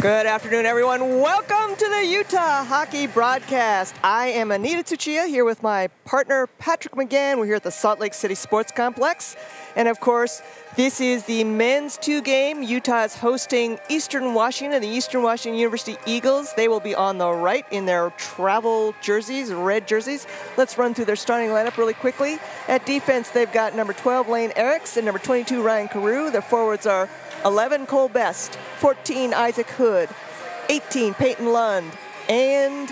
Good afternoon, everyone. Welcome to the Utah Hockey Broadcast. I am Anita Tsuchiya here with my partner, Patrick McGann. We're here at the Salt Lake City Sports Complex. And of course, this is the men's 2 game. Utah is hosting Eastern Washington, the Eastern Washington University Eagles. They will be on the right in their travel jerseys, red jerseys. Let's run through their starting lineup really quickly. At defense, they've got number 12, Lane Eriks, and number 22, Ryan Carew. Their forwards are 11, Cole Best, 14, Isaac Hood, 18, Peyton Lund, and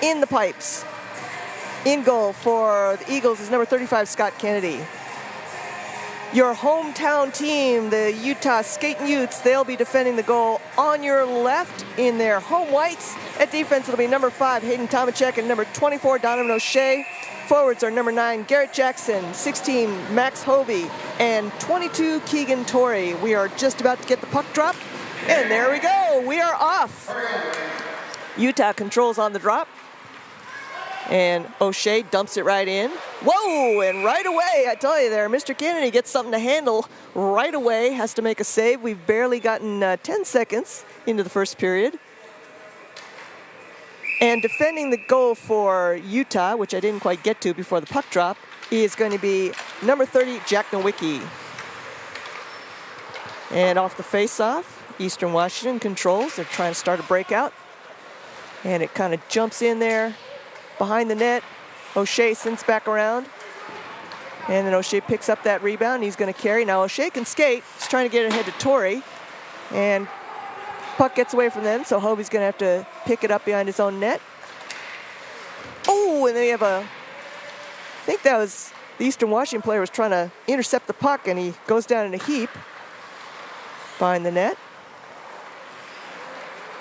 in the pipes, in goal for the Eagles is number 35, Scott Kennedy. Your hometown team, the Utah Skating Utes, they'll be defending the goal on your left in their home whites. At defense, it'll be number 5, Hayden Tomachek, and number 24, Donovan O'Shea. Forwards are number 9, Garrett Jackson, 16, Max Hovey, and 22, Keegan Torrey. We are just about to get the puck drop, and there we go. We are off. Utah controls on the drop, and O'Shea dumps it right in. Whoa, and right away, I tell you there, Mr. Kennedy gets something to handle right away, has to make a save. We've barely gotten 10 seconds into the first period. And defending the goal for Utah, which I didn't quite get to before the puck drop, is going to be number 30, Jack Nowicki. And off the face-off, Eastern Washington controls. They're trying to start a breakout. And it kind of jumps in there behind the net. O'Shea sends back around. And then O'Shea picks up that rebound. He's going to carry. Now O'Shea can skate. He's trying to get it ahead to Torrey. And puck gets away from them, so Hovey's going to have to pick it up behind his own net. Oh, and then we have I think that was the Eastern Washington player was trying to intercept the puck, and he goes down in a heap behind the net.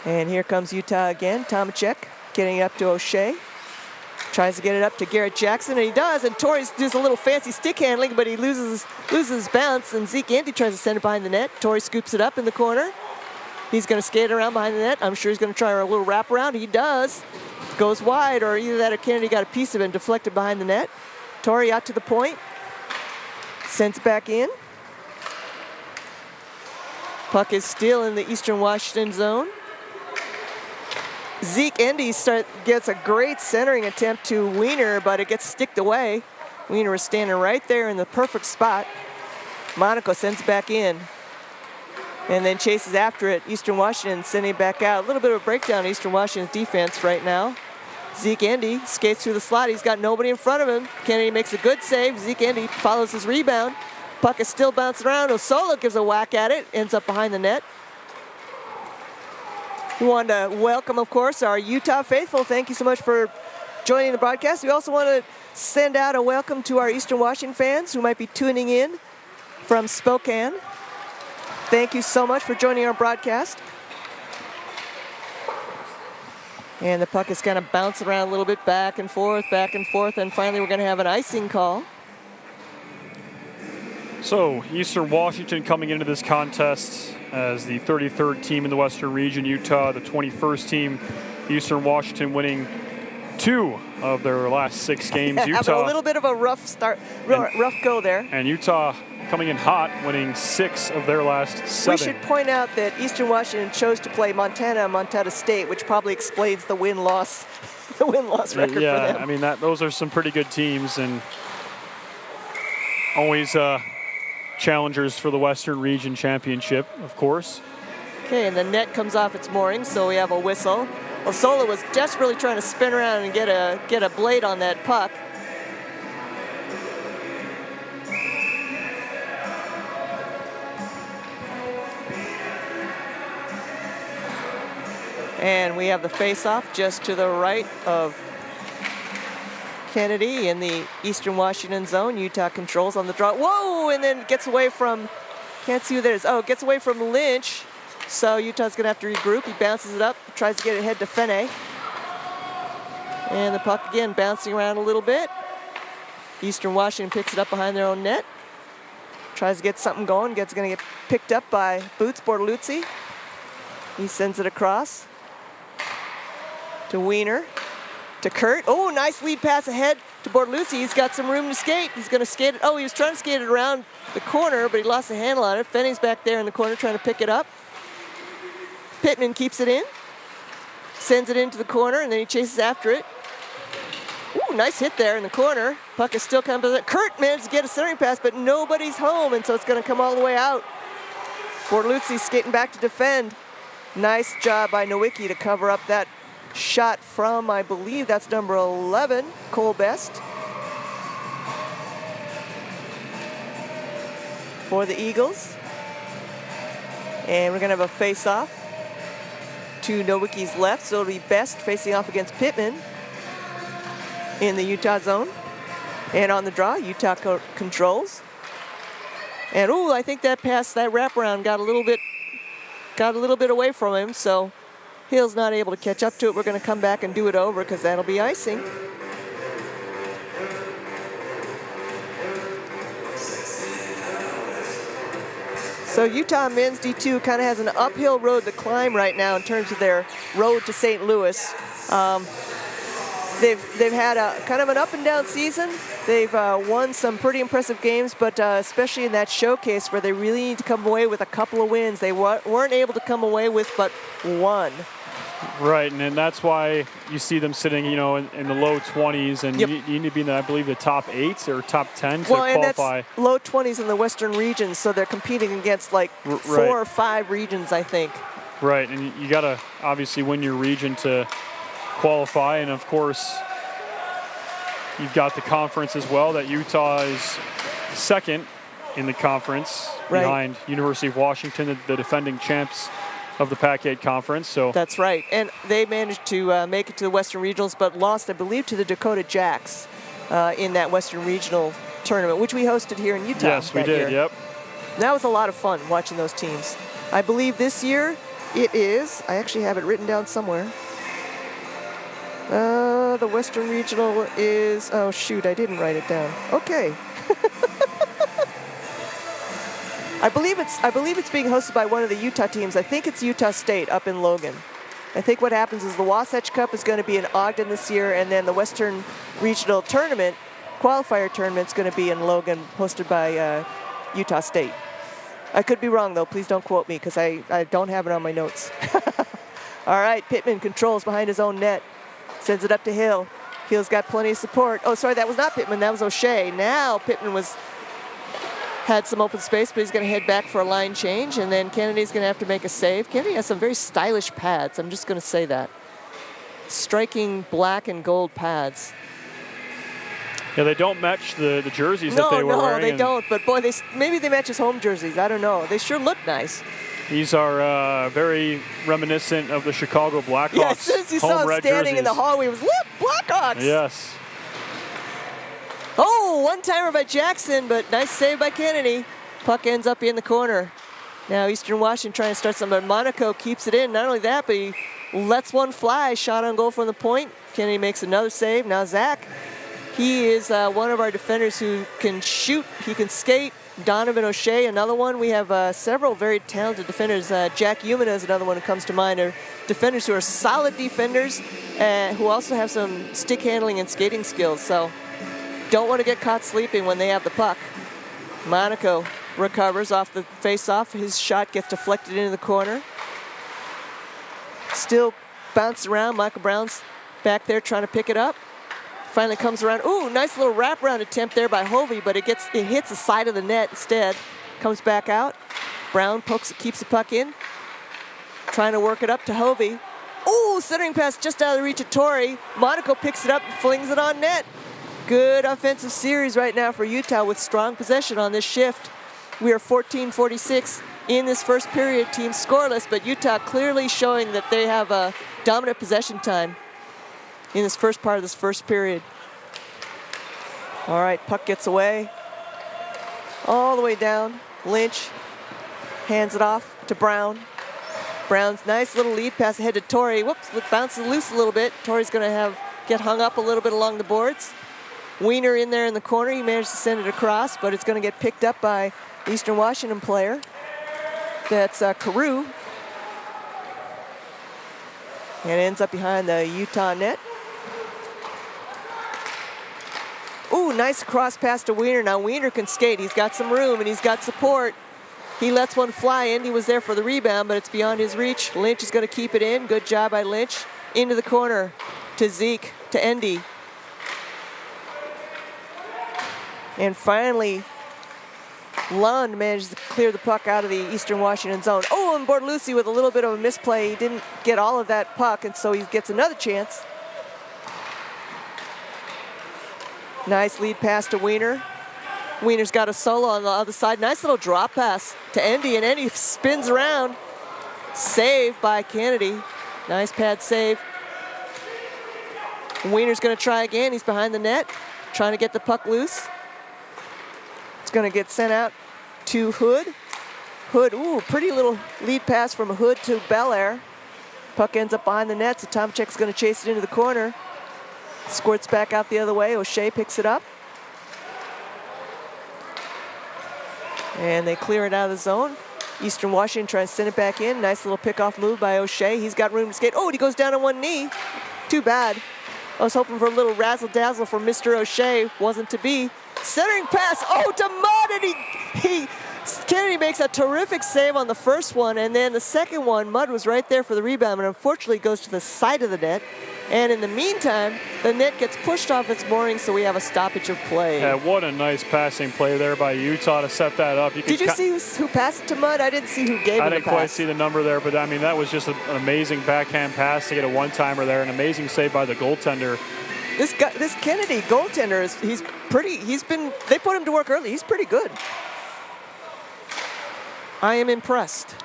And here comes Utah again. Tomachek getting it up to O'Shea. Tries to get it up to Garrett Jackson, and he does, and Torrey does a little fancy stick handling, but he loses his bounce, and Zeke Andy tries to send it behind the net. Torrey scoops it up in the corner. He's going to skate around behind the net. I'm sure he's going to try a little wraparound. He does. Goes wide, or either that or Kennedy got a piece of it and deflected behind the net. Torrey out to the point. Sends it back in. Puck is still in the Eastern Washington zone. Zeke Endy gets a great centering attempt to Wiener, but it gets sticked away. Wiener is standing right there in the perfect spot. Monaco sends it back in. And then chases after it. Eastern Washington sending it back out. A little bit of a breakdown in Eastern Washington's defense right now. Zeke Endy skates through the slot. He's got nobody in front of him. Kennedy makes a good save. Zeke Endy follows his rebound. Puck is still bouncing around. Osola gives a whack at it. Ends up behind the net. We wanted to welcome, of course, our Utah faithful. Thank you so much for joining the broadcast. We also want to send out a welcome to our Eastern Washington fans who might be tuning in from Spokane. Thank you so much for joining our broadcast. And the puck is kind of bouncing around a little bit, back and forth, and finally we're going to have an icing call. So Eastern Washington coming into this contest as the 33rd team in the Western region, Utah the 21st team. Eastern Washington winning 2 of their last 6 games. Utah a little bit of a rough start, rough go there. And Utah coming in hot, winning 6 of their last 7. We should point out that Eastern Washington chose to play Montana and Montana State, which probably explains the win-loss record for them. Yeah, I mean, those are some pretty good teams, and always challengers for the Western Region Championship, of course. Okay, and the net comes off its mooring, so we have a whistle. Osola was desperately trying to spin around and get a blade on that puck. And we have the face-off just to the right of Kennedy in the Eastern Washington zone. Utah controls on the draw. Whoa! And then gets away from, can't see who that is. Oh, gets away from Lynch. So Utah's going to have to regroup. He bounces it up, tries to get it ahead to Fene. And the puck again bouncing around a little bit. Eastern Washington picks it up behind their own net. Tries to get something going. Going to get picked up by Boots Bortoluzzi. He sends it across to Wiener, to Kurt. Oh, nice lead pass ahead to Bortoluzzi. He's got some room to skate. He's going to skate it. Oh, he was trying to skate it around the corner, but he lost the handle on it. Fene's back there in the corner trying to pick it up. Pittman keeps it in, sends it into the corner, and then he chases after it. Ooh, nice hit there in the corner. Puck is still coming. Kurt managed to get a centering pass, but nobody's home, and so it's going to come all the way out. Bortoluzzi skating back to defend. Nice job by Nowicki to cover up that shot from, I believe that's number 11, Cole Best. For the Eagles. And we're going to have a face-off to Nowicki's left, so it'll be Best facing off against Pittman in the Utah zone. And on the draw, Utah controls. And ooh, I think that pass, that wraparound got a little bit away from him, so Hill's not able to catch up to it. We're going to come back and do it over because that'll be icing. So Utah men's D2 kind of has an uphill road to climb right now in terms of their road to St. Louis. They've had a kind of an up and down season. They've won some pretty impressive games, but especially in that showcase where they really need to come away with a couple of wins, they weren't able to come away with but one. Right, and that's why you see them sitting, in the low 20s, and you need to be in, I believe, the top 8 or top 10 to qualify. And that's low 20s in the Western region, so they're competing against like 4 or 5 regions, I think. Right, and you got to obviously win your region to qualify, and of course, you've got the conference as well, that Utah is second in the conference behind University of Washington, the defending champs of the Pac-8 conference. So that's right, and they managed to make it to the Western Regionals, but lost, I believe, to the Dakota Jacks in that Western Regional tournament, which we hosted here in Utah. Yes, we did, yep. That was a lot of fun watching those teams. I believe this year it is, I actually have it written down somewhere. The Western Regional is, oh shoot, I didn't write it down. Okay. I believe it's being hosted by one of the Utah teams. I think it's Utah State up in Logan. I think what happens is the Wasatch Cup is going to be in Ogden this year, and then the Western Regional Tournament, qualifier tournament, is going to be in Logan, hosted by Utah State. I could be wrong, though. Please don't quote me, because I don't have it on my notes. All right, Pittman controls behind his own net. Sends it up to Hill. Hill's got plenty of support. Oh, sorry, that was not Pittman. That was O'Shea. Now Pittman had some open space, but he's going to head back for a line change, and then Kennedy's going to have to make a save. Kennedy has some very stylish pads. I'm just going to say that. Striking black and gold pads. Yeah, they don't match the jerseys that they were wearing. No, they don't. But boy, maybe they match his home jerseys. I don't know. They sure look nice. These are very reminiscent of the Chicago Blackhawks. Yeah, as soon as you saw him standing in the hallway, it was, look, Blackhawks. Yes. Oh, one-timer by Jackson, but nice save by Kennedy. Puck ends up in the corner. Now Eastern Washington trying to start something, but Monaco keeps it in. Not only that, but he lets one fly. Shot on goal from the point. Kennedy makes another save. Now Zach, he is one of our defenders who can shoot. He can skate. Donovan O'Shea, another one. We have several very talented defenders. Jack Umina is another one who comes to mind. Are defenders who are solid defenders, who also have some stick handling and skating skills. So don't want to get caught sleeping when they have the puck. Monaco recovers off the face-off. His shot gets deflected into the corner. Still bounces around. Michael Brown's back there trying to pick it up. Finally comes around. Ooh, nice little wraparound attempt there by Hovey, but it hits the side of the net instead. Comes back out. Brown keeps the puck in. Trying to work it up to Hovey. Ooh, centering pass just out of the reach of Torrey. Monaco picks it up and flings it on net. Good offensive series right now for Utah with strong possession on this shift. We are 14-46 in this first period. Team scoreless, but Utah clearly showing that they have a dominant possession time in this first part of this first period. All right, puck gets away. All the way down. Lynch hands it off to Brown. Brown's nice little lead pass ahead to Torrey. Whoops, bounces loose a little bit. Torrey's gonna get hung up a little bit along the boards. Wiener in there in the corner. He managed to send it across, but it's gonna get picked up by the Eastern Washington player. That's Carew. And it ends up behind the Utah net. Ooh, nice cross pass to Wiener. Now Wiener can skate. He's got some room and he's got support. He lets one fly in. He was there for the rebound, but it's beyond his reach. Lynch is going to keep it in. Good job by Lynch. Into the corner to Zeke, to Endy. And finally, Lund manages to clear the puck out of the Eastern Washington zone. Oh, and Bortolucci with a little bit of a misplay. He didn't get all of that puck, and so he gets another chance. Nice lead pass to Wiener. Wiener's got a solo on the other side. Nice little drop pass to Endy, and Endy spins around. Save by Kennedy. Nice pad save. Wiener's going to try again. He's behind the net, trying to get the puck loose. It's going to get sent out to Hood. Hood, ooh, pretty little lead pass from Hood to Belair. Puck ends up behind the net, so Tomczyk's going to chase it into the corner. Squirts back out the other way. O'Shea picks it up. And they clear it out of the zone. Eastern Washington tries to send it back in. Nice little pickoff move by O'Shea. He's got room to skate. Oh, and he goes down on one knee. Too bad. I was hoping for a little razzle-dazzle from Mr. O'Shea. Wasn't to be. Centering pass. Oh, to Mudd, and Kennedy makes a terrific save on the first one, and then the second one, Mudd was right there for the rebound, and unfortunately goes to the side of the net. And in the meantime, the net gets pushed off its mooring, so we have a stoppage of play. Yeah, what a nice passing play there by Utah to set that up. Did you see who passed it to Mudd? I didn't see who gave him the pass. I didn't quite see the number there, but I mean, that was just an amazing backhand pass to get a one-timer there. An amazing save by the goaltender. This Kennedy goaltender they put him to work early. He's pretty good. I am impressed.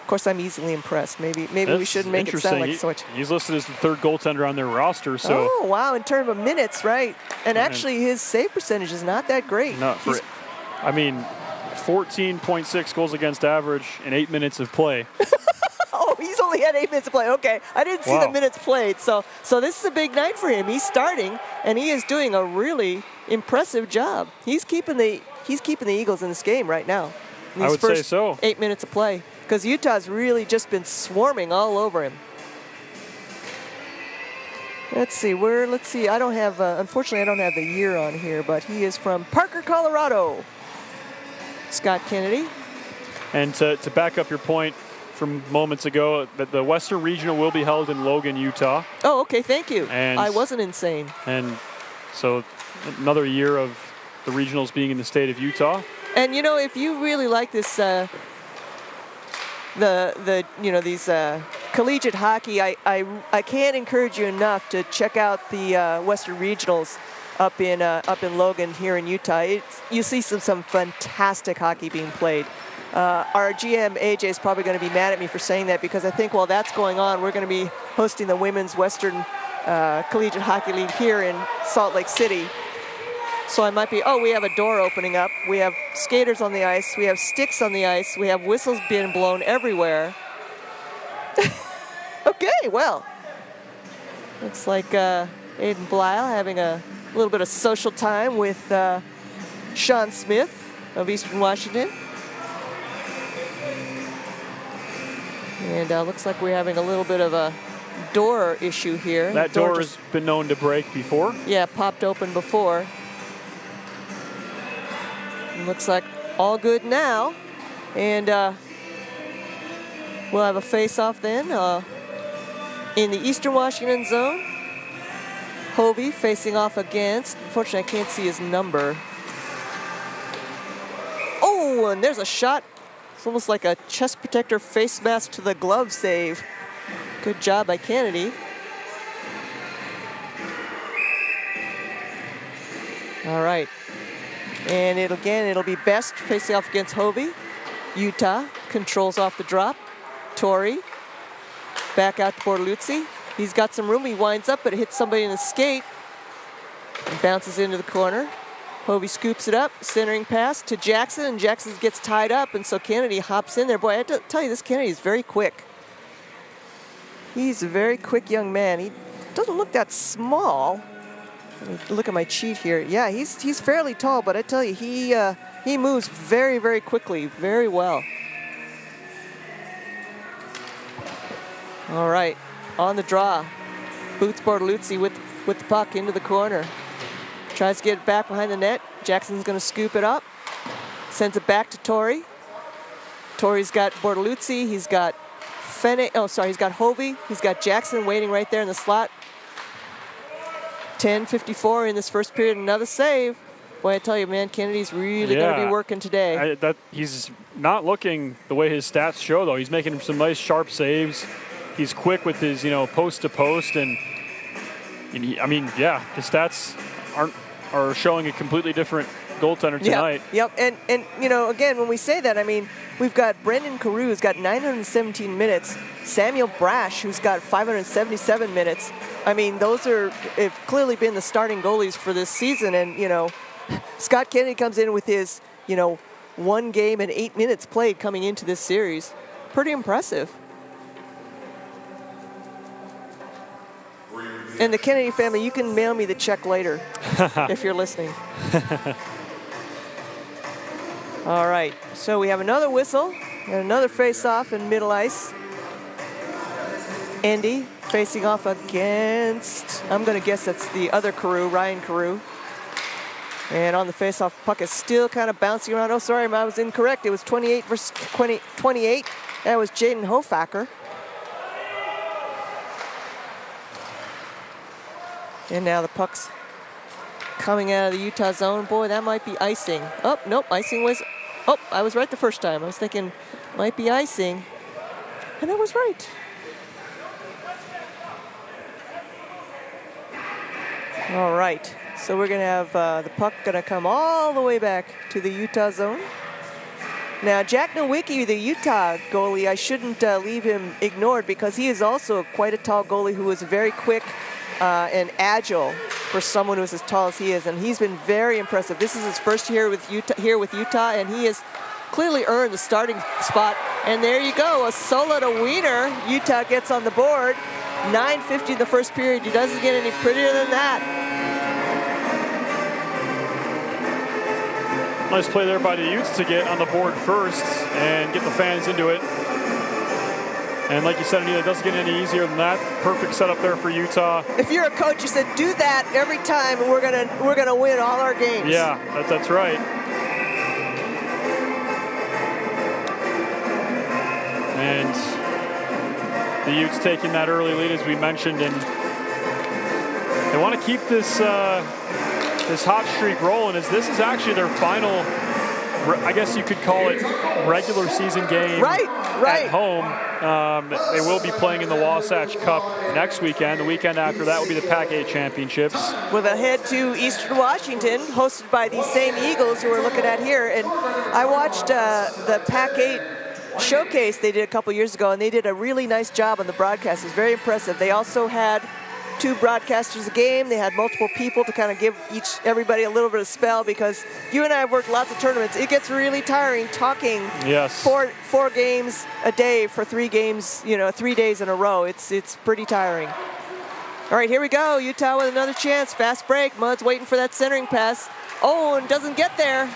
Of course, I'm easily impressed. Maybe we shouldn't make it sound like so much. He's listed as the third goaltender on their roster. So. Oh, wow, in terms of minutes, right. And actually, his save percentage is not that great. Not for, I mean, 14.6 goals against average in 8 minutes of play. Oh, he's only had 8 minutes of play. Okay, I didn't see the minutes played. So this is a big night for him. He's starting, and he is doing a really impressive job. He's keeping the Eagles in this game right now. I would say so. 8 minutes of play. Because Utah's really just been swarming all over him. Let's see. I don't have, unfortunately, I don't have the year on here, but he is from Parker, Colorado. Scott Kennedy. And to back up your point from moments ago, that the Western Regional will be held in Logan, Utah. Oh, okay. Thank you. And I wasn't insane. And so another year of the regionals being in the state of Utah. And, you know, if you really like this, these collegiate hockey, I can't encourage you enough to check out the Western Regionals up in Logan here in Utah. You see some fantastic hockey being played. Our GM AJ is probably going to be mad at me for saying that, because I think while that's going on, we're going to be hosting the Women's Western Collegiate Hockey League here in Salt Lake City. So I might be, we have a door opening up. We have skaters on the ice. We have sticks on the ice. We have whistles being blown everywhere. Okay, well. Looks like Aiden Blyle having a little bit of social time with Sean Smith of Eastern Washington. And looks like we're having a little bit of a door issue here. That door has been known to break before. Yeah, popped open before. Looks like all good now. And we'll have a face-off then in the Eastern Washington zone. Hovey facing off against, unfortunately I can't see his number. Oh, and there's a shot. It's almost like a chest protector face mask to the glove save. Good job by Kennedy. All right. And it'll be Best facing off against Hovey. Utah controls off the drop. Torrey back out to Bortolucci. He's got some room. He winds up, but it hits somebody in the skate. And bounces into the corner. Hovey scoops it up. Centering pass to Jackson, and Jackson gets tied up, and so Kennedy hops in there. Boy, I have to tell you, this Kennedy is very quick. He's a very quick young man. He doesn't look that small. Let me look at my cheat here. Yeah, he's fairly tall, but I tell you, he moves very, very quickly, very well. All right, on the draw. Boots Bortolucci with the puck into the corner. Tries to get it back behind the net. Jackson's going to scoop it up. Sends it back to Torrey. Torrey's got Bortoluzzi. He's got he's got Hovey. He's got Jackson waiting right there in the slot. 10:54 in this first period. Another save. Boy, I tell you, man, Kennedy's really going to be working today. He's not looking the way his stats show, though. He's making some nice, sharp saves. He's quick with his, post to post, and the stats are showing a completely different goaltender tonight. Yep. And again, when we say that, I mean, we've got Brendan Carew, who's got 917 minutes. Samuel Brash, who's got 577 minutes. I mean, those have clearly been the starting goalies for this season. And, Scott Kennedy comes in with his, 1 game and 8 minutes played coming into this series. Pretty impressive. And the Kennedy family, you can mail me the check later if you're listening. All right, so we have another whistle and another face-off in middle ice. Andy facing off against, I'm going to guess that's the other Carew, Ryan Carew. And on the face-off, puck is still kind of bouncing around. Oh, sorry, I was incorrect. It was 28 versus 28. That was Jaden Hofacker. And now the puck's coming out of the Utah zone. Boy, that might be icing. Oh, nope, icing was... Oh, I was right the first time. I was thinking, might be icing. And I was right. All right, so we're going to have the puck going to come all the way back to the Utah zone. Now, Jack Nowicki, the Utah goalie, I shouldn't leave him ignored because he is also quite a tall goalie who is very quick and agile for someone who's as tall as he is, and he's been very impressive. This is his first year with Utah, and he has clearly earned the starting spot. And there you go, a solo to Wiener. Utah gets on the board. 9:50 in the first period. He doesn't get any prettier than that. Nice play there by the Utes to get on the board first and get the fans into it. And like you said, Anita, it doesn't get any easier than that. Perfect setup there for Utah. If you're a coach, you said do that every time, and we're gonna win all our games. Yeah, that's right. And the Utes taking that early lead, as we mentioned, and they want to keep this this hot streak rolling. As this is actually their final, I guess you could call it, regular season game at home. They will be playing in the Wasatch Cup next weekend. The weekend after that will be the Pac-8 Championships. With a head to Eastern Washington, hosted by these same Eagles who we're looking at here. And I watched the Pac-8 showcase they did a couple years ago, and they did a really nice job on the broadcast. It was very impressive. They also had 2 broadcasters a game. They had multiple people to kind of give everybody a little bit of spell, because you and I have worked lots of tournaments. It gets really tiring talking four games a day for 3 games, 3 days in a row. It's pretty tiring. All right, here we go. Utah with another chance. Fast break. Mudd's waiting for that centering pass. Oh, and doesn't get there.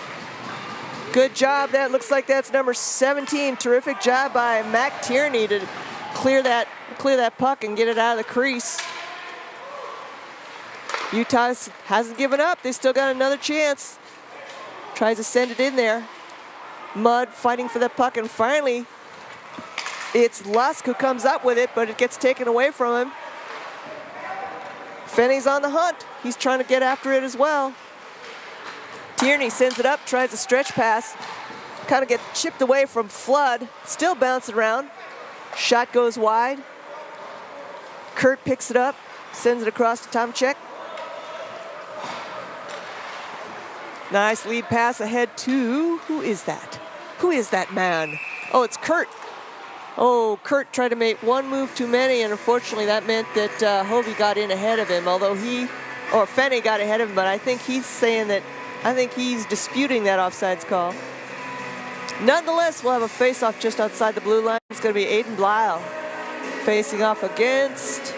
Good job. That looks like that's number 17. Terrific job by Mac Tierney to clear that puck and get it out of the crease. Utah hasn't given up. They still got another chance. Tries to send it in there. Mudd fighting for the puck, and finally it's Lusk who comes up with it, but it gets taken away from him. Fenney's on the hunt. He's trying to get after it as well. Tierney sends it up, tries a stretch pass. Kind of gets chipped away from Flood. Still bouncing around. Shot goes wide. Kurt picks it up, sends it across to Tomczyk. Nice lead pass ahead to, who is that? Who is that man? Oh, it's Kurt. Oh, Kurt tried to make one move too many, and unfortunately that meant that Hovey got in ahead of him, although Fenney got ahead of him, but I think he's disputing that offsides call. Nonetheless, we'll have a face-off just outside the blue line. It's going to be Aiden Blyle facing off against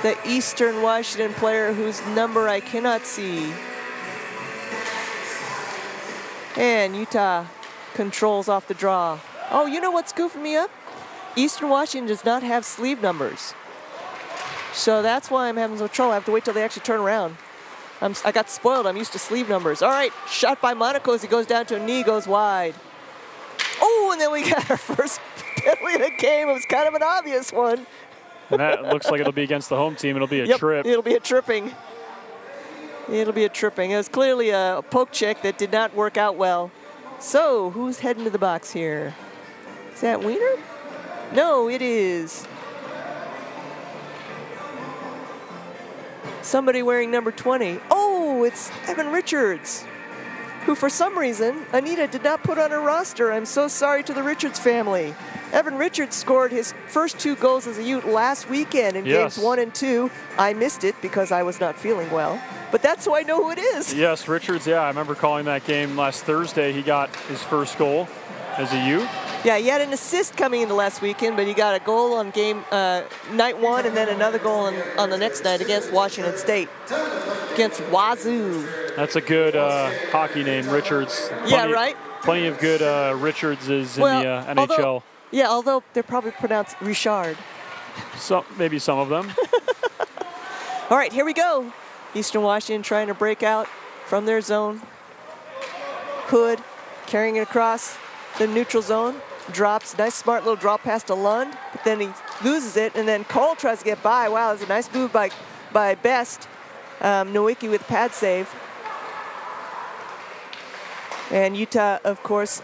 the Eastern Washington player whose number I cannot see. And Utah controls off the draw. Oh, you know what's goofing me up? Eastern Washington does not have sleeve numbers. So that's why I'm having some trouble. I have to wait till they actually turn around. I got spoiled. I'm used to sleeve numbers. All right, shot by Monaco as he goes down to a knee, goes wide. Oh, and then we got our first penalty of the game. It was kind of an obvious one. And that looks like it'll be against the home team. It'll be a trip. It'll be a tripping. It'll be a tripping. It was clearly a poke check that did not work out well. So, who's heading to the box here? Is that Wiener? No, it is somebody wearing number 20. Oh, it's Evan Richards, who for some reason Anita did not put on her roster. I'm so sorry to the Richards family. Evan Richards scored his first 2 goals as a Ute last weekend in games 1 and 2. I missed it because I was not feeling well, but that's who I know who it is. Yes, Richards, I remember calling that game last Thursday. He got his first goal as a Ute. Yeah, he had an assist coming into last weekend, but he got a goal on game night 1 and then another goal on the next night against Washington State, against Wazoo. That's a good hockey name, Richards. Right? Plenty of good Richardses in the NHL. Although they're probably pronounced Richard. Maybe some of them. All right, here we go. Eastern Washington trying to break out from their zone. Hood carrying it across the neutral zone. Drops, nice smart little drop pass to Lund, but then he loses it, and then Cole tries to get by. Wow, that's a nice move by Best. Nowicki with pad save. And Utah, of course,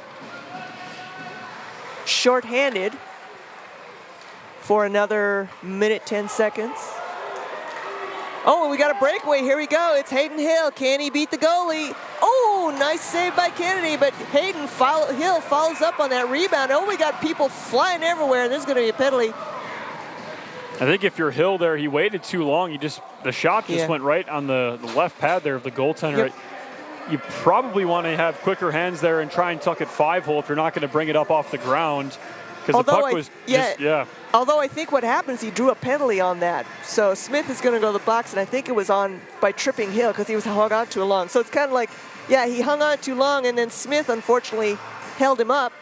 shorthanded for another minute, 10 seconds. Oh, and we got a breakaway. Here we go. It's Hayden Hill. Can he beat the goalie? Oh, nice save by Kennedy, but Hill follows up on that rebound. Oh, we got people flying everywhere, and there's going to be a penalty. I think if you're Hill there, he waited too long. The shot just went right on the left pad there of the goaltender. Yep. You probably want to have quicker hands there and try and tuck it 5-hole if you're not going to bring it up off the ground. Because the puck was Although I think what happens, he drew a penalty on that. So Smith is going to go to the box, and I think it was on by tripping Hill because he was hung on too long. So it's kind of like, he hung on too long, and then Smith unfortunately held him up.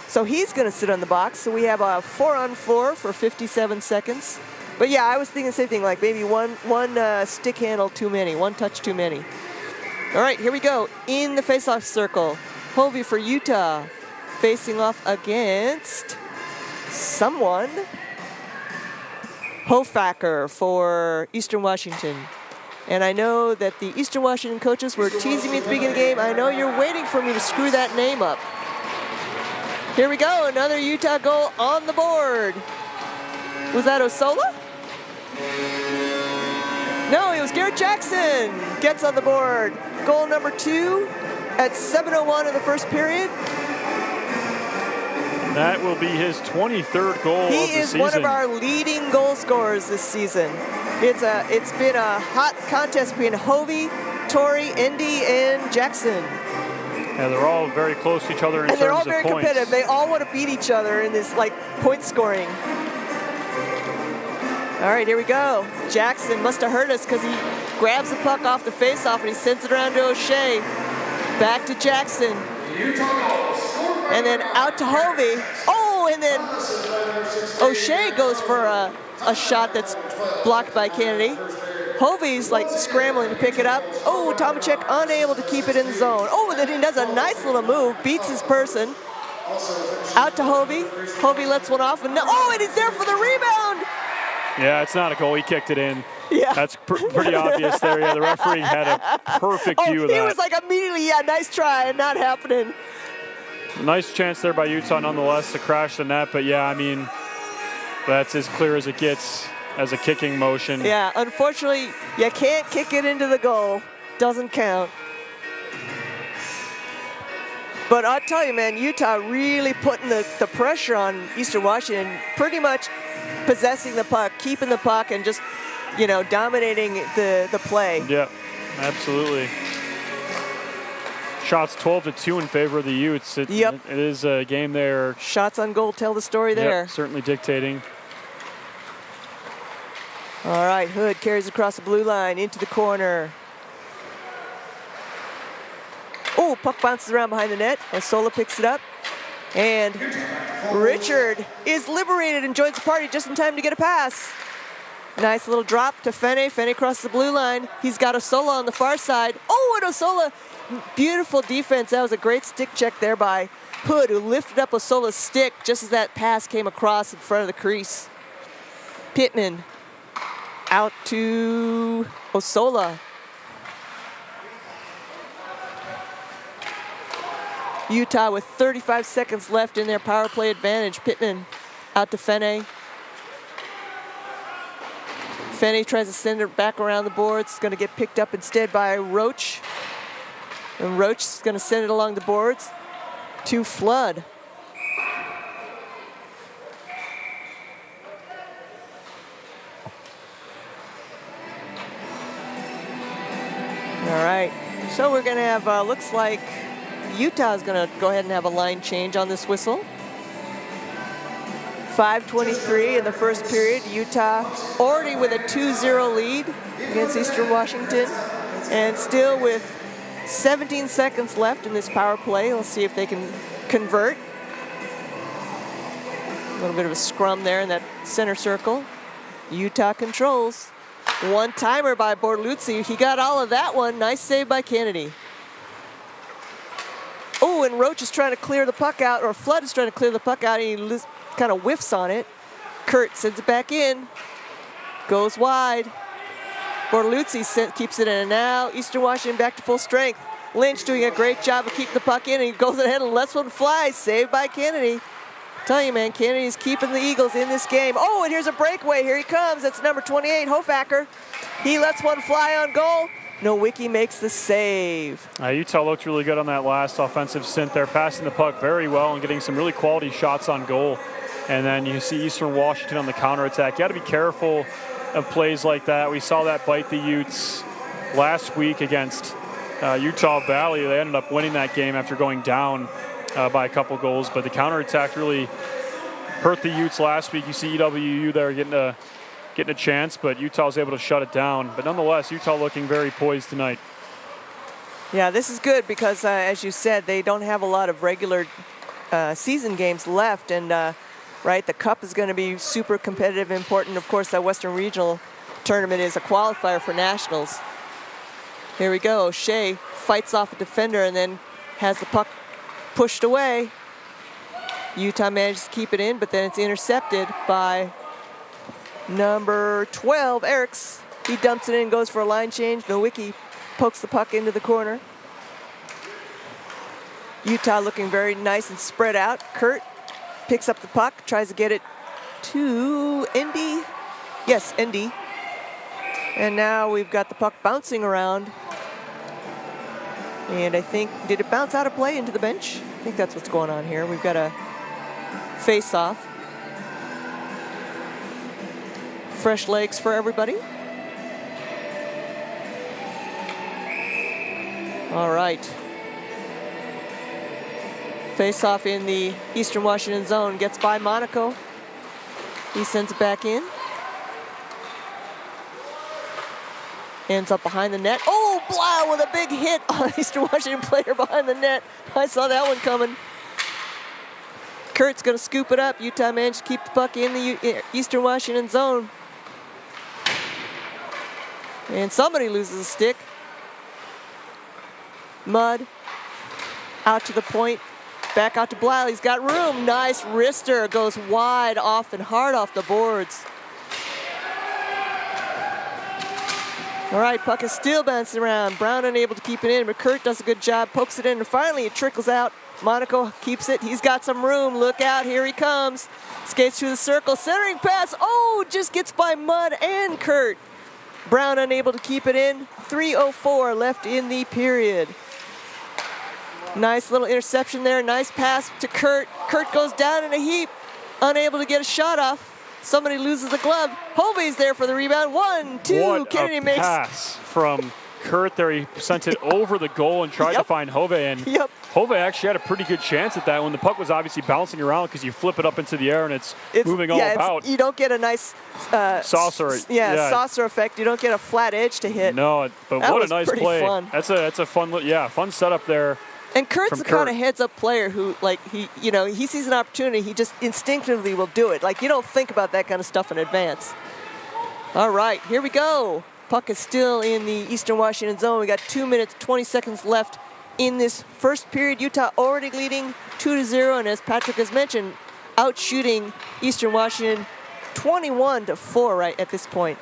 So he's going to sit on the box. So we have a 4-on-4 for 57 seconds. But I was thinking the same thing, like maybe one stick handle too many, one touch too many. All right, here we go. In the faceoff circle, Hovey for Utah, facing off against someone. Hofacker for Eastern Washington. And I know that the Eastern Washington coaches were teasing me at the beginning of the game. I know you're waiting for me to screw that name up. Here we go, another Utah goal on the board. Was that Osola? No, it was Garrett Jackson. Gets on the board. Goal number 2 at 7:01 of the first period. That will be his 23rd goal of the season. He is one of our leading goal scorers this season. It's been a hot contest between Hovey, Torrey, Indy, and Jackson. Yeah, they're all very close to each other in terms of points. And they're all very competitive. They all want to beat each other in this point scoring. All right, here we go. Jackson must have hurt us because he grabs the puck off the faceoff and he sends it around to O'Shea. Back to Jackson. And then out to Hovey. Oh, and then O'Shea goes for a shot that's blocked by Kennedy. Hovey's scrambling to pick it up. Oh, Tomacek unable to keep it in the zone. Oh, and then he does a nice little move, beats his person. Out to Hovey. Hovey lets one off, and he's there for the rebound. Yeah, it's not a goal. He kicked it in. Yeah. That's pretty obvious there. Yeah, the referee had a perfect view of that. He was immediately, nice try, and not happening. Nice chance there by Utah nonetheless to crash the net, but that's as clear as it gets as a kicking motion. Yeah, unfortunately, you can't kick it into the goal. Doesn't count. But I'll tell you, man, Utah really putting the pressure on Eastern Washington, pretty much possessing the puck, keeping the puck, and just, dominating the play. Yeah, absolutely. Shots 12-2 in favor of the Utes. It is a game there. Shots on goal tell the story there. Yep, certainly dictating. All right, Hood carries across the blue line into the corner. Oh, puck bounces around behind the net. Osola picks it up. And Richard is liberated and joins the party just in time to get a pass. Nice little drop to Fene. Fene crosses the blue line. He's got Osola on the far side. Oh, and Osola, beautiful defense. That was a great stick check there by Hood, who lifted up Osola's stick just as that pass came across in front of the crease. Pittman out to Osola. Utah with 35 seconds left in their power play advantage. Pittman out to Fene. Fene tries to send it back around the boards. It's going to get picked up instead by Roach. And Roach is going to send it along the boards to Flood. All right, so we're going to have, looks like Utah is going to go ahead and have a line change on this whistle. 5:23 in the first period. Utah already with a 2-0 lead against Eastern Washington, and still with 17 seconds left in this power play. Let's see if they can convert. A little bit of a scrum there in that center circle. Utah controls. One-timer by Bortoluzzi. He got all of that one. Nice save by Kennedy. Oh, and Roach is trying to clear the puck out, or Flood is trying to clear the puck out, and he kind of whiffs on it. Kurt sends it back in. Goes wide. Bortoluzzi keeps it in, and now Eastern Washington back to full strength. Lynch doing a great job of keeping the puck in, and he goes ahead and lets one fly. Saved by Kennedy. Tell you, man, Kennedy's keeping the Eagles in this game. Oh, and here's a breakaway. Here he comes. That's number 28, Hofacker. He lets one fly on goal. Nowicki makes the save. Utah looked really good on that last offensive stint there, passing the puck very well and getting some really quality shots on goal. And then you see Eastern Washington on the counterattack. You got to be careful of plays like that. We saw that bite the Utes last week against Utah Valley. They ended up winning that game after going down by a couple goals. But the counterattack really hurt the Utes last week. You see EWU there getting a chance, but Utah was able to shut it down. But nonetheless, Utah looking very poised tonight. Yeah, this is good because, as you said, they don't have a lot of regular season games left. And, right, the Cup is going to be super competitive and important. Of course, that Western Regional tournament is a qualifier for Nationals. Here we go. O'Shea fights off a defender and then has the puck pushed away. Utah manages to keep it in, but then it's intercepted by number 12, Eriks. He dumps it in, goes for a line change. Nowicki pokes the puck into the corner. Utah looking very nice and spread out. Kurt picks up the puck, tries to get it to Indy. Yes, Indy. And now we've got the puck bouncing around. And I think, did it bounce out of play into the bench? I think that's what's going on here. We've got a face-off. Fresh legs for everybody. All right. Face-off in the Eastern Washington zone. Gets by Monaco. He sends it back in. Ends up behind the net. Oh, Blau with a big hit on Eastern Washington player behind the net. I saw that one coming. Kurt's going to scoop it up. Utah managed to keep the puck in the Eastern Washington zone. And somebody loses a stick. Mudd out to the point. Back out to Blau. He's got room. Nice wrister. Goes wide off and hard off the boards. All right, puck is still bouncing around. Brown unable to keep it in, but Kurt does a good job. Pokes it in, and finally it trickles out. Monaco keeps it. He's got some room. Look out. Here he comes. Skates through the circle. Centering pass. Oh, just gets by Mudd and Kurt. Brown unable to keep it in. 3:04 left in the period. Nice little interception there. Nice pass to Kurt. Kurt goes down in a heap. Unable to get a shot off. Somebody loses a glove. Hovey's there for the rebound. 1, 2. What Kennedy a makes. Pass from Kurt there. He sent it over the goal and tried to find Hovey. And Hovey actually had a pretty good chance at that when the puck was obviously bouncing around because you flip it up into the air and it's moving all about. You don't get a nice saucer. Saucer effect. You don't get a flat edge to hit. No, but that what a nice play. Fun. That's a fun setup there. And Kurt's the kind of heads-up player who, like, he sees an opportunity, he just instinctively will do it. Like, you don't think about that kind of stuff in advance. All right, here we go. Puck is still in the Eastern Washington zone. We got 2 minutes, 20 seconds left in this first period. Utah already leading 2-0, and as Patrick has mentioned, out-shooting Eastern Washington 21-4 right at this point.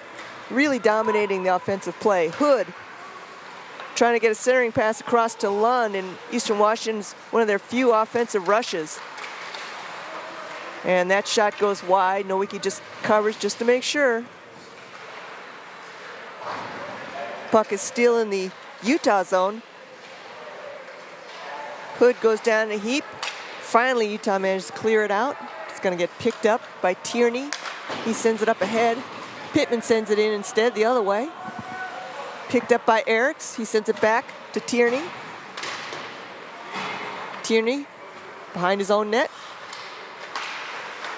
Really dominating the offensive play. Hood trying to get a centering pass across to Lund, and Eastern Washington's one of their few offensive rushes. And that shot goes wide. Nowicki just covers just to make sure. Puck is still in the Utah zone. Hood goes down in a heap. Finally, Utah manages to clear it out. It's going to get picked up by Tierney. He sends it up ahead. Pittman sends it in instead the other way. Picked up by Eriks. He sends it back to Tierney. Tierney behind his own net.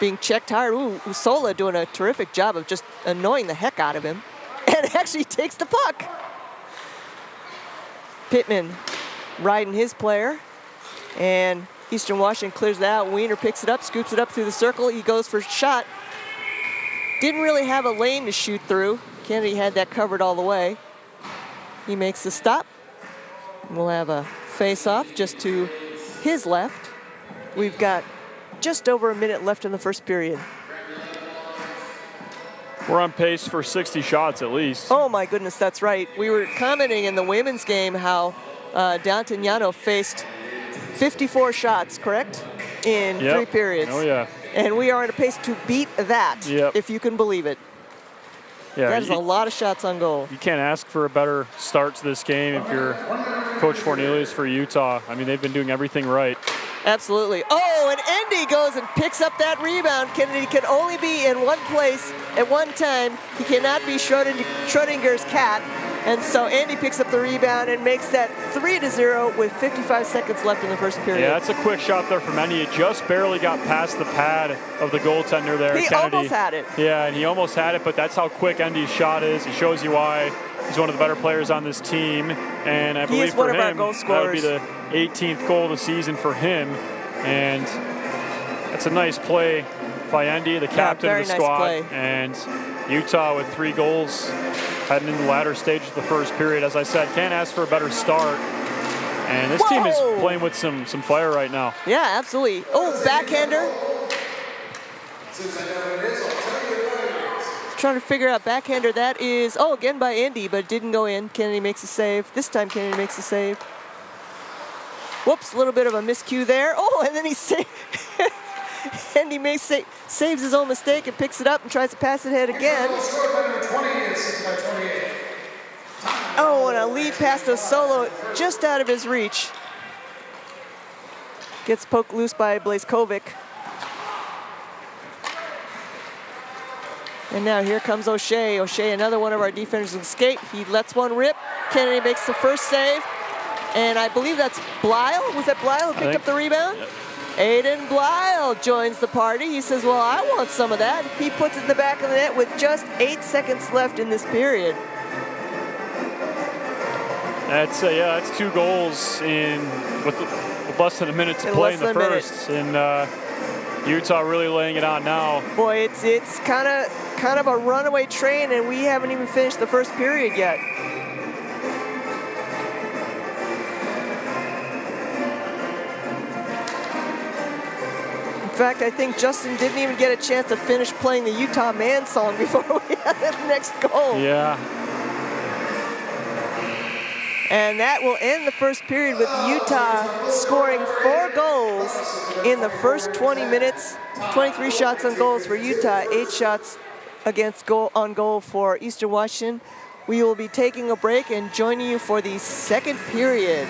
Being checked hard. Ooh, Usola doing a terrific job of just annoying the heck out of him. And actually takes the puck. Pittman riding his player. And Eastern Washington clears that out. Wiener picks it up, scoops it up through the circle. He goes for a shot. Didn't really have a lane to shoot through. Kennedy had that covered all the way. He makes the stop. We'll have a face-off just to his left. We've got just over a minute left in the first period. We're on pace for 60 shots at least. Oh my goodness, that's right. We were commenting in the women's game how D'Antignano faced 54 shots, correct? In 3 periods. Oh yeah. And we are on a pace to beat that, if you can believe it. Yeah, that is a lot of shots on goal. You can't ask for a better start to this game if you're Coach Cornelius for Utah. I mean, they've been doing everything right. Absolutely. Oh, and Endy goes and picks up that rebound. Kennedy can only be in one place at one time. He cannot be Schrodinger's cat. And so Andy picks up the rebound and makes that 3-0 with 55 seconds left in the first period. Yeah, that's a quick shot there from Endy. It just barely got past the pad of the goaltender there, He Kennedy. almost had it. Yeah, and he almost had it, but that's how quick Endy's shot is. It shows you why he's one of the better players on this team. And I believe for him, that would be the 18th goal of the season for him. And that's a nice play by Endy, the captain of the squad. Nice play. And Utah with 3 goals heading into the latter stage of the first period. As I said, can't ask for a better start. And this team is playing with some fire right now. Yeah, absolutely. Oh, backhander. Trying to figure out backhander. That is, again by Andy, but it didn't go in. Kennedy makes a save. This time Kennedy makes a save. Whoops, a little bit of a miscue there. Oh, and then he Andy saves his own mistake and picks it up and tries to pass it ahead again. Oh, and a lead pass to Solo just out of his reach. Gets poked loose by Blazkovic. And now here comes O'Shea. O'Shea, another one of our defenders, in skate. He lets one rip. Kennedy makes the first save. And I believe that's Blyle. Was that Blyle who picked up the rebound? Yep. Aiden Blyle joins the party. He says, well, I want some of that. He puts it in the back of the net with just 8 seconds left in this period. That's 2 goals with less than a minute to play in the first. And Utah really laying it on now. Boy, it's kind of a runaway train, and we haven't even finished the first period yet. In fact, I think Justin didn't even get a chance to finish playing the Utah Man song before we had the next goal. Yeah. And that will end the first period with Utah scoring 4 goals in the first 20 minutes. 23 shots on goals for Utah, 8 shots on goal for Eastern Washington. We will be taking a break and joining you for the second period.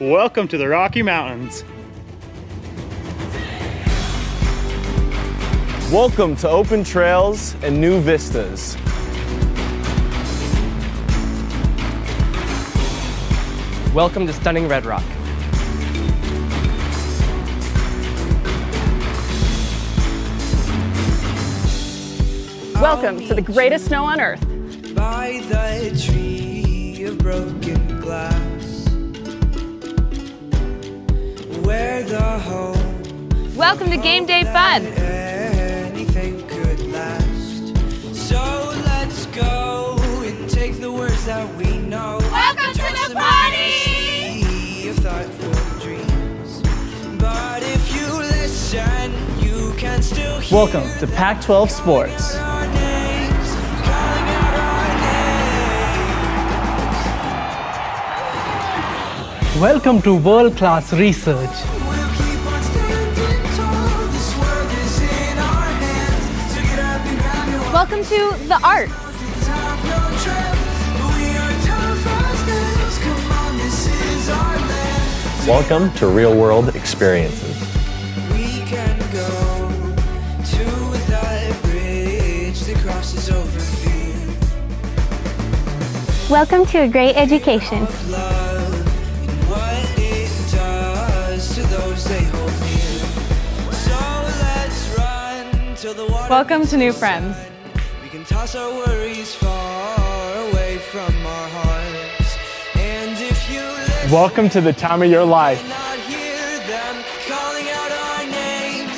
Welcome to the Rocky Mountains. Welcome to open trails and new vistas. Welcome to stunning Red Rock. Welcome to the greatest snow on earth. By the tree of broken glass, where the home. Welcome to game day fun. Anything could last. So let's go and take the words that we know. Welcome to the party! Of thoughtful dreams. But if you listen, you can still hear. Welcome to Pac-12 Sports. Our names, calling out our names. Welcome to world-class research. We'll keep on standing tall. This world is in our hands. So get up and grab your Welcome to the arts. have no trip. We are tough as nails. Come on, this is our land. Welcome to real-world experiences. We can go to that bridge that crosses over fear. Welcome to a great education. Love and what it does to those they hold near. So let's run till the water. Welcome to new friends. We can toss our worries far away from our hearts. And if you listen, Welcome to the time of your life. not hear them calling out our names,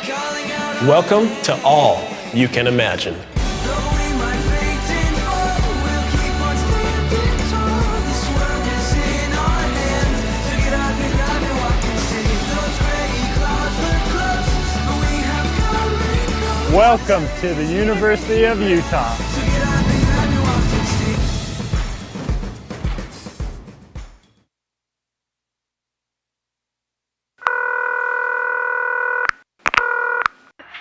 calling out our Welcome to all you can imagine. Though we might fade and fall, we'll keep on standing tall. This world is in our hands. So get up and grab and walk and see. Those gray clouds look close, but we have come and gone. Welcome to the University of Utah. So get up and grab and walk and see.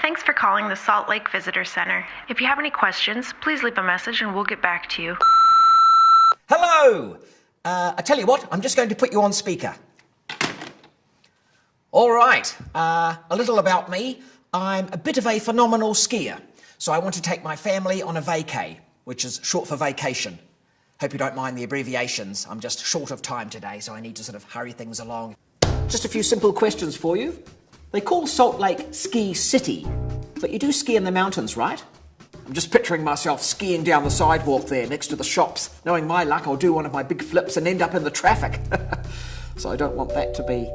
Thanks for calling the Salt Lake Visitor Center. If you have any questions, please leave a message and we'll get back to you. Hello! I tell you what, I'm just going to put you on speaker. All right, a little about me. I'm a bit of a phenomenal skier, so I want to take my family on a vacay, which is short for vacation. Hope you don't mind the abbreviations. I'm just short of time today, so I need to sort of hurry things along. Just a few simple questions for you. They call Salt Lake Ski City, but you do ski in the mountains, right? I'm just picturing myself skiing down the sidewalk there next to the shops. Knowing my luck, I'll do one of my big flips and end up in the traffic. So I don't want that to be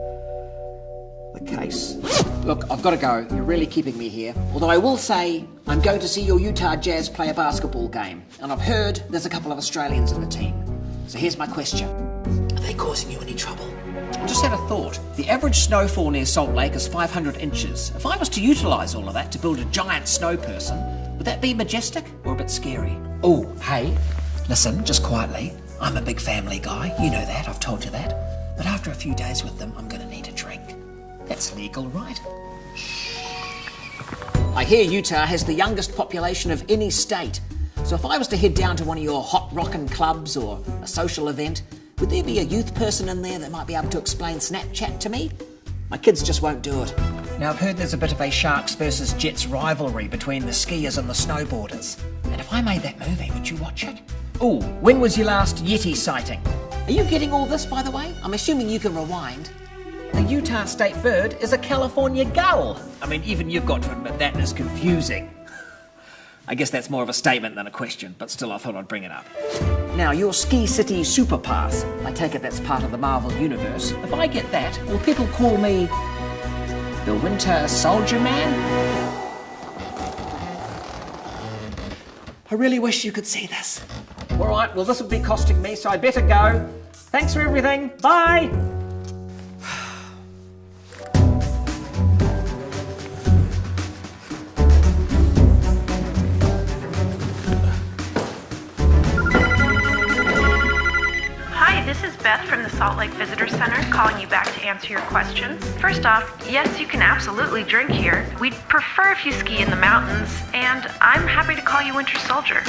the case. Look, I've got to go. You're really keeping me here. Although I will say, I'm going to see your Utah Jazz play a basketball game. And I've heard there's a couple of Australians in the team. So here's my question. Are they causing you any trouble? I just had a thought. The average snowfall near Salt Lake is 500 inches. If I was to utilise all of that to build a giant snow person, would that be majestic or a bit scary? Oh, hey, listen, just quietly. I'm a big family guy. You know that. I've told you that. But after a few days with them, I'm going to need a drink. That's legal, right? I hear Utah has the youngest population of any state. So if I was to head down to one of your hot rockin' clubs or a social event, would there be a youth person in there that might be able to explain Snapchat to me? My kids just won't do it. Now, I've heard there's a bit of a Sharks versus Jets rivalry between the skiers and the snowboarders. And if I made that movie, would you watch it? Oh, when was your last Yeti sighting? Are you getting all this, by the way? I'm assuming you can rewind. The Utah state bird is a California gull. I mean, even you've got to admit that is confusing. I guess that's more of a statement than a question, but still I thought I'd bring it up. Now, your Ski City Super Pass, I take it that's part of the Marvel Universe. If I get that, will people call me the Winter Soldier Man? I really wish you could see this. All right, well, this would be costing me, so I better go. Thanks for everything. Bye. Hi, this is Beth from the Salt Lake Visitor Center calling you back to answer your questions. First off, yes, you can absolutely drink here. We'd prefer if you ski in the mountains, and I'm happy to call you Winter Soldier.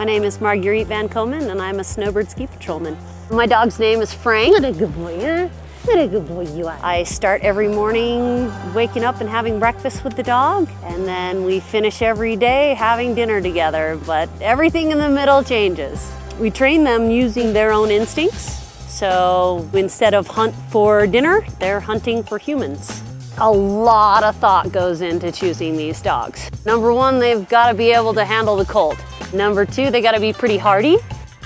My name is Marguerite Van Komen, and I'm a snowbird ski patrolman. My dog's name is Frank. What a good boy, huh? What a good boy you are. I start every morning waking up and having breakfast with the dog, and then we finish every day having dinner together, but everything in the middle changes. We train them using their own instincts, so instead of hunt for dinner, they're hunting for humans. A lot of thought goes into choosing these dogs. Number one, they've got to be able to handle the cold. Number two, they got to be pretty hardy.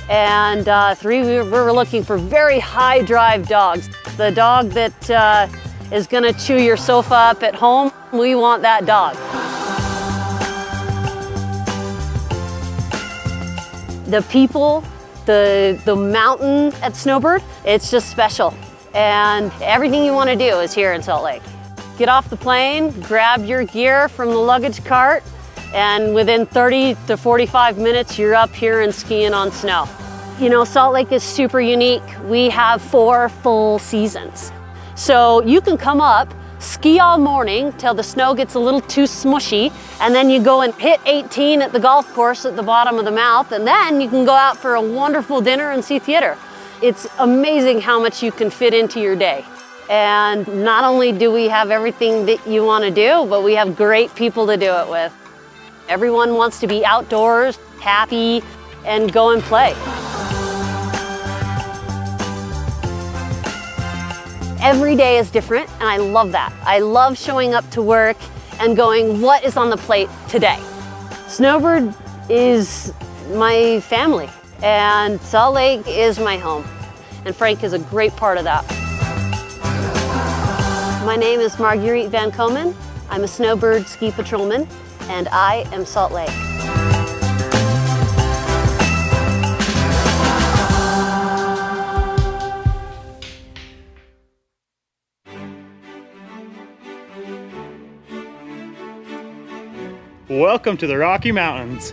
And three, we're looking for very high drive dogs. The dog that is gonna chew your sofa up at home, we want that dog. The people, the mountain at Snowbird, it's just special. And everything you wanna do is here in Salt Lake. Get off the plane, grab your gear from the luggage cart, and within 30 to 45 minutes, you're up here and skiing on snow. You know, Salt Lake is super unique. We have 4 full seasons. So you can come up, ski all morning till the snow gets a little too smushy, and then you go and hit 18 at the golf course at the bottom of the mouth, and then you can go out for a wonderful dinner and see theater. It's amazing how much you can fit into your day. And not only do we have everything that you want to do, but we have great people to do it with. Everyone wants to be outdoors, happy, and go and play. Every day is different, and I love that. I love showing up to work and going, what is on the plate today? Snowbird is my family, and Salt Lake is my home, and Frank is a great part of that. My name is Marguerite Van Komen. I'm a snowbird ski patrolman, and I am Salt Lake. Welcome to the Rocky Mountains.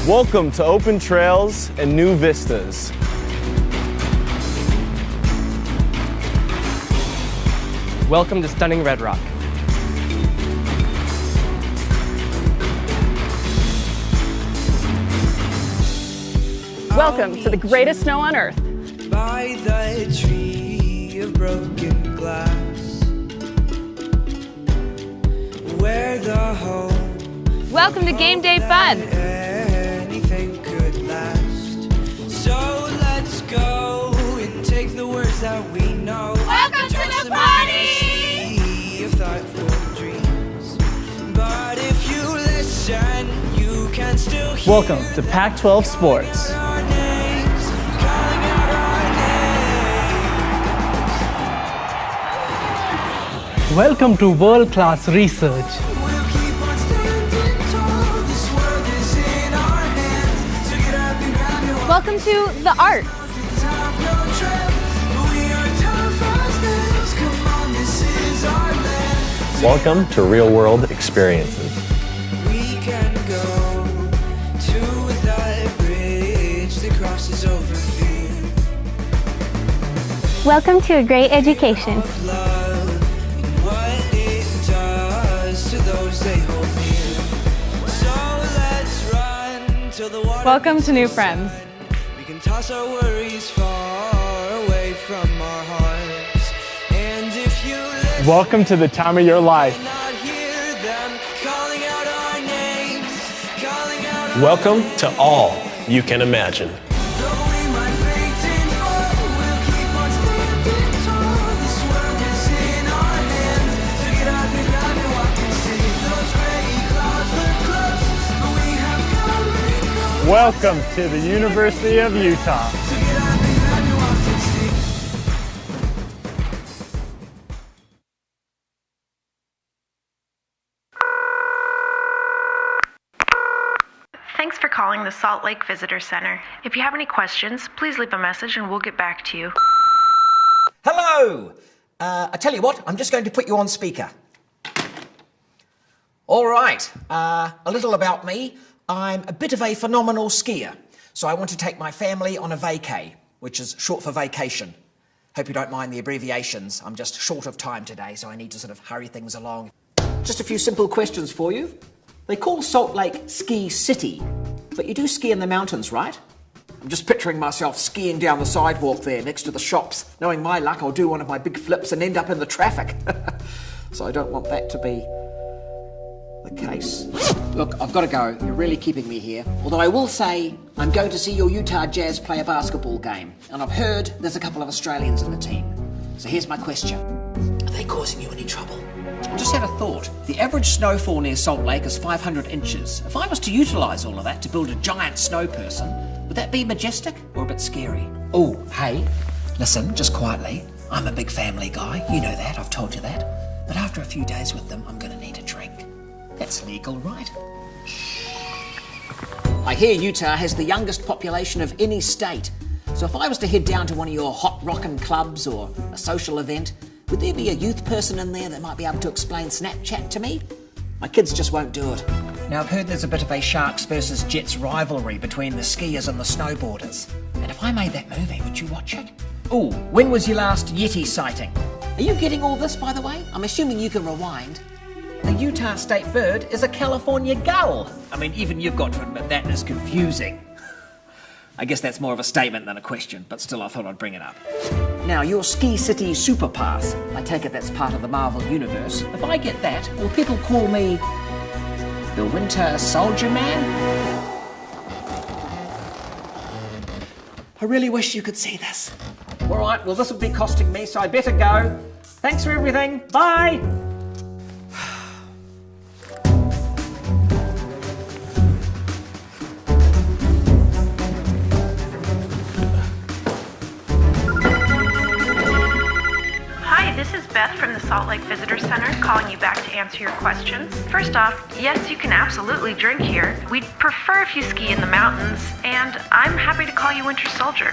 Welcome to open trails and new vistas. Welcome to stunning Red Rock. Welcome to the greatest snow on earth. By the tree of broken glass, where the home Welcome to game day fun. anything could last. So let's go and take the words that we know. Welcome to the party! Sea of thoughtful dreams. But if you listen, you can still hear Welcome to Pac-12 Sports. our names, calling out our names. Welcome to world-class research. We'll keep on standing tall. This world is in our hands. So get up and grab your Welcome to the arts. top, no trap. We are tough as nails. Come on, this is our land. Welcome to real world experiences. We can go to that bridge that crosses over fear. Welcome to a great education. Love and what it does to those they hold near. So let's run till the water. Welcome to new friends. We can toss our worries far away from our hearts. And if you listen, Welcome to the time of your life. not hear them calling out our names, calling out our Welcome to all you can imagine. Though we might faint and fall, we'll keep on standing tall. This world is in our hands. So get up and grab and walk and see. Those gray clouds look close, but we have come and gone. Welcome to the University of Utah. So get up and grab and walk and see. Thanks for calling the Salt Lake Visitor Center. If you have any questions, please leave a message and we'll get back to you. Hello! I tell you what, I'm just going to put you on speaker. All right, a little about me. I'm a bit of a phenomenal skier, so I want to take my family on a vacay, which is short for vacation. Hope you don't mind the abbreviations. I'm just short of time today, so I need to sort of hurry things along. Just a few simple questions for you. They call Salt Lake Ski City, but you do ski in the mountains, right? I'm just picturing myself skiing down the sidewalk there next to the shops. Knowing my luck, I'll do one of my big flips and end up in the traffic. So I don't want that to be the case. Look, I've got to go. You're really keeping me here. Although I will say, I'm going to see your Utah Jazz play a basketball game. And I've heard there's a couple of Australians in the team. So here's my question. Are they causing you any trouble? I just had a thought. The average snowfall near Salt Lake is 500 inches. If I was to utilise all of that to build a giant snow person, would that be majestic or a bit scary? Oh, hey, listen, just quietly. I'm a big family guy. You know that, I've told you that. But after a few days with them, I'm going to need a drink. That's legal, right? I hear Utah has the youngest population of any state. So if I was to head down to one of your hot rockin' clubs or a social event, would there be a youth person in there that might be able to explain Snapchat to me? My kids just won't do it. Now, I've heard there's a bit of a Sharks versus Jets rivalry between the skiers and the snowboarders. And if I made that movie, would you watch it? Ooh, when was your last Yeti sighting? Are you getting all this, by the way? I'm assuming you can rewind. The Utah state bird is a California gull. I mean, even you've got to admit that is confusing. I guess that's more of a statement than a question, but still I thought I'd bring it up. Now, your Ski City Super Pass, I take it that's part of the Marvel Universe. If I get that, will people call me the Winter Soldier Man? I really wish you could see this. All right, well, this will be costing me, so I better go. Thanks for everything. Bye. This is Beth from the Salt Lake Visitor Center calling you back to answer your questions. First off, yes, you can absolutely drink here. We'd prefer if you ski in the mountains, and I'm happy to call you Winter Soldier.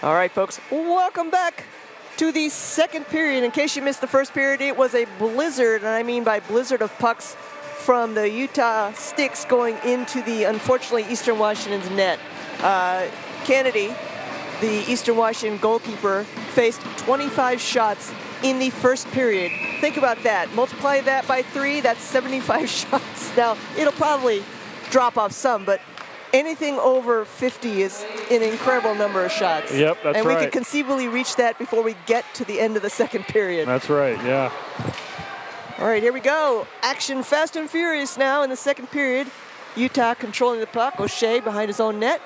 All right, folks, welcome back to the second period. In case you missed the first period, it was a blizzard, and I mean by blizzard of pucks from the Utah Sticks going into the, unfortunately, Eastern Washington's net. Kennedy, the Eastern Washington goalkeeper, faced 25 shots in the first period. Think about that. Multiply that by 3, that's 75 shots. Now, it'll probably drop off some, but anything over 50 is an incredible number of shots. Yep, that's right. And we could conceivably reach that before we get to the end of the second period. That's right, yeah. All right, here we go. Action fast and furious now in the second period. Utah controlling the puck. O'Shea behind his own net.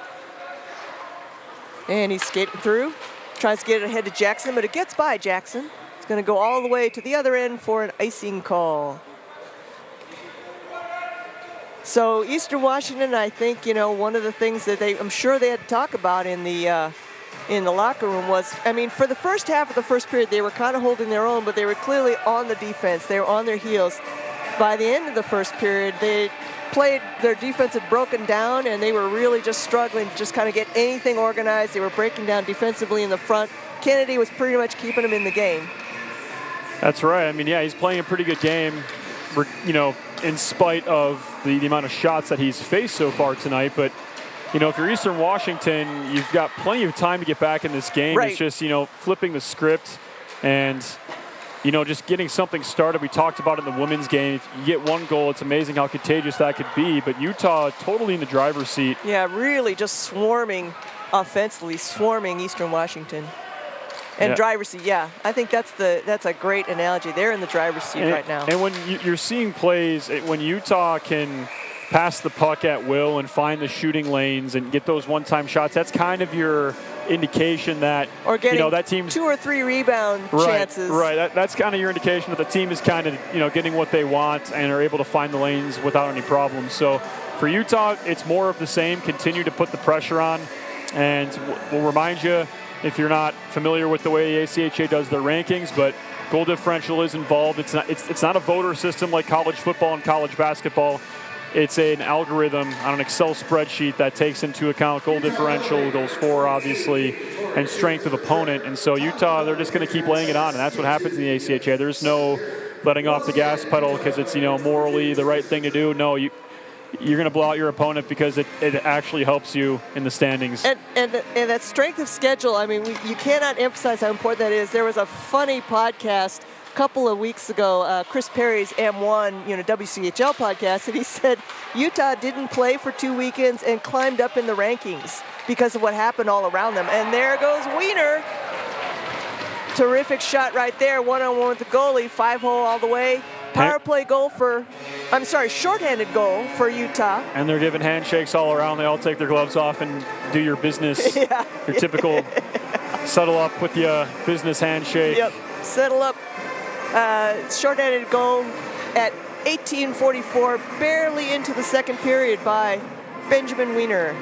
And he's skating through. Tries to get it ahead to Jackson, but it gets by Jackson. It's going to go all the way to the other end for an icing call. So Eastern Washington, I think, you know, one of the things that I'm sure they had to talk about in the in the locker room was, I mean, for the first half of the first period, they were kind of holding their own, but they were clearly on the defense. They were on their heels. By the end of the first period, their defense had broken down, and they were really just struggling to just kind of get anything organized. They were breaking down defensively in the front. Kennedy was pretty much keeping them in the game. That's right. I mean, yeah, he's playing a pretty good game, you know, in spite of the amount of shots that he's faced so far tonight. But, you know, if you're Eastern Washington, you've got plenty of time to get back in this game. Right. It's just, you know, flipping the script and, you know, just getting something started. We talked about it in the women's game. If you get one goal, it's amazing how contagious that could be. But Utah totally in the driver's seat. Yeah, really just swarming offensively, swarming Eastern Washington. And driver's seat, yeah. I think that's a great analogy. They're in the driver's seat right now. And when you're seeing plays, when Utah can pass the puck at will and find the shooting lanes and get those one-time shots, that's kind of your indication that, or getting, you know, that team's 2 or 3 rebound chances. Right, that's kind of your indication that the team is kind of, you know, getting what they want and are able to find the lanes without any problems. So for Utah, it's more of the same. Continue to put the pressure on, and we'll remind you, if you're not familiar with the way the ACHA does their rankings, but goal differential is involved. It's not a voter system like college football and college basketball. It's an algorithm on an Excel spreadsheet that takes into account goal differential, goals for, obviously, and strength of opponent. And so Utah, they're just going to keep laying it on, and that's what happens in the ACHA. There's no letting off the gas pedal because it's, you know, morally the right thing to do. No, you're going to blow out your opponent because it actually helps you in the standings. And that strength of schedule, I mean, you cannot emphasize how important that is. There was a funny podcast a couple of weeks ago, Chris Perry's M1, you know, WCHL podcast, and he said Utah didn't play for 2 weekends and climbed up in the rankings because of what happened all around them. And there goes Wiener. Terrific shot right there, one-on-one with the goalie, 5-hole all the way. Power play goal shorthanded goal for Utah. And they're giving handshakes all around. They all take their gloves off and do your business, your typical settle up with your business handshake. Yep, settle up. Shorthanded goal at 18:44, barely into the second period by Benjamin Wiener.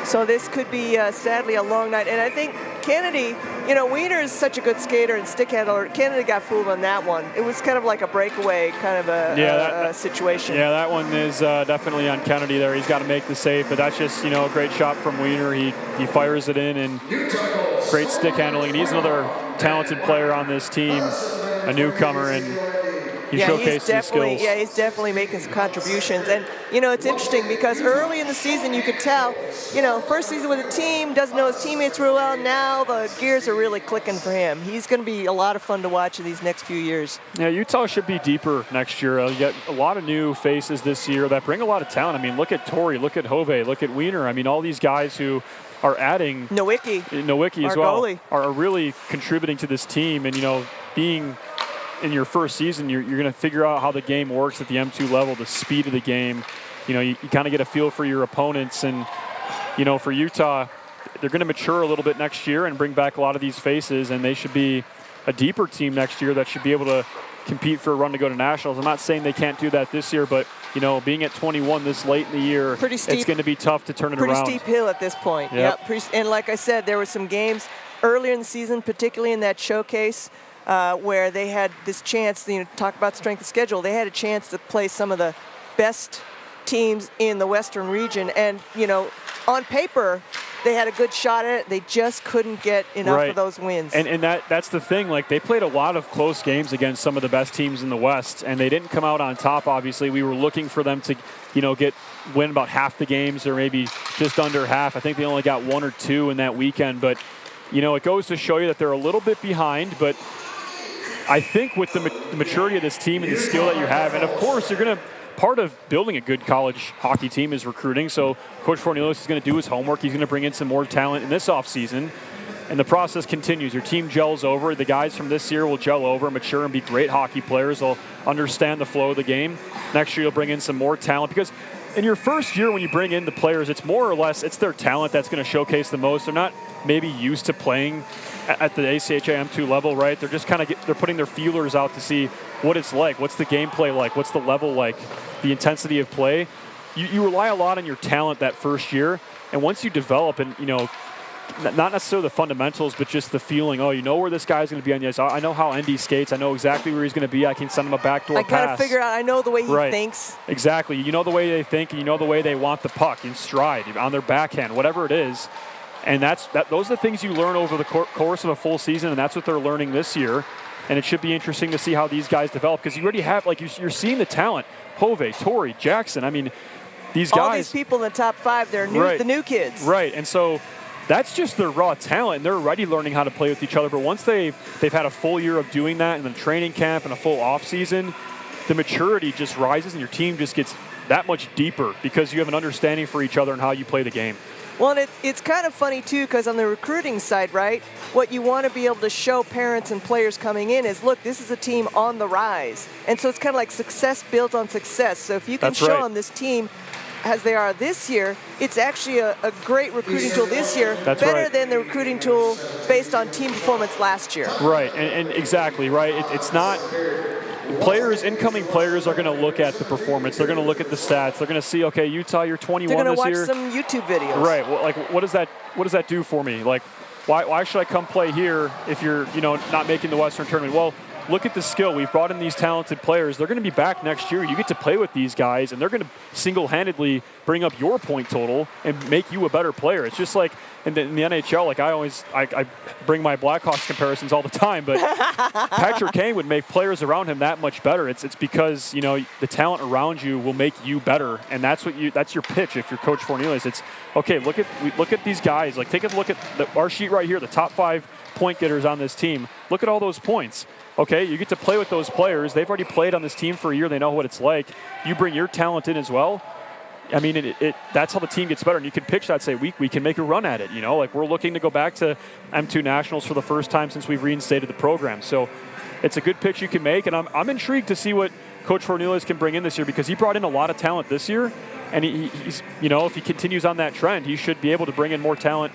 So this could be, sadly, a long night. And I think Kennedy, you know, Wiener is such a good skater and stick handler. Kennedy got fooled on that one. It was kind of like a breakaway kind of a situation. Yeah, that one is definitely on Kennedy there. He's got to make the save, but that's just, you know, a great shot from Wiener. He fires it in, and great stick handling. And he's another talented player on this team, a newcomer, and he showcased his skills. Yeah, he's definitely making some contributions. And, you know, it's interesting because early in the season you could tell, you know, first season with a team, doesn't know his teammates real well. Now the gears are really clicking for him. He's going to be a lot of fun to watch in these next few years. Yeah, Utah should be deeper next year. You got a lot of new faces this year that bring a lot of talent. I mean, look at Torrey, look at Hove, look at Wiener. I mean, all these guys who are adding Nowicki as well goalie, are really contributing to this team. And, you know, being in your first season, you're going to figure out how the game works at the M2 level, the speed of the game. You know, you kind of get a feel for your opponents. And, you know, for Utah, they're going to mature a little bit next year and bring back a lot of these faces, and they should be a deeper team next year that should be able to compete for a run to go to nationals. I'm not saying they can't do that this year, but, you know, being at 21 this late in the year, it's going to be tough to turn it around. Pretty steep hill at this point. Yep. And like I said, there were some games earlier in the season, particularly in that showcase, where they had this chance, you know, talk about strength of schedule. They had a chance to play some of the best teams in the Western region. And, you know, on paper, they had a good shot at it. They just couldn't get enough of those wins. And that's the thing. Like, they played a lot of close games against some of the best teams in the West, and they didn't come out on top, obviously. We were looking for them to, you know, win about half the games or maybe just under half. I think they only got 1 or 2 in that weekend. But, you know, it goes to show you that they're a little bit behind, but I think with the maturity of this team and the skill that you have, and of course part of building a good college hockey team is recruiting. So Coach Fornelius is going to do his homework. He's going to bring in some more talent in this offseason, and the process continues. Your team gels over. The guys from this year will gel over, mature, and be great hockey players. They'll understand the flow of the game. Next year you'll bring in some more talent, because in your first year when you bring in the players, it's more or less, it's their talent that's going to showcase the most. They're not maybe used to playing at the ACHA M2 level, right? They're just they're putting their feelers out to see what it's like. What's the gameplay like? What's the level like? The intensity of play. You rely a lot on your talent that first year, and once you develop and, you know, not necessarily the fundamentals, but just the feeling, oh, you know where this guy's going to be on the ice. I know how Endy skates. I know exactly where he's going to be. I can send him a backdoor pass. I kind of figure out, I know the way he Right. thinks. Exactly. You know the way they think, and you know the way they want the puck in stride, on their backhand, whatever it is. And those are the things you learn over the course of a full season, and that's what they're learning this year. And it should be interesting to see how these guys develop, because you already have, like, you're seeing the talent. Hove, Torrey, Jackson. I mean, these guys. All these people in the top 5, they're the new kids. Right. And so that's just their raw talent, and they're already learning how to play with each other. But once they've had a full year of doing that, and then training camp and a full off season, the maturity just rises, and your team just gets that much deeper because you have an understanding for each other and how you play the game. Well, and it's kind of funny, too, because on the recruiting side, right, what you want to be able to show parents and players coming in is, look, this is a team on the rise. And so it's kind of like success built on success. So if you can show them this team as they are this year, it's actually a great recruiting tool this year, better than the recruiting tool based on team performance last year. Right, and exactly, right. It's not – incoming players are going to look at the performance. They're going to look at the stats. They're going to see, okay, Utah, you're 21 this year. They're going to watch some YouTube videos. Right. Well, like, what does that do for me? Like, why should I come play here if you're, not making the Western Tournament? Well, look at the skill. We've brought in these talented players. They're going to be back next year. You get to play with these guys, and they're going to single-handedly bring up your point total and make you a better player. It's just like in the NHL, like I bring my Blackhawks comparisons all the time, but Patrick Kane would make players around him that much better. It's because, the talent around you will make you better, and that's your pitch if you're Coach Fornelius. It's, okay, look at these guys. Like, take a look at our sheet right here, the top 5 point getters on this team. Look at all those points. Okay, you get to play with those players. They've already played on this team for a year. They know what it's like. You bring your talent in as well. I mean, that's how the team gets better. And you can pitch that, say, we can make a run at it. Like, we're looking to go back to M2 Nationals for the first time since we've reinstated the program. So it's a good pitch you can make. And I'm intrigued to see what Coach Fornelius can bring in this year, because he brought in a lot of talent this year. And he's, if he continues on that trend, he should be able to bring in more talent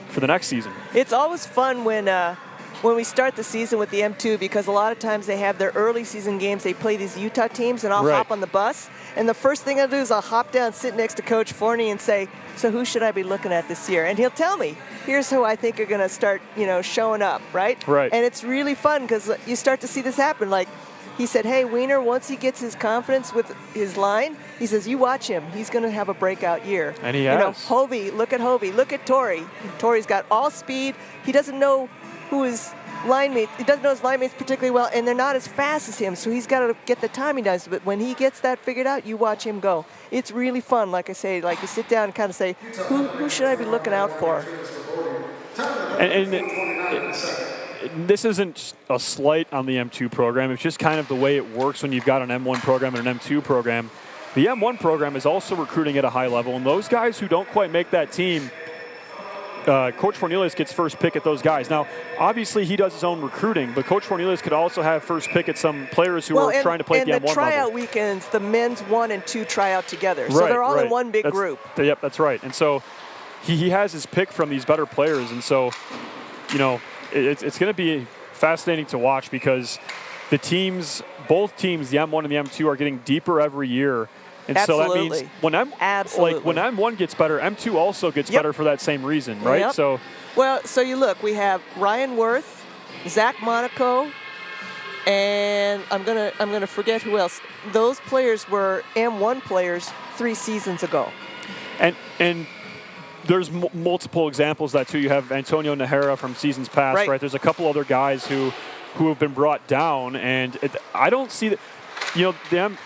for the next season. It's always fun when we start the season with the M2, because a lot of times they have their early season games. They play these Utah teams, and I'll hop on the bus. And the first thing I'll do is I'll hop down, sit next to Coach Forney, and say, so who should I be looking at this year? And he'll tell me, here's who I think are going to start, showing up, right? Right. And it's really fun because you start to see this happen. Like, he said, hey, Wiener, once he gets his confidence with his line, he says, you watch him. He's going to have a breakout year. And he has. Hovey, look at Hovey. Look at Torrey. Torrey's got all speed. He doesn't know who his line mates. He doesn't know his line mates particularly well, and they're not as fast as him, so he's got to get the timing down. But when he gets that figured out, you watch him go. It's really fun. Like I say, like you sit down and kind of say, who should I be looking out for? And this isn't a slight on the M2 program. It's just kind of the way it works when you've got an M1 program and an M2 program. The M1 program is also recruiting at a high level, and those guys who don't quite make that team, Coach Fornelius gets first pick at those guys. Now, obviously, he does his own recruiting, but Coach Fornelius could also have first pick at some players who are trying to play at the M1 level. And the tryout weekends, the men's 1 and 2 try out together. So they're all in one big group. Yep, that's right. And so he has his pick from these better players. And so, it's going to be fascinating to watch, because both teams, the M1 and the M2, are getting deeper every year. And Absolutely. so that means when M1 gets better, M2 also gets better for that same reason, right? Yep. So you look, we have Ryan Worth, Zach Monaco, and I'm gonna forget who else. Those players were M1 players 3 seasons ago. And there's multiple examples of that too. You have Antonio Najera from seasons past, right? There's a couple other guys who have been brought down, and I don't see that. The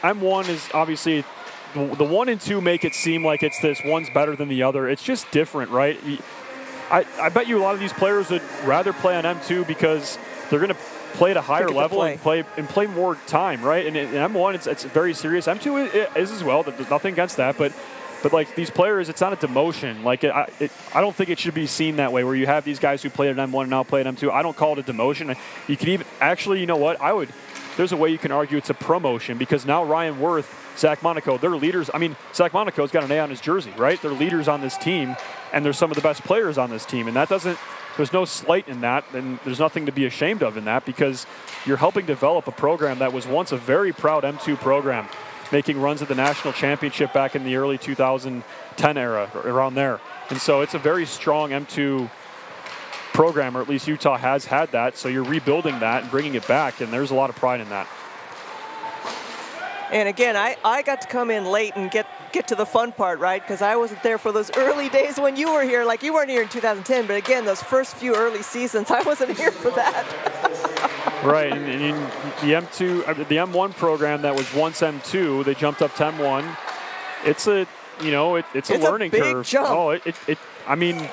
M1 is obviously. The 1 and 2 make it seem like it's this one's better than the other. It's just different, right? I bet you a lot of these players would rather play on M2 because they're going to play at a higher level and play more time, right? And in M1, it's very serious. M2 is as well. There's nothing against that, but like these players, it's not a demotion. Like I don't think it should be seen that way, where you have these guys who played at M1 and now play at M2. I don't call it a demotion. You can even actually, you know what? There's a way you can argue it's a promotion, because now Ryan Worth, Zach Monaco, they're leaders. I mean, Zach Monaco's got an A on his jersey, right? They're leaders on this team, and they're some of the best players on this team. And there's no slight in that, and there's nothing to be ashamed of in that, because you're helping develop a program that was once a very proud M2 program, making runs at the national championship back in the early 2010 era, around there. And so it's a very strong M2 program, or at least Utah has had that. So you're rebuilding that and bringing it back, and there's a lot of pride in that. And again, I got to come in late and get to the fun part, right? Because I wasn't there for those early days when you were here. Like, you weren't here in 2010, but again, those first few early seasons, I wasn't here for that. Right, and the M2, the M1 program that was once M2, they jumped up to M1. It's a, it's a learning big curve. Jump. Oh, I mean,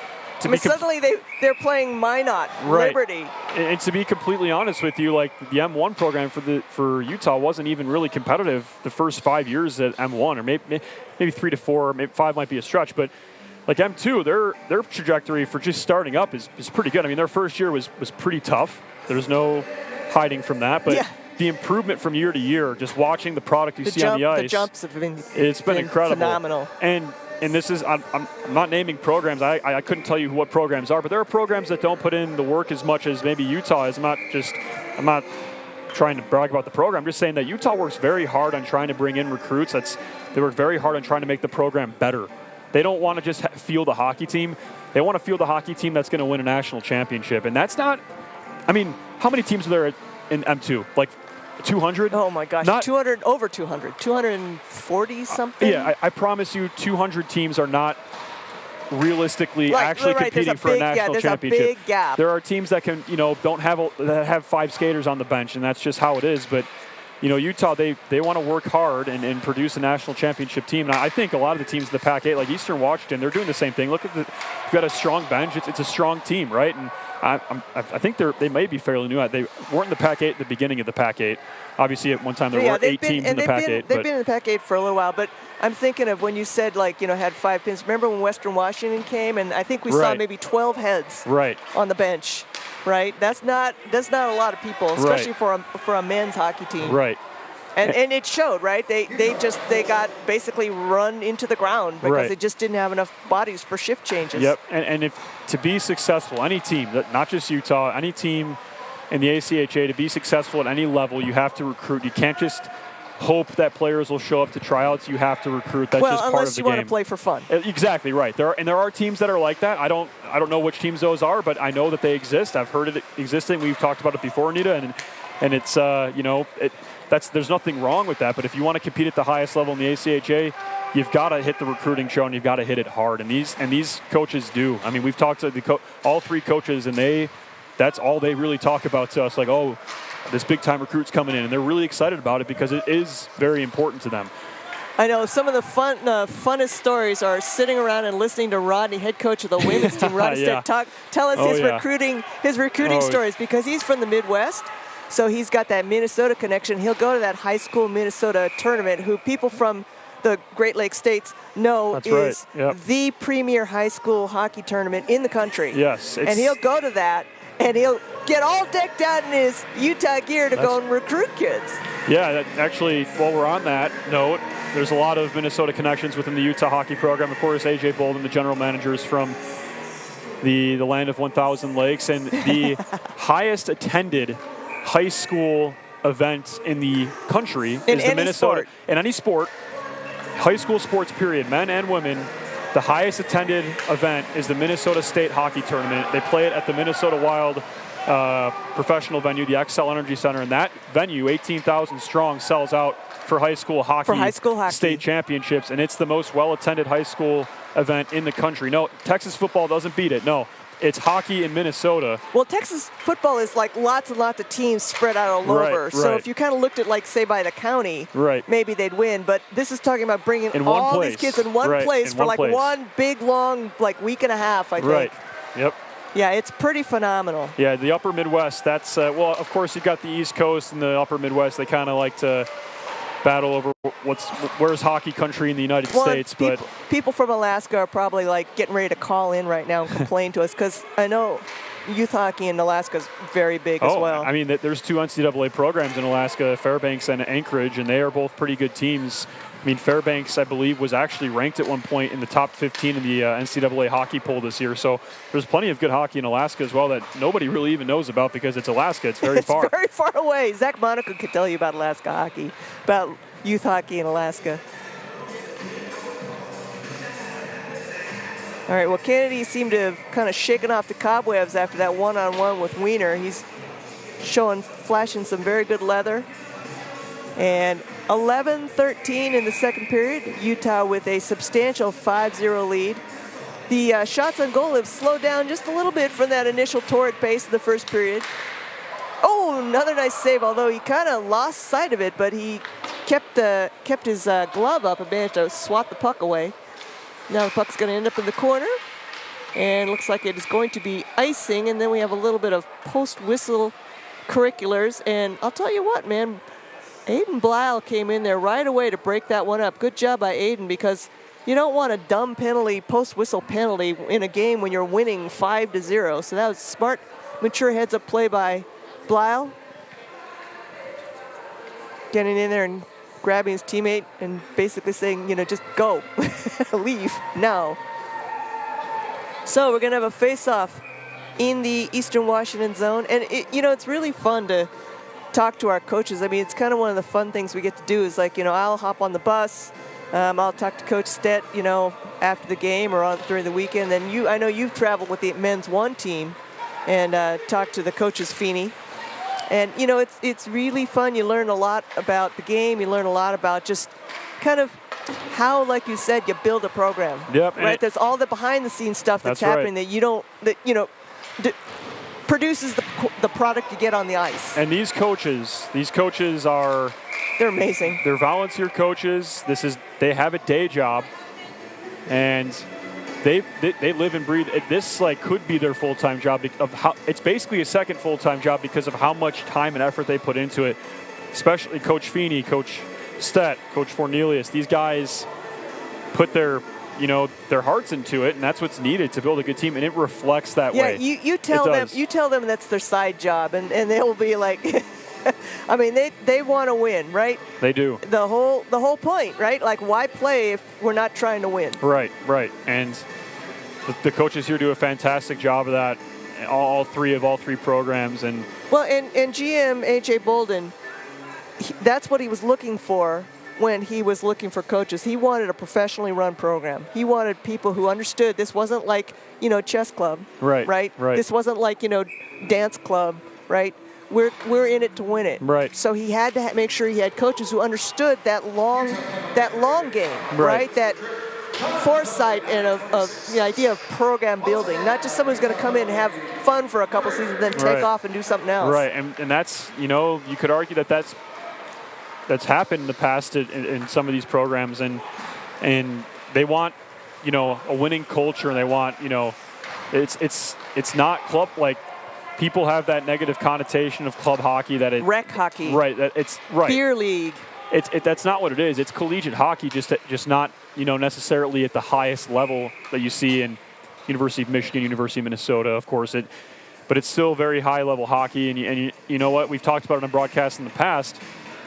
suddenly they're playing Minot, right. Liberty. And to be completely honest with you, like the M1 program for Utah wasn't even really competitive the first 5 years at M1, or maybe 3 to 4, maybe 5 might be a stretch, but like M2, their trajectory for just starting up is pretty good. I mean, their first year was pretty tough. There's no hiding from that, but the improvement from year to year, just watching the product you see on the ice, the jumps have been incredible, phenomenal. And this is, I'm not naming programs. I couldn't tell you what programs are, but there are programs that don't put in the work as much as maybe Utah is. I'm not trying to brag about the program. I'm just saying that Utah works very hard on trying to bring in recruits. They work very hard on trying to make the program better. They don't want to just field a hockey team. They want to field a hockey team that's going to win a national championship. And that's not, I mean, how many teams are there in M2? Like 200? Oh my gosh, 200, over 200, 240 something? Yeah, I promise you 200 teams are not realistically actually competing for a national championship. A big gap. There are teams that can, that have 5 skaters on the bench, and that's just how it is. But, Utah, they want to work hard and produce a national championship team. And I think a lot of the teams in the Pac-8, like Eastern Washington, they're doing the same thing. Look at you've got a strong bench. It's a strong team, right? And I think they may be fairly new. They weren't in the Pac-8 at the beginning of the Pac-8. Obviously, at one time there were 8 teams in the Pac-8. They've been in the Pac-8 for a little while, but I'm thinking of when you said, had 5 pins. Remember when Western Washington came, and I think we saw maybe 12 heads on the bench, right? That's not a lot of people, especially for a men's hockey team. Right. And it showed, right? They got basically run into the ground because they just didn't have enough bodies for shift changes. Yep, and if to be successful, any team, not just Utah, any team in the ACHA, to be successful at any level, you have to recruit. You can't just hope that players will show up to tryouts. You have to recruit. That's just part of the game. Unless you want to play for fun. Exactly right. There are teams that are like that. I don't know which teams those are, but I know that they exist. I've heard it existing. We've talked about it before, Anita, and it's there's nothing wrong with that. But if you want to compete at the highest level in the ACHA, you've got to hit the recruiting show, and you've got to hit it hard. And these coaches do. I mean, we've talked to all 3 coaches, and that's all they really talk about to us. Like, oh, this big-time recruit's coming in, and they're really excited about it because it is very important to them. I know some of the funnest stories are sitting around and listening to Rodney, head coach of the women's team. Rodney tell us his recruiting stories, because he's from the Midwest. So he's got that Minnesota connection. He'll go to that high school Minnesota tournament, who people from the Great Lakes states know is the premier high school hockey tournament in the country. Yes. And he'll go to that, and he'll get all decked out in his Utah gear to go and recruit kids. Yeah, actually, while we're on that note, there's a lot of Minnesota connections within the Utah hockey program. Of course, AJ Bolden, the general manager, is from the land of 1,000 lakes, and the highest attended high school event in the country is the Minnesota. In any sport, high school sports period, men and women, the highest attended event is the Minnesota State Hockey Tournament. They play it at the Minnesota Wild professional venue, the XL Energy Center, and that venue, 18,000 strong, sells out for high school hockey state championships, and it's the most well-attended high school event in the country. No, Texas football doesn't beat it. No. It's hockey in Minnesota. Well, Texas football is like lots and lots of teams spread out all over. So if you kind of looked at, like, say, by the county, maybe they'd win. But this is talking about bringing all these kids in one place for one big, long, week and a half, I think. Right. Yep. Yeah, it's pretty phenomenal. Yeah, the upper Midwest, that's, well, of course, you've got the East Coast and the upper Midwest. They kind of like to battle over where's hockey country in the United States. But people from Alaska are probably getting ready to call in right now and complain to us, because I know youth hockey in Alaska is very big as well. I mean, there's 2 NCAA programs in Alaska, Fairbanks and Anchorage, and they are both pretty good teams. I mean, Fairbanks, I believe, was actually ranked at one point in the top 15 in the NCAA hockey poll this year. So there's plenty of good hockey in Alaska as well that nobody really even knows about, because it's Alaska. It's very far. It's very far away. Zach Monaco could tell you about Alaska hockey, about youth hockey in Alaska. All right, well, Kennedy seemed to have kind of shaken off the cobwebs after that one-on-one with Wiener. He's flashing some very good leather. And 11-13 in the second period. Utah with a substantial 5-0 lead. The shots on goal have slowed down just a little bit from that initial torrid pace of the first period. Oh, another nice save, although he kind of lost sight of it, but he kept his glove up and managed to swat the puck away. Now the puck's going to end up in the corner, and looks like it is going to be icing, and then we have a little bit of post-whistle curriculars, and I'll tell you what, man, Aiden Blisle came in there right away to break that one up. Good job by Aiden, because you don't want a dumb penalty, post-whistle penalty in a game when you're winning 5-0. So that was smart, mature heads-up play by Blisle. Getting in there and grabbing his teammate and basically saying, just go, leave now. So we're gonna have a face-off in the Eastern Washington zone. And it's really fun to talk to our coaches. I mean, it's kind of one of the fun things we get to do is like, I'll hop on the bus, I'll talk to Coach Stett, after the game or during the weekend. Then I know you've traveled with the men's one team and talked to the coaches, Feeney. And, it's really fun. You learn a lot about the game. You learn a lot about just kind of how, like you said, you build a program. Yep. Right? There's all the behind-the-scenes stuff that's happening that produces the product you get on the ice. And these coaches are... They're amazing. They're volunteer coaches. They have a day job, and they live and breathe. This could be their full-time job. It's basically a second full-time job because of how much time and effort they put into it. Especially Coach Feeney, Coach Stett, Coach Fornelius. These guys put their hearts into it, and that's what's needed to build a good team, and it reflects that way. Yeah, you tell them that's their side job, and they will be like. I mean, they want to win, right? They do. The whole point, right? Like, why play if we're not trying to win? Right. And the coaches here do a fantastic job of that. All three programs, and GM AJ Bolden, that's what he was looking for when he was looking for coaches. He wanted a professionally run program. He wanted people who understood this wasn't like chess club, right? This wasn't like dance club, right? We're in it to win it. Right. So he had to make sure he had coaches who understood that long game, right? That foresight and of the idea of program building, not just someone who's going to come in and have fun for a couple seasons, then take off and do something else. Right, and that's you could argue that's happened in the past in some of these programs, and they want a winning culture, and they want it's not club like. People have that negative connotation of club hockey that it's rec hockey. Right. That it's right. Beer league. That's not what it is. It's collegiate hockey, just not necessarily at the highest level that you see in University of Michigan, University of Minnesota, of course. But it's still very high level hockey. And you know what? We've talked about it on broadcast in the past.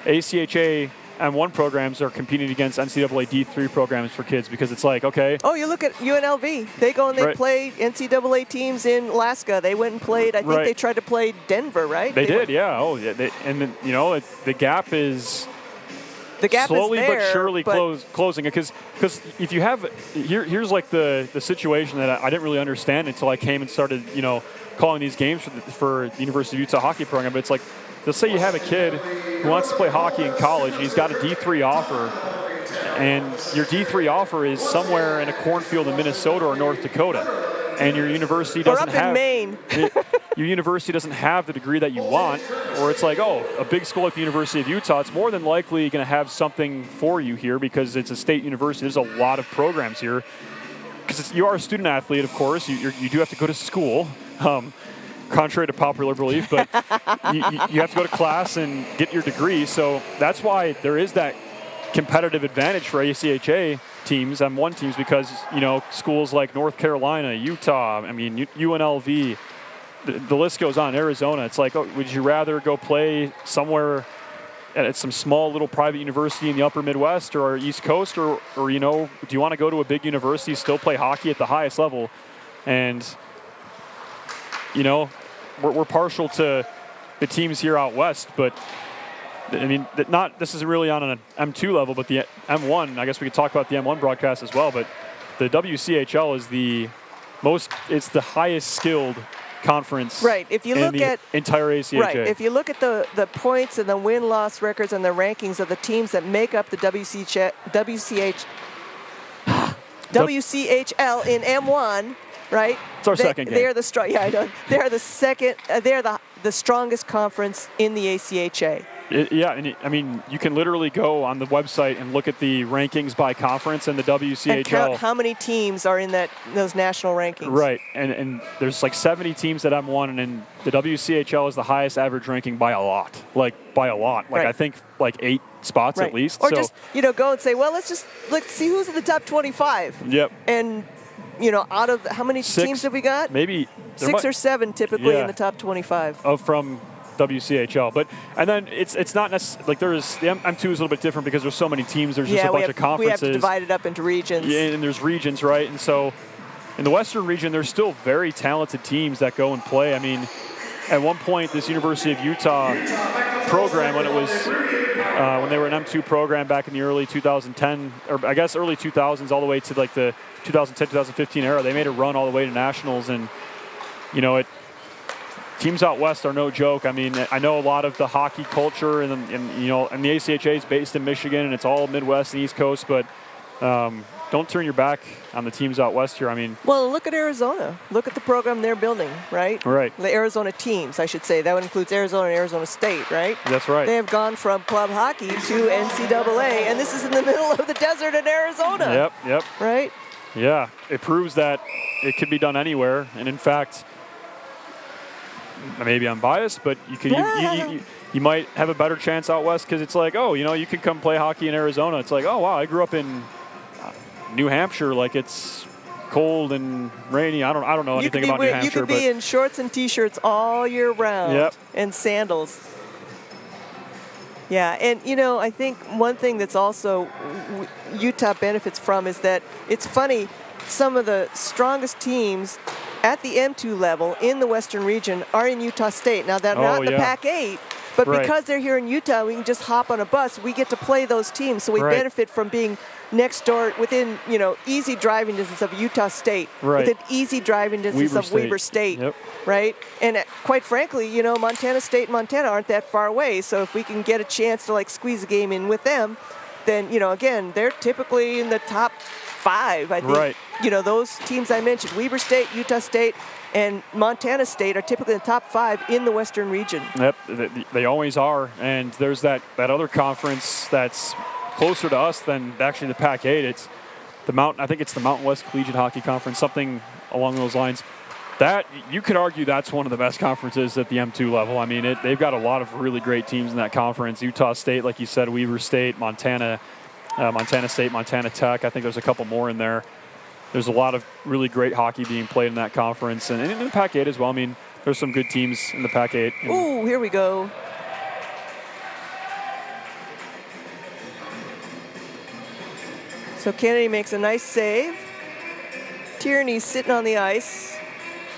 ACHA M1 programs are competing against NCAA D3 programs for kids because it's like, okay. Oh, you look at UNLV. They go and they play NCAA teams in Alaska. They went and played. I think they tried to play Denver, right? They did, yeah. Oh, yeah. The gap is slowly is there, but surely closing. Because if you have here's like the situation that I didn't really understand until I came and started calling these games for the University of Utah hockey program. But it's like, let's say you have a kid who wants to play hockey in college and he's got a D3 offer, and your D3 offer is somewhere in a cornfield in Minnesota or North Dakota, and your university doesn't have Maine. Your university doesn't have the degree that you want, or it's like, a big school like the University of Utah, it's more than likely going to have something for you here because it's a state university. There's a lot of programs here. Because you are a student athlete, of course. You do have to go to school. Contrary to popular belief, but you have to go to class and get your degree. So that's why there is that competitive advantage for ACHA teams, M1 teams, because, schools like North Carolina, Utah, UNLV, the list goes on, Arizona. It's like, would you rather go play somewhere at some small little private university in the upper Midwest or East Coast, or do you want to go to a big university, still play hockey at the highest level? And we're partial to the teams here out west, but this isn't really on an M2 level, but the M1, I guess we could talk about the M1 broadcast as well, but the WCHL is it's the highest skilled conference Right. If you in look the at entire ACHA. Right. If you look at the points and the win-loss records and the rankings of the teams that make up the WCHL in M1, right? It's our second game. They are the Yeah, I know. They are the second. They're the strongest conference in the ACHA. I mean, you can literally go on the website and look at the rankings by conference and the WCHL. And count how many teams are in those national rankings. Right, and there's like 70 teams at M1, and the WCHL is the highest average ranking by a lot. Like Right. I think like 8 spots Right. at least. Or so, just go and say, well, let's see who's in the top 25. Yep. And out of how many teams have we got? Maybe 6 or 7 typically in the top 25. From WCHL, and then it's not necessarily like there's the M2 is a little bit different because there's so many teams. There's just a bunch of conferences. We have to divide it up into regions. Yeah, and there's regions, right? And so in the Western region, there's still very talented teams that go and play. I mean, at one point, this University of Utah program, when they were an M2 program back in the early 2010, or I guess early 2000s, all the way to like the 2010, 2015 era, they made a run all the way to nationals, and teams out west are no joke. I mean, I know a lot of the hockey culture, and the ACHA is based in Michigan, and it's all Midwest and East Coast. But don't turn your back on the teams out west here. I mean, well, look at Arizona. Look at the program they're building, right? Right. The Arizona teams, I should say. That includes Arizona and Arizona State, right? That's right. They have gone from club hockey to NCAA, and this is in the middle of the desert in Arizona. Yep. Right. Yeah, it proves that it could be done anywhere, and in fact. Maybe I'm biased, but you might have a better chance out west because it's like, you can come play hockey in Arizona. It's like, oh, wow, I grew up in New Hampshire. Like, it's cold and rainy. I don't know anything about New Hampshire. You could be in shorts and T-shirts all year round. Yep. And sandals. Yeah, and, I think one thing that's also Utah benefits from is that it's funny, some of the strongest teams at the M2 level in the Western region are in Utah State. Now, they're not the Pac-8, but because they're here in Utah, we can just hop on a bus. We get to play those teams, so we benefit from being next door within, easy driving distance of Utah State, within easy driving distance of Weber State, right? And quite frankly, Montana State and Montana aren't that far away, so if we can get a chance to, squeeze a game in with them, then, again, they're typically in the top 5, I think. Right. Those teams I mentioned, Weber State, Utah State, and Montana State are typically in the top 5 in the Western region. Yep, they always are. And there's that other conference that's closer to us than actually the Pac-8. It's I think it's the Mountain West Collegiate Hockey Conference, something along those lines. That you could argue that's one of the best conferences at the M2 level. I mean, they've got a lot of really great teams in that conference. Utah State, like you said, Weber State, Montana State, Montana Tech. I think there's a couple more in there. There's a lot of really great hockey being played in that conference, and in the Pac-8 as well. I mean, there's some good teams in the Pac-8. Ooh, here we go. So Kennedy makes a nice save. Tierney's sitting on the ice,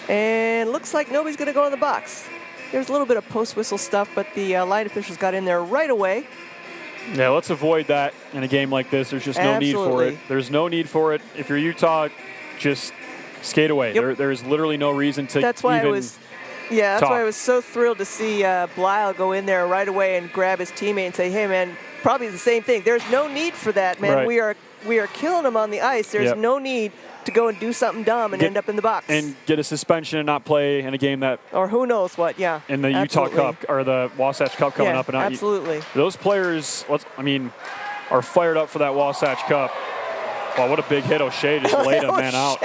and looks like nobody's going to go in the box. There's a little bit of post-whistle stuff, but the line officials got in there right away. Yeah, let's avoid that in a game like this. There's just no need for it. There's no need for it. If you're Utah, just skate away. Yep. There is literally no reason to That's why even that's talk. why I was so thrilled to see Blyle go in there right away and grab his teammate and say, hey, man, probably the same thing. There's no need for that, man. Right. We are killing them on the ice. There's no need to go and do something dumb and end up in the box. And get a suspension and not play in a game that... Or who knows what, yeah. In the Utah Cup or the Wasatch Cup coming up. And absolutely. Those players, are fired up for that Wasatch Cup. Wow, what a big hit. O'Shea just laid a man out.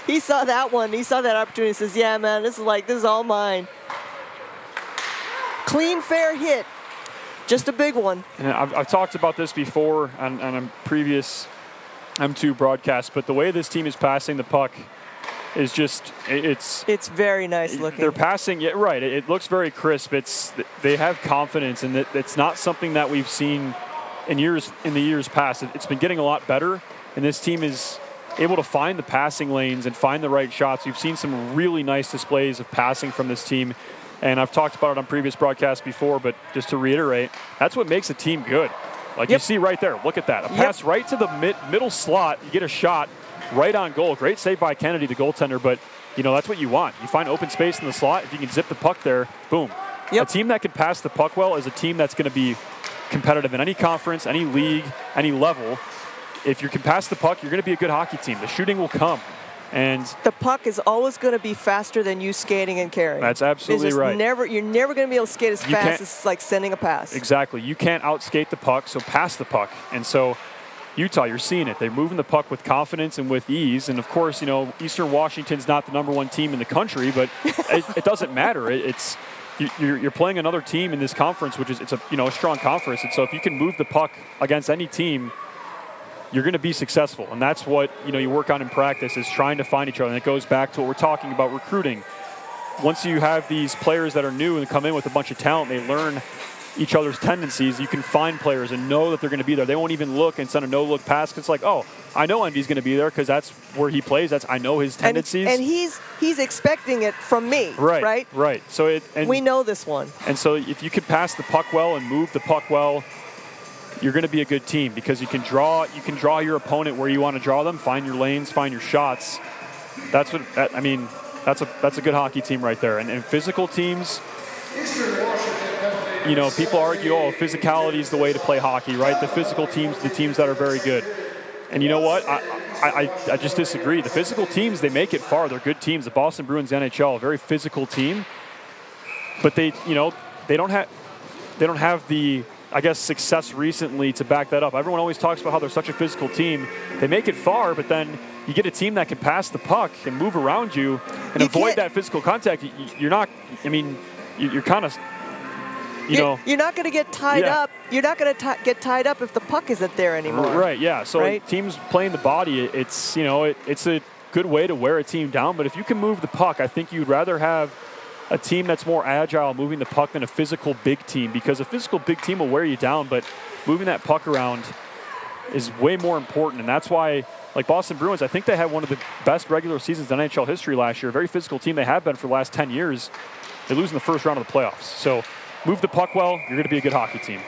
He saw that one. He saw that opportunity and says, yeah, man, this is all mine. Clean, fair hit. Just a big one. And I've talked about this before on a previous M2 broadcast, but the way this team is passing the puck is just, it's very nice looking. They're passing, right. It looks very crisp. They have confidence, and it's not something that we've seen in the years past. It's been getting a lot better, and this team is able to find the passing lanes and find the right shots. We've seen some really nice displays of passing from this team, and I've talked about it on previous broadcasts before, but just to reiterate, that's what makes a team good. Like you see right there. Look at that. A pass right to the middle slot. You get a shot right on goal. Great save by Kennedy, the goaltender, but that's what you want. You find open space in the slot. If you can zip the puck there, boom. A team that can pass the puck well is a team that's going to be competitive in any conference, any league, any level. If you can pass the puck, you're going to be a good hockey team. The shooting will come. And the puck is always going to be faster than you skating and carrying. That's absolutely right. You're never going to be able to skate as fast as like sending a pass. Exactly. You can't outskate the puck, so pass the puck. And so Utah, you're seeing it. They're moving the puck with confidence and with ease. And of course, Eastern Washington's not the #1 team in the country, but it doesn't matter. You're playing another team in this conference, which is a strong conference. And so if you can move the puck against any team, you're going to be successful. And that's what you work on in practice, is trying to find each other. And it goes back to what we're talking about, recruiting. Once you have these players that are new and come in with a bunch of talent, they learn each other's tendencies. You can find players and know that they're going to be there. They won't even look and send a no-look pass. It's like, oh, I know Envy's going to be there because that's where he plays. I know his tendencies. And he's expecting it from me, right? Right. So we know this one. And so if you can pass the puck well and move the puck well, you're going to be a good team because you can draw your opponent where you want to draw them, find your lanes, find your shots. That's a good hockey team right there. And physical teams, people argue, physicality is the way to play hockey, right? The physical teams, the teams that are very good. And you know what? I just disagree. The physical teams, they make it far. They're good teams. The Boston Bruins NHL, a very physical team, but they don't have the success recently to back that up. Everyone always talks about how they're such a physical team. They make it far, but then you get a team that can pass the puck and move around you and avoid that physical contact. You're not. You're kind of. You're not going to get tied up. You're not going to get tied up if the puck isn't there anymore. Right. Yeah. So teams playing the body, it's a good way to wear a team down. But if you can move the puck, I think you'd rather have a team that's more agile moving the puck than a physical big team, because a physical big team will wear you down, but moving that puck around is way more important. And that's why, like Boston Bruins, I think they had one of the best regular seasons in NHL history last year. A very physical team. They have been for the last 10 years. They lose in the first round of the playoffs. So move the puck well, you're going to be a good hockey team.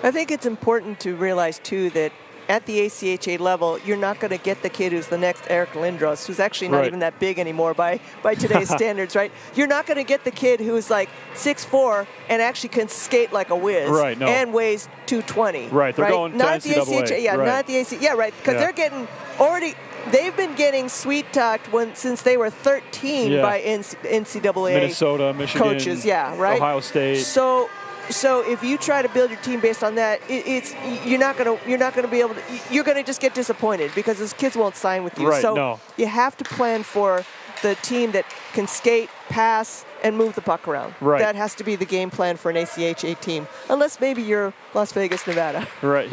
I think it's important to realize, too, that at the ACHA level, you're not going to get the kid who's the next Eric Lindros, who's actually not even that big anymore by today's standards, right? You're not going to get the kid who's like 6'4" and actually can skate like a whiz, and weighs 220. Right, they're going not to at the NCAA. ACHA, not at the ACHA. Right, because they're getting already. They've been getting sweet-talked since they were 13 by NCAA Minnesota, Michigan, coaches, Ohio State. So if you try to build your team based on that, you're not gonna be able to. You're gonna just get disappointed because those kids won't sign with you. Right, you have to plan for the team that can skate, pass, and move the puck around. Right. That has to be the game plan for an ACHA team, unless maybe you're Las Vegas, Nevada. Right.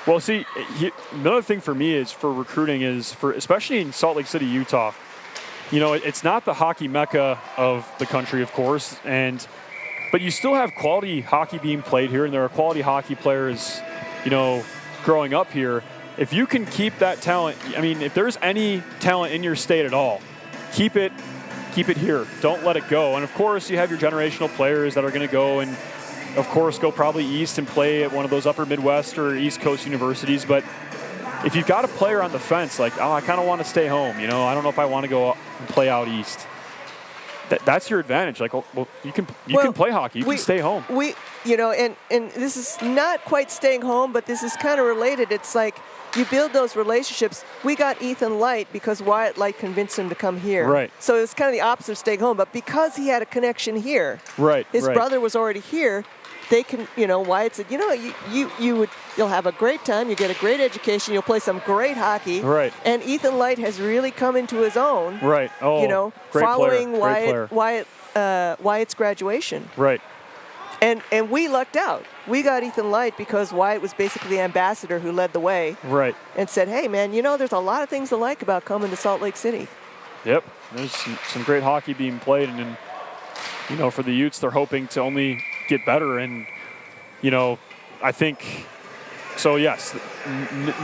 Well, see, another thing for me is for recruiting is especially in Salt Lake City, Utah. It's not the hockey mecca of the country, of course, but you still have quality hockey being played here, and there are quality hockey players, growing up here. If you can keep that talent, if there's any talent in your state at all, keep it here. Don't let it go. And of course, you have your generational players that are going to go and, of course, go probably east and play at one of those upper Midwest or East Coast universities. But if you've got a player on the fence, like, I kind of want to stay home, I don't know if I want to go and play out east. That's your advantage. Like, well, you can play hockey. You can stay home. And this is not quite staying home, but this is kind of related. It's like you build those relationships. We got Ethan Light because Wyatt Light convinced him to come here. Right. So it's kind of the opposite of staying home, but because he had a connection here, his brother was already here. They can, Wyatt said, you'll have a great time. You get a great education. You'll play some great hockey. Right. And Ethan Light has really come into his own. Right. Oh, great following player. Wyatt's graduation. Right. And we lucked out. We got Ethan Light because Wyatt was basically the ambassador who led the way. Right. And said, hey, man, there's a lot of things to like about coming to Salt Lake City. Yep. There's some great hockey being played. And for the Utes, they're hoping to only get better. And, I think So yes,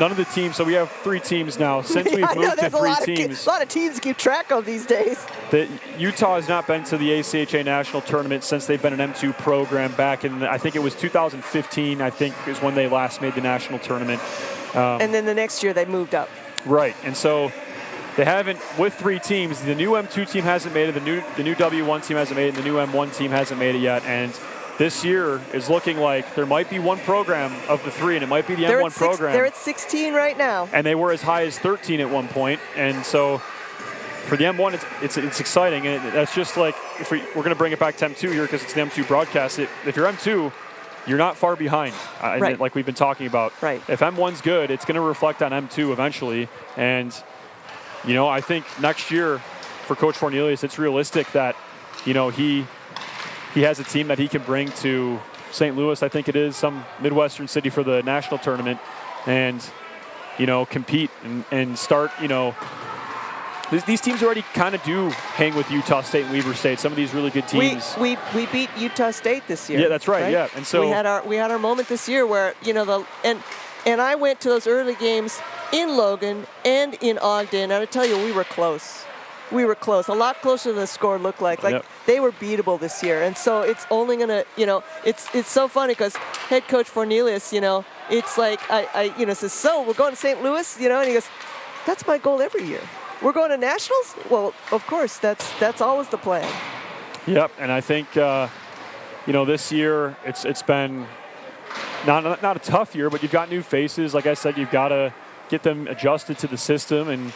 none of the teams. So we have 3 teams now. Since we've I know, moved to there's 3 a teams, lot of teams to keep track of these days. Utah has not been to the ACHA National Tournament since they've been an M2 program back in, I think it was 2015, I think is when they last made the national tournament. And then the next year they moved up. Right, and so they haven't, with 3 teams, the new M2 team hasn't made it, the new W1 team hasn't made it, and the new M1 team hasn't made it yet. And this year is looking like there might be one program of the 3, and it might be the M1 program. They're at 16 right now. And they were as high as 13 at one point. And so for the M1, it's exciting. And that's just like, if we're going to bring it back to M2 here because it's the M2 broadcast. If you're M2, you're not far behind, right. Like we've been talking about. Right. If M1's good, it's going to reflect on M2 eventually. And, you know, I think next year for Coach Cornelius, it's realistic that, you know, he has a team that he can bring to St. Louis, I think it is, some Midwestern city for the national tournament, and, you know, compete and start, you know, these teams already kind of do hang with Utah State and Weber State. Some of these really good teams. We beat Utah State this year. Yeah, that's right. Yeah, and so we had our moment this year where, you know, and I went to those early games in Logan and in Ogden, and I tell you, we were close. We were close, a lot closer than the score looked like. Like, they were beatable this year. And so it's only going to, you know, it's so funny because head coach Cornelius, you know, it's like, I you know, says, so we're going to St. Louis, you know, and he goes, that's my goal every year. We're going to nationals? Well, of course, that's always the plan. Yep, and I think, you know, this year it's been not a tough year, but you've got new faces. Like I said, you've got to get them adjusted to the system, and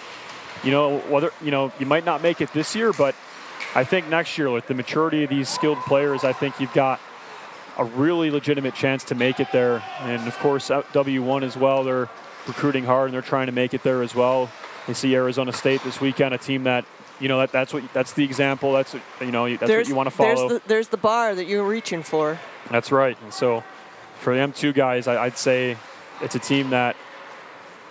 you know, whether, you know, you might not make it this year, but I think next year with the maturity of these skilled players, I think you've got a really legitimate chance to make it there. And of course, W1 as well, they're recruiting hard and they're trying to make it there as well. They see Arizona State this weekend, a team that, you know, that's the example. That's what, you know, that's what you want to follow. There's the bar that you're reaching for. That's right. And so for the M2 guys, I'd say it's a team that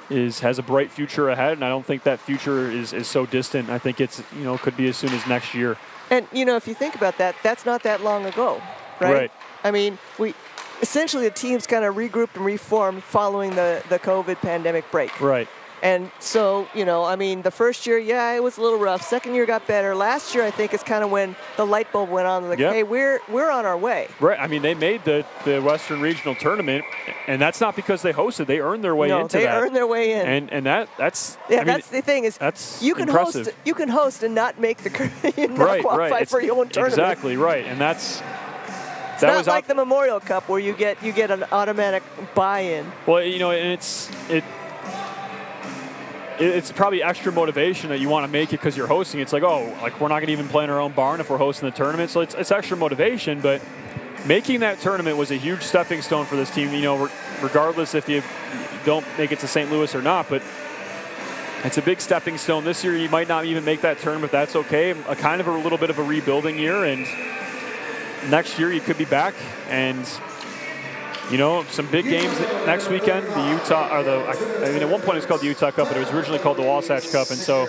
has a bright future ahead, and I don't think that future is so distant. I think it's, you know, could be as soon as next year. And, you know, if you think about that, that's not that long ago, right? Right. I mean, essentially the teams kind of regrouped and reformed following the COVID pandemic break. Right. And so, you know, I mean, the first year, yeah, it was a little rough. Second year got better. Last year, I think, is kind of when the light bulb went on. Like, hey, we're on our way. Right. I mean, they made the Western Regional Tournament, and that's not because they hosted. They earned their way into that. No, they earned their way in. And that's yeah. I mean, that's the thing is that's you can impressive. host and not make the not qualify for your own tournament. Exactly right, and that's. It's not like the Memorial Cup where you get an automatic buy-in. Well, you know, and it's probably extra motivation that you want to make it because you're hosting. It's like, oh, like we're not going to even play in our own barn if we're hosting the tournament. So it's extra motivation. But making that tournament was a huge stepping stone for this team, you know, regardless if you don't make it to St. Louis or not. But it's a big stepping stone. This year you might not even make that tournament. That's okay. A kind of a little bit of a rebuilding year. And next year you could be back. And you know, some big games next weekend. The Utah, I mean, at one point it was called the Utah Cup, but it was originally called the Wasatch Cup. And so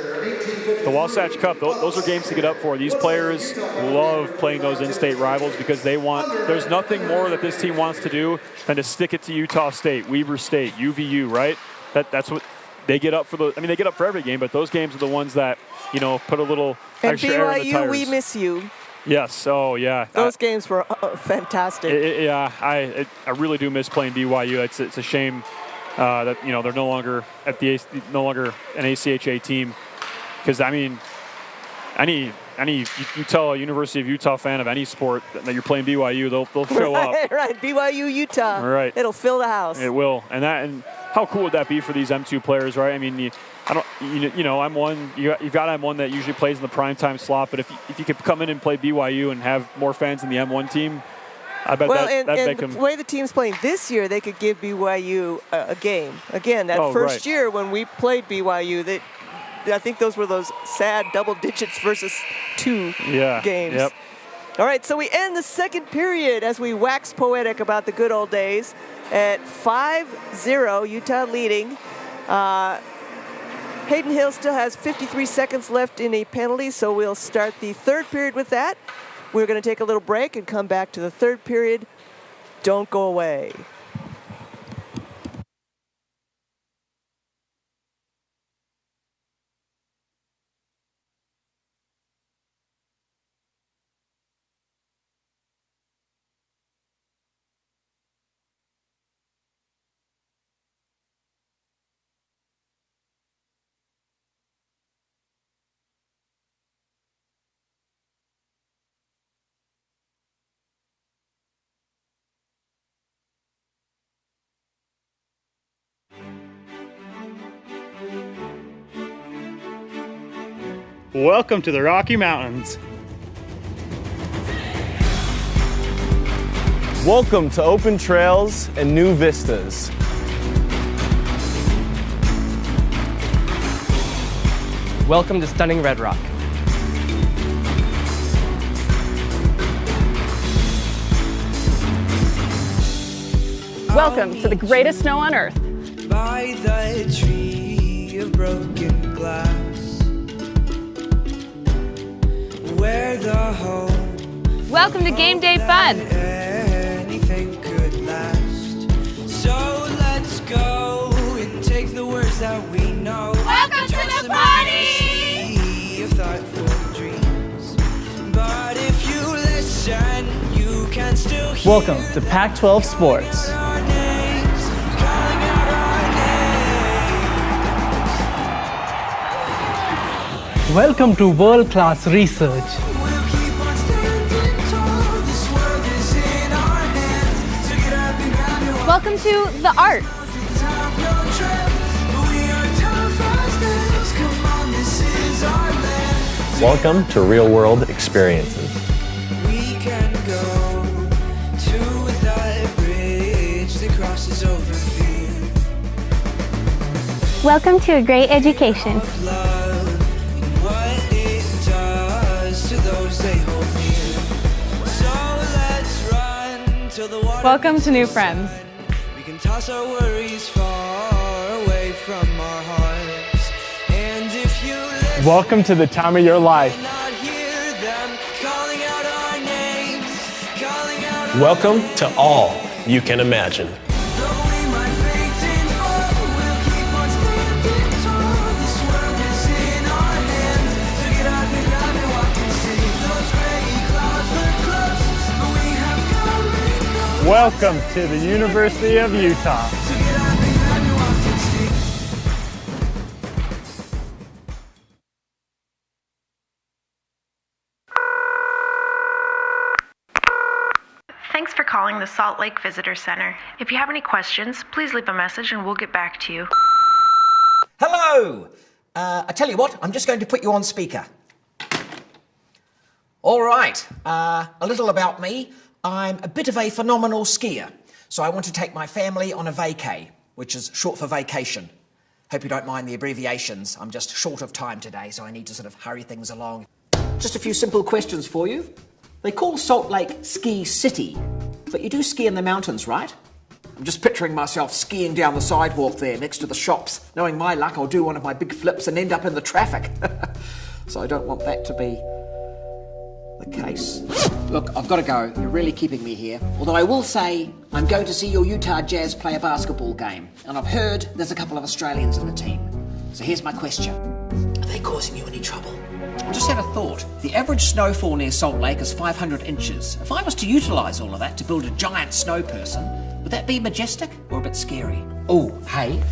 the Wasatch Cup, those are games to get up for. These players love playing those in-state rivals because there's nothing more that this team wants to do than to stick it to Utah State, Weber State, UVU, right? That's what they get up for. They get up for every game, but those games are the ones that, you know, put a little extra air in the tires. And BYU, we miss you. Yes. Oh, yeah. Those games were fantastic. I really do miss playing BYU. It's a shame that, you know, they're no longer an ACHA team, because I mean, you tell a University of Utah fan of any sport that you're playing BYU, they'll show up. Right. BYU Utah. Right. It'll fill the house. It will. And how cool would that be for these M2 players, right? I mean, I'm one. You've got M1 that usually plays in the primetime slot, but if you could come in and play BYU and have more fans than the M1 team, I bet that'd make them. The way the team's playing this year, they could give BYU a game. Again, that first year when we played BYU, I think those were those sad double digits versus 2 games. Yep. All right, so we end the second period as we wax poetic about the good old days at 5-0, Utah leading. Hayden Hill still has 53 seconds left in a penalty, so we'll start the third period with that. We're going to take a little break and come back to the third period. Don't go away. Welcome to the Rocky Mountains. Welcome to open trails and new vistas. Welcome to stunning Red Rock. Welcome to the greatest snow on earth. By the tree of broken glass, where the home Welcome to game day fun. anything could last. So let's go and take the words that we know. Welcome to the party! Sea of thoughtful dreams. But if you listen, you can still hear Welcome to Pac-12 Sports. our names, calling out our names. Welcome to world-class research. We'll keep on standing tall. This world is in our hands. So get up and grab your Welcome to the arts. top your trip. We are tough as nails. Come on, this is our land. Welcome to real world experiences. We can go to that bridge that crosses over fear. Welcome to a great education. Love and what it does to those they hold near. So let's run till the water. Welcome to new friends. We can toss our worries far away from our hearts. And if you listen, Welcome to the time of your life. not hear them calling out our names, calling out our Welcome to all you can imagine. Though we might fade and fall, we'll keep on standing tall. This world is in our hands. So get up and grab and walk and see. Those gray clouds look close, but we have come and gone. Welcome to the University of Utah. So get up and grab and walk and see. Thanks for calling the Salt Lake Visitor Center. If you have any questions, please leave a message and we'll get back to you. Hello! I tell you what, I'm just going to put you on speaker. All right, a little about me. I'm a bit of a phenomenal skier, so I want to take my family on a vacay, which is short for vacation. Hope you don't mind the abbreviations. I'm just short of time today, so I need to sort of hurry things along. Just a few simple questions for you. They call Salt Lake Ski City, but you do ski in the mountains, right? I'm just picturing myself skiing down the sidewalk there next to the shops. Knowing my luck, I'll do one of my big flips and end up in the traffic. So I don't want that to be the case. Look, I've got to go. You're really keeping me here. Although I will say, I'm going to see your Utah Jazz play a basketball game. And I've heard there's a couple of Australians in the team. So here's my question. Are they causing you any trouble? I just had a thought. The average snowfall near Salt Lake is 500 inches. If I was to utilise all of that to build a giant snow person, would that be majestic or a bit scary? Oh, hey,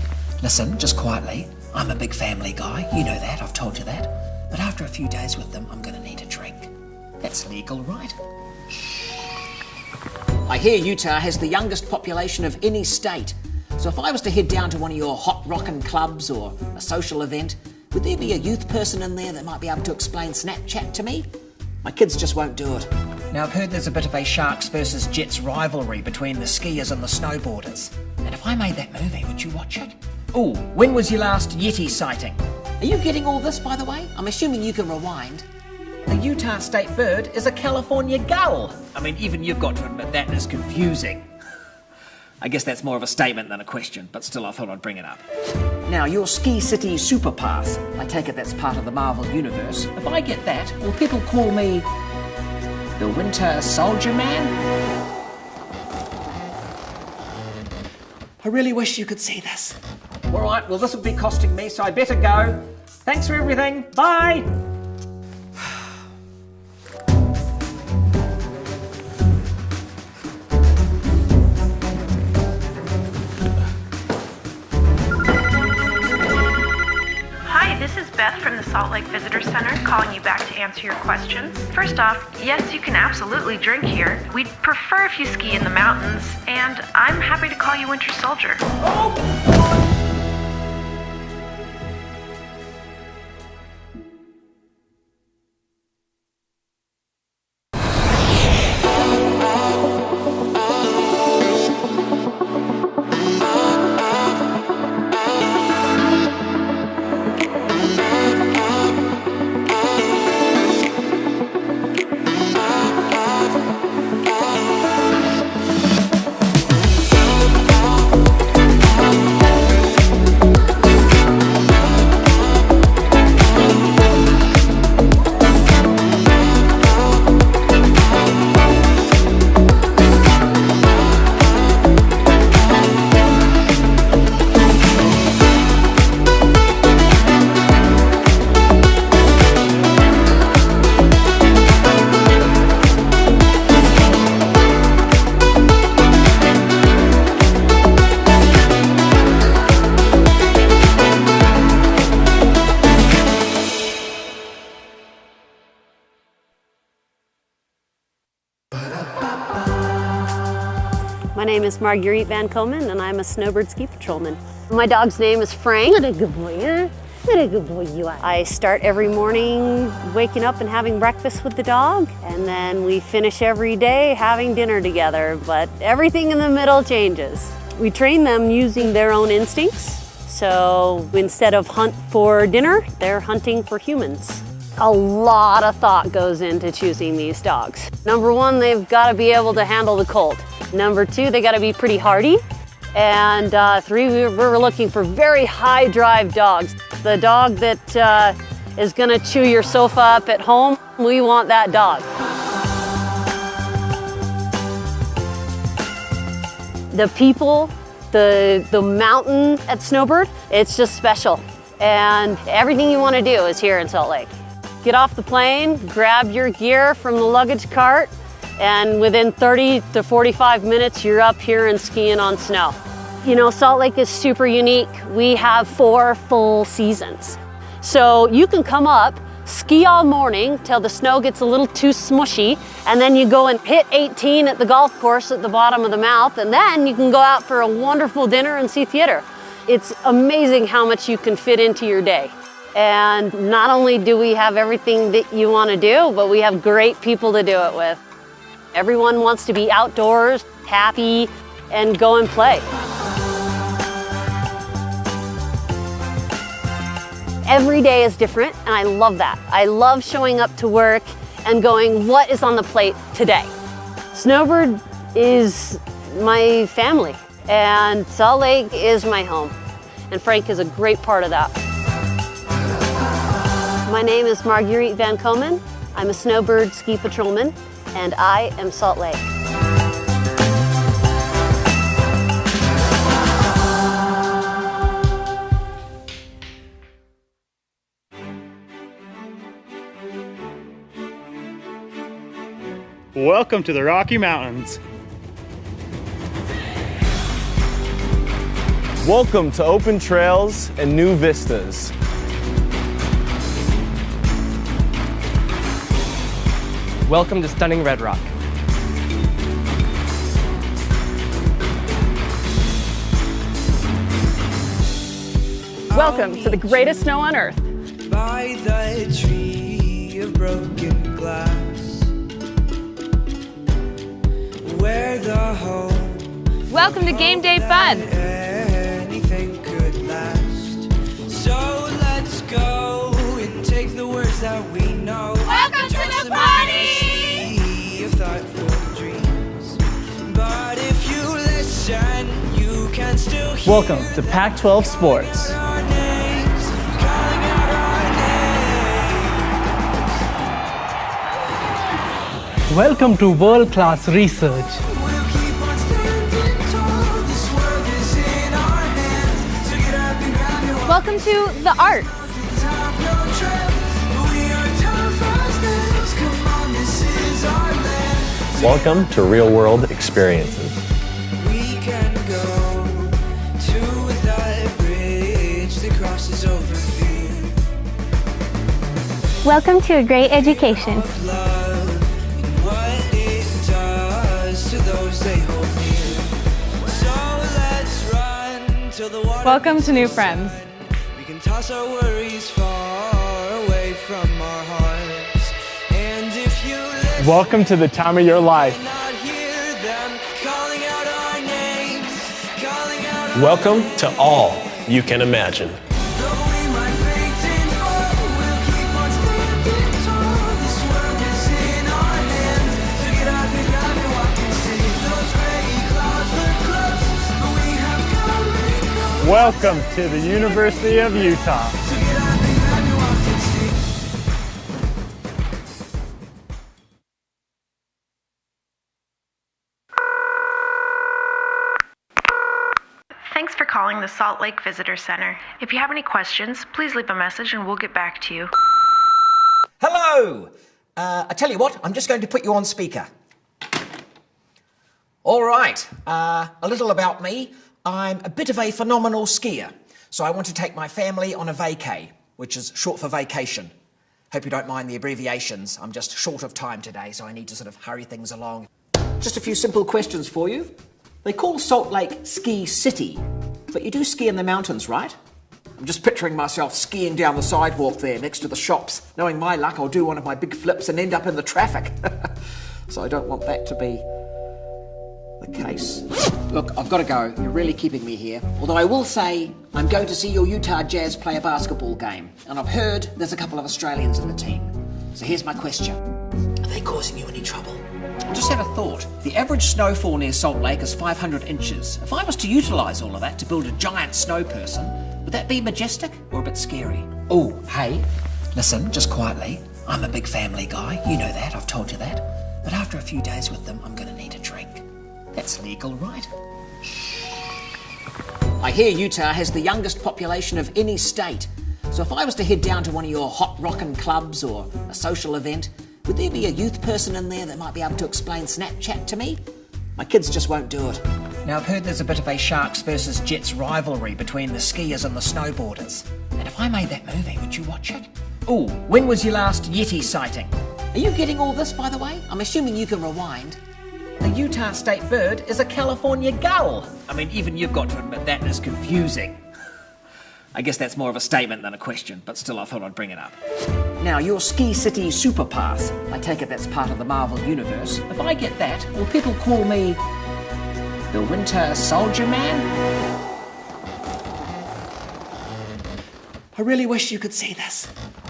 listen, just quietly. I'm a big family guy. You know that, I've told you that. But after a few days with them, I'm going to need a drink. That's legal, right? I hear Utah has the youngest population of any state. So if I was to head down to one of your hot rockin' clubs or a social event, would there be a youth person in there that might be able to explain Snapchat to me? My kids just won't do it. Now, I've heard there's a bit of a Sharks versus Jets rivalry between the skiers and the snowboarders. And if I made that movie, would you watch it? Oh, when was your last Yeti sighting? Are you getting all this, by the way? I'm assuming you can rewind. The Utah state bird is a California gull. I mean, even you've got to admit that is confusing. I guess that's more of a statement than a question, but still I thought I'd bring it up. Now, your Ski City Super Pass, I take it that's part of the Marvel Universe. If I get that, will people call me the Winter Soldier Man? I really wish you could see this. All right, well, this will be costing me, so I better go. Thanks for everything. Bye. Hi, this is Beth from the Salt Lake Visitor Center calling you back to answer your questions. First off, yes, you can absolutely drink here. We'd prefer if you ski in the mountains, and I'm happy to call you Winter Soldier. name is Marguerite Van Komen, and I'm a snowbird ski patrolman. My dog's name is Frank. What a good boy, huh? What a good boy you are. I start every morning waking up and having breakfast with the dog, and then we finish every day having dinner together, but everything in the middle changes. We train them using their own instincts, so instead of hunt for dinner, they're hunting for humans. A lot of thought goes into choosing these dogs. Number one, they've got to be able to handle the cold. Number two, they got to be pretty hardy. And three, we're looking for very high drive dogs. The dog that is gonna chew your sofa up at home, we want that dog. The people, the mountain at Snowbird, it's just special. And everything you want to do is here in Salt Lake. Get off the plane, grab your gear from the luggage cart, and within 30 to 45 minutes, you're up here and skiing on snow. You know, Salt Lake is super unique. We have 4 full seasons. So you can come up, ski all morning till the snow gets a little too smushy, and then you go and hit 18 at the golf course at the bottom of the mouth, and then you can go out for a wonderful dinner and see theater. It's amazing how much you can fit into your day. And not only do we have everything that you want to do, but we have great people to do it with. Everyone wants to be outdoors, happy, and go and play. Every day is different, and I love that. I love showing up to work and going, what is on the plate today? Snowbird is my family, and Salt Lake is my home, and Frank is a great part of that. My name is Marguerite Van Komen. I'm a snowbird ski patrolman, and I am Salt Lake. Welcome to the Rocky Mountains. Welcome to open trails and new vistas. Welcome to stunning Red Rock. Welcome to the greatest snow on earth. By the tree of broken glass, where the home Welcome to game day fun. anything could last. So let's go and take the words that we know. Welcome to the party! Sea of thoughtful dreams. But if you listen, you can still hear Welcome to Pac-12 Sports. our names, calling out our names. Welcome to world-class research. We'll keep on standing tall. This world is in our hands. So get up and grab your Welcome to the art. top, no trap. We are tough as nails. Come on, this is our land. Welcome to real world experiences. We can go to that bridge that crosses over fear. Welcome to a great education. Love and what it does to those they hold near. So let's run till the water. Welcome to new friends. We can toss our worries far away from our hearts. And if you listen, Welcome to the time of your life. not hear them calling out our names, calling out our Welcome to all you can imagine. Though we might faint and fall, we'll keep on standing tall. This world is in our hands. So get up and grab and walk and see. Those gray clouds look close, but we have come and gone. Welcome to the University of Utah. So get up and grab and walk and see. Thanks for calling the Salt Lake Visitor Center. If you have any questions, please leave a message and we'll get back to you. Hello! I tell you what, I'm just going to put you on speaker. All right, a little about me. I'm a bit of a phenomenal skier, so I want to take my family on a vacay, which is short for vacation. Hope you don't mind the abbreviations. I'm just short of time today, so I need to sort of hurry things along. Just a few simple questions for you. They call Salt Lake Ski City, but you do ski in the mountains, right? I'm just picturing myself skiing down the sidewalk there next to the shops. Knowing my luck, I'll do one of my big flips and end up in the traffic. So I don't want that to be the case. Look, I've got to go. You're really keeping me here. Although I will say, I'm going to see your Utah Jazz play a basketball game. And I've heard there's a couple of Australians in the team. So here's my question. Are they causing you any trouble? I just had a thought. The average snowfall near Salt Lake is 500 inches. If I was to utilise all of that to build a giant snow person, would that be majestic or a bit scary? Oh, hey, listen, just quietly. I'm a big family guy. You know that. I've told you that. But after a few days with them, I'm going to need a drink. That's legal, right? I hear Utah has the youngest population of any state. So if I was to head down to one of your hot rockin' clubs or a social event, would there be a youth person in there that might be able to explain Snapchat to me? My kids just won't do it. Now, I've heard there's a bit of a Sharks versus Jets rivalry between the skiers and the snowboarders. And if I made that movie, would you watch it? Oh, when was your last Yeti sighting? Are you getting all this, by the way? I'm assuming you can rewind. The Utah state bird is a California gull. I mean, even you've got to admit that is confusing. I guess that's more of a statement than a question, but still I thought I'd bring it up. Now, your Ski City Super Pass, I take it that's part of the Marvel Universe. If I get that, will people call me the Winter Soldier Man? I really wish you could see this.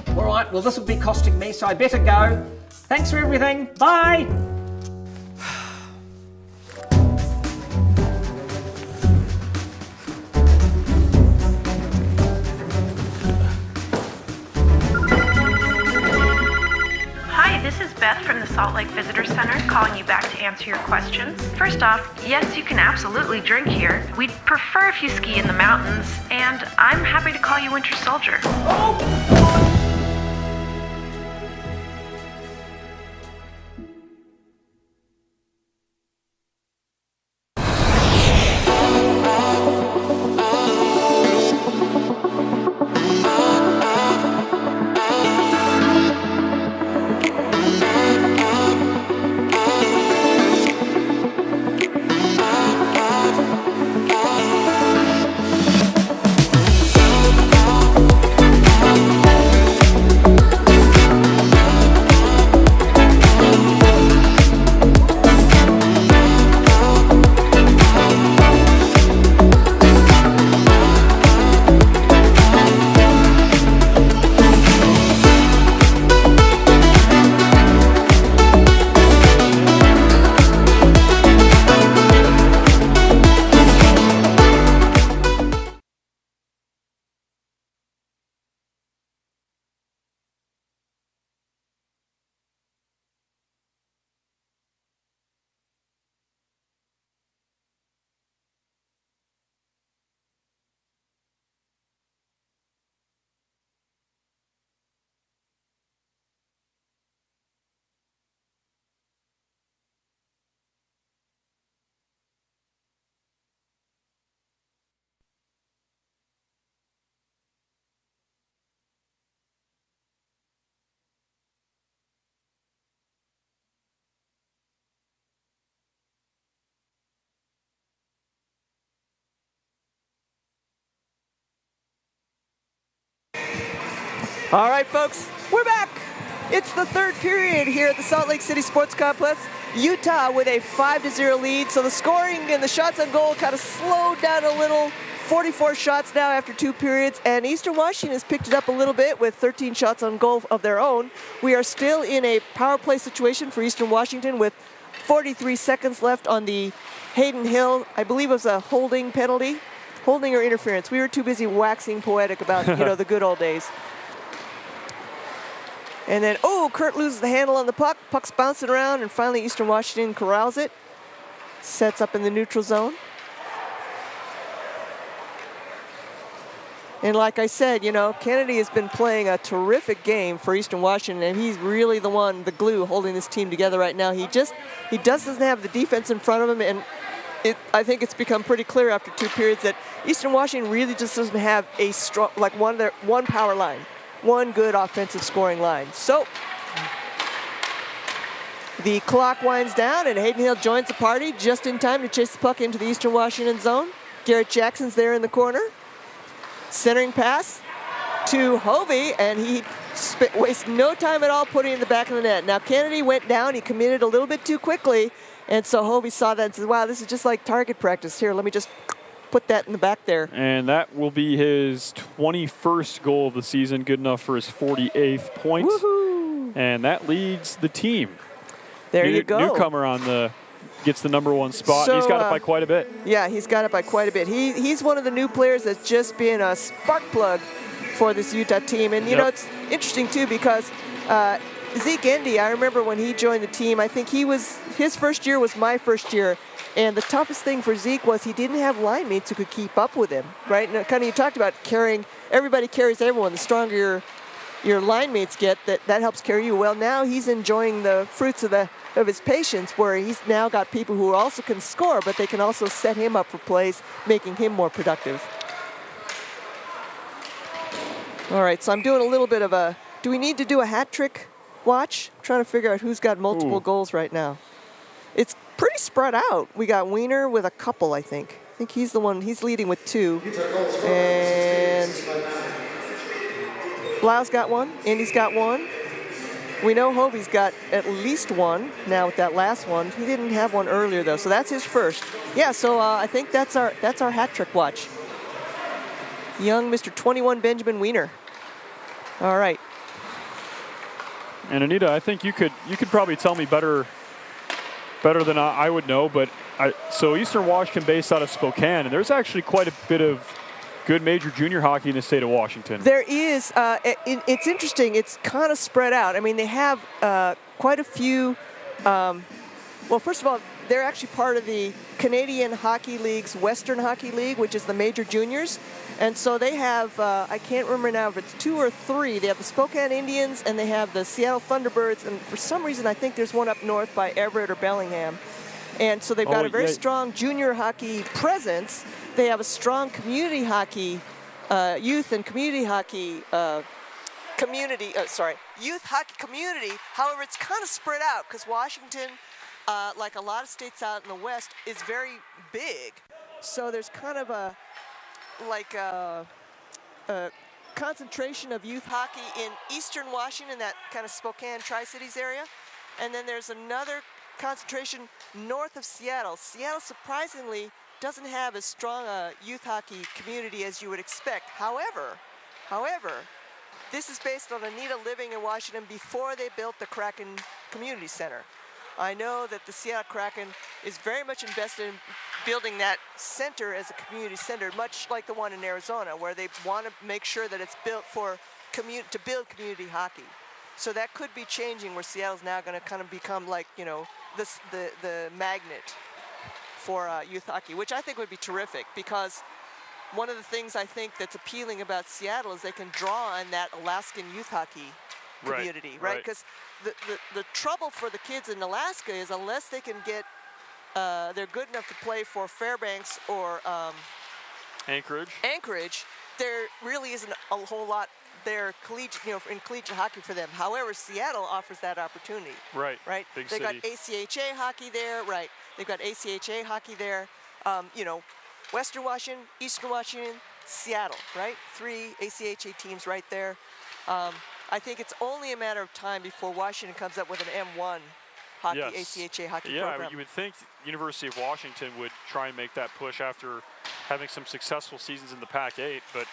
All right, well, this will be costing me, so I better go. Thanks for everything. Bye. This is Beth from the Salt Lake Visitor Center calling you back to answer your questions. First off, yes, you can absolutely drink here. We'd prefer if you ski in the mountains, and I'm happy to call you Winter Soldier. All right, folks, we're back. It's the third period here at the Salt Lake City Sports Complex. Utah with a 5-0 lead, so the scoring and the shots on goal kind of slowed down a little. 44 shots now after 2 periods, and Eastern Washington has picked it up a little bit with 13 shots on goal of their own. We are still in a power play situation for Eastern Washington with 43 seconds left on the Hayden Hill. I believe it was a holding penalty, holding or interference. We were too busy waxing poetic about, the good old days. And then, Kurt loses the handle on the puck. Puck's bouncing around, and finally Eastern Washington corrals it. Sets up in the neutral zone. And like I said, Kennedy has been playing a terrific game for Eastern Washington, and he's really the glue holding this team together right now. He doesn't have the defense in front of him, and I think it's become pretty clear after 2 periods that Eastern Washington really just doesn't have a strong, one power line. One good offensive scoring line. So The clock winds down, and Hayden Hill joins the party just in time to chase the puck into the Eastern Washington zone. Garrett Jackson's there in the corner. Centering pass to Hovey, and he wastes no time at all putting it in the back of the net. Now, Kennedy went down. He committed a little bit too quickly, and so Hovey saw that and said, wow, this is just like target practice. Here, let me just put that in the back there. And that will be his 21st goal of the season, good enough for his 48th point. Woohoo! And that leads the team. There you go. Newcomer gets the #1 spot. So, he's got it by quite a bit. Yeah, he's got it by quite a bit. He's one of the new players that's just been a spark plug for this Utah team. And, you know, it's interesting, too, because Zeke Endy, I remember when he joined the team, I think his first year was my first year. And the toughest thing for Zeke was he didn't have line mates who could keep up with him, right? And kind of you talked about everybody carries everyone. The stronger your line mates get, that helps carry you. Well, now he's enjoying the fruits of his patience, where he's now got people who also can score, but they can also set him up for plays, making him more productive. All right, so I'm doing a little bit of do we need to do a hat trick watch? I'm trying to figure out who's got multiple goals right now. It's pretty spread out. We got Wiener with a couple, I think. I think he's the one, he's leading with 2. And Blau's got 1, Andy's got 1. We know Hovey's got at least 1 now with that last one. He didn't have one earlier though, so that's his first. Yeah, so I think that's our hat trick watch. Young Mr. 21 Benjamin Wiener. All right. And Anita, I think you could probably tell me better than I would know, but so Eastern Washington based out of Spokane, and there's actually quite a bit of good major junior hockey in the state of Washington. There is. It's interesting. It's kind of spread out. I mean, they have quite a few. Well, first of all, they're actually part of the Canadian Hockey League's Western Hockey League, which is the major juniors. And so they have, I can't remember now if it's 2 or 3. They have the Spokane Indians and they have the Seattle Thunderbirds. And for some reason, I think there's one up north by Everett or Bellingham. And so they've got a very strong junior hockey presence. They have a strong community hockey, youth and community hockey youth hockey community. However, it's kind of spread out because Washington, like a lot of states out in the West, is very big. So there's kind of a concentration of youth hockey in Eastern Washington, that kind of Spokane, Tri-Cities area. And then there's another concentration north of Seattle. Seattle, surprisingly, doesn't have as strong a youth hockey community as you would expect. However, this is based on Anita living in Washington before they built the Kraken Community Center. I know that the Seattle Kraken is very much invested in building that center as a community center, much like the one in Arizona, where they want to make sure that it's built to build community hockey. So that could be changing, where Seattle's now going to kind of become like, you know, the magnet for youth hockey, which I think would be terrific, because one of the things I think that's appealing about Seattle is they can draw on that Alaskan youth hockey community, right? Because the trouble for the kids in Alaska is unless they can get, they're good enough to play for Fairbanks or Anchorage, there really isn't a whole lot there in collegiate hockey for them. However, Seattle offers that opportunity. Right. Big They've city. got ACHA hockey there, right? They've got ACHA hockey there. You know, Western Washington, Eastern Washington, Seattle, right? 3 ACHA teams right there. I think it's only a matter of time before Washington comes up with an M1 hockey, ACHA hockey program. Yeah, you would think University of Washington would try and make that push after having some successful seasons in the Pac-8, but...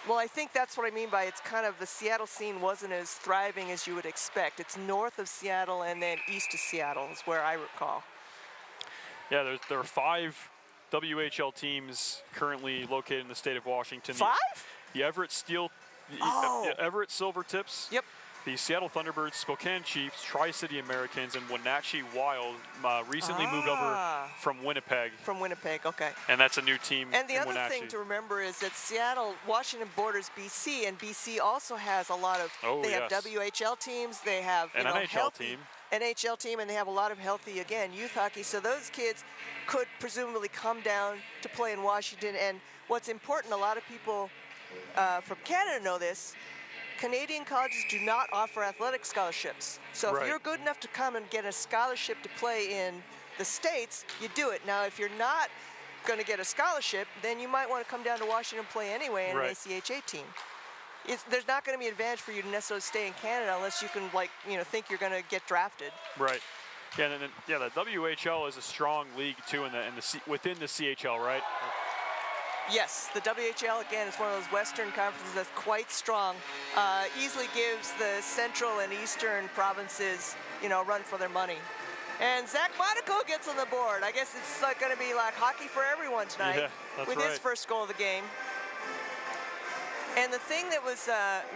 Well, I think that's what I mean by it's kind of the Seattle scene wasn't as thriving as you would expect. It's north of Seattle and then east of Seattle is where I recall. Yeah, there are 5 WHL teams currently located in the state of Washington. 5? The Everett Everett Silvertips. Yep. The Seattle Thunderbirds, Spokane Chiefs, Tri-City Americans, and Wenatchee Wild recently moved over from Winnipeg. From Winnipeg, okay. And that's a new team. And the in other Wenatchee. thing to remember is that Seattle, Washington borders BC, and BC also has a lot of, they have WHL teams, they have an NHL team. NHL team, and they have a lot of healthy, again, youth hockey. So those kids could presumably come down to play in Washington. And what's important, a lot of people from Canada know this, Canadian colleges do not offer athletic scholarships. So if Right. you're good enough to come and get a scholarship to play in the States, you do it. Now, if you're not going to get a scholarship, then you might want to come down to Washington and play anyway in Right. an ACHA team. There's not going to be an advantage for you to necessarily stay in Canada unless you can, think you're going to get drafted. Right. Yeah, and then, the WHL is a strong league too within the CHL, right? Yes, the WHL, again, is one of those Western conferences that's quite strong. Easily gives the Central and Eastern provinces, a run for their money. And Zach Monaco gets on the board. I guess it's going to be like hockey for everyone tonight Yeah, that's with right. his first goal of the game. And the thing that was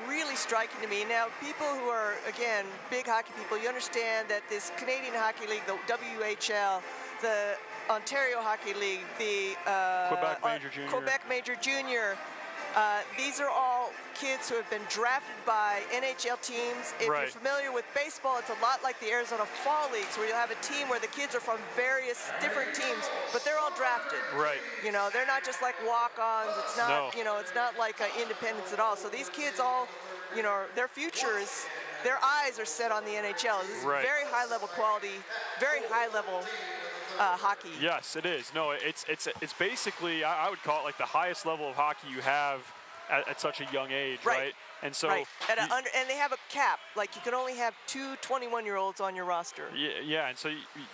really striking to me, now people who are, again, big hockey people, you understand that this Canadian Hockey League, the WHL, the Ontario Hockey League, the Quebec Major Junior. Quebec Major Junior, these are all kids who have been drafted by NHL teams. If Right. you're familiar with baseball, it's a lot like the Arizona Fall Leagues, where you'll have a team where the kids are from various different teams, but they're all drafted. Right. They're not just like walk-ons. It's not, No. it's not like independence at all. So these kids all, their future is, their eyes are set on the NHL. This is Right. very high-level quality, very high-level hockey. Yes, it is. No, it's basically, I would call it like the highest level of hockey you have at such a young age, right? And so, right. And they have a cap. Like, you can only have 2 21-year-olds on your roster. Yeah, and so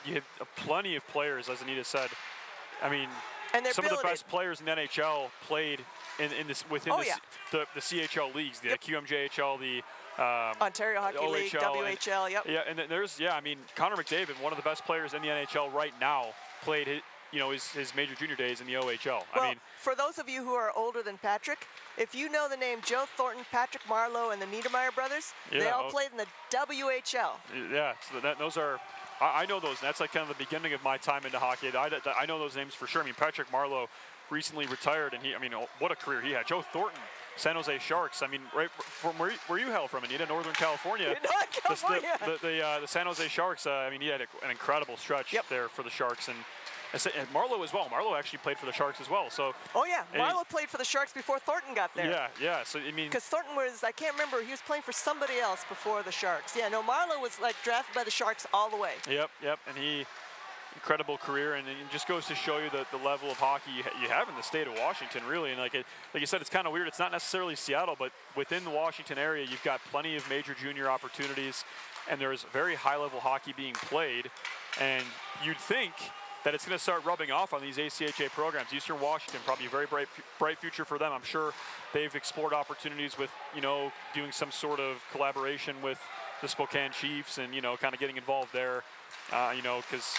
you have plenty of players, as Anita said. I mean, and some of the best players in the NHL played within the CHL leagues, the QMJHL, the Ontario Hockey League, WHL, yep. Yeah, and Connor McDavid, one of the best players in the NHL right now, played his major junior days in the OHL. Well, for those of you who are older than Patrick, if you know the name Joe Thornton, Patrick Marleau, and the Niedermeyer brothers, they all played in the WHL. Yeah, so those are, I know those. That's like kind of the beginning of my time into hockey. I know those names for sure. I mean, Patrick Marleau recently retired, and what a career he had. Joe Thornton, San Jose Sharks. I mean, right from where you hail from, Anita, Northern California. California. The San Jose Sharks. He had an incredible stretch there for the Sharks, and Marleau as well. Marleau actually played for the Sharks as well. So. Oh yeah, Marleau played for the Sharks before Thornton got there. Yeah. So because Thornton was, I can't remember, he was playing for somebody else before the Sharks. Yeah, no, Marleau was like drafted by the Sharks all the way. Yep, and incredible career, and it just goes to show you the level of hockey you have in the state of Washington, really. And like you said, it's kind of weird. It's not necessarily Seattle, but within the Washington area, you've got plenty of major junior opportunities, and there's very high-level hockey being played. And you'd think that it's going to start rubbing off on these ACHA programs. Eastern Washington, probably a very bright future for them. I'm sure they've explored opportunities with, doing some sort of collaboration with the Spokane Chiefs and, kind of getting involved there, because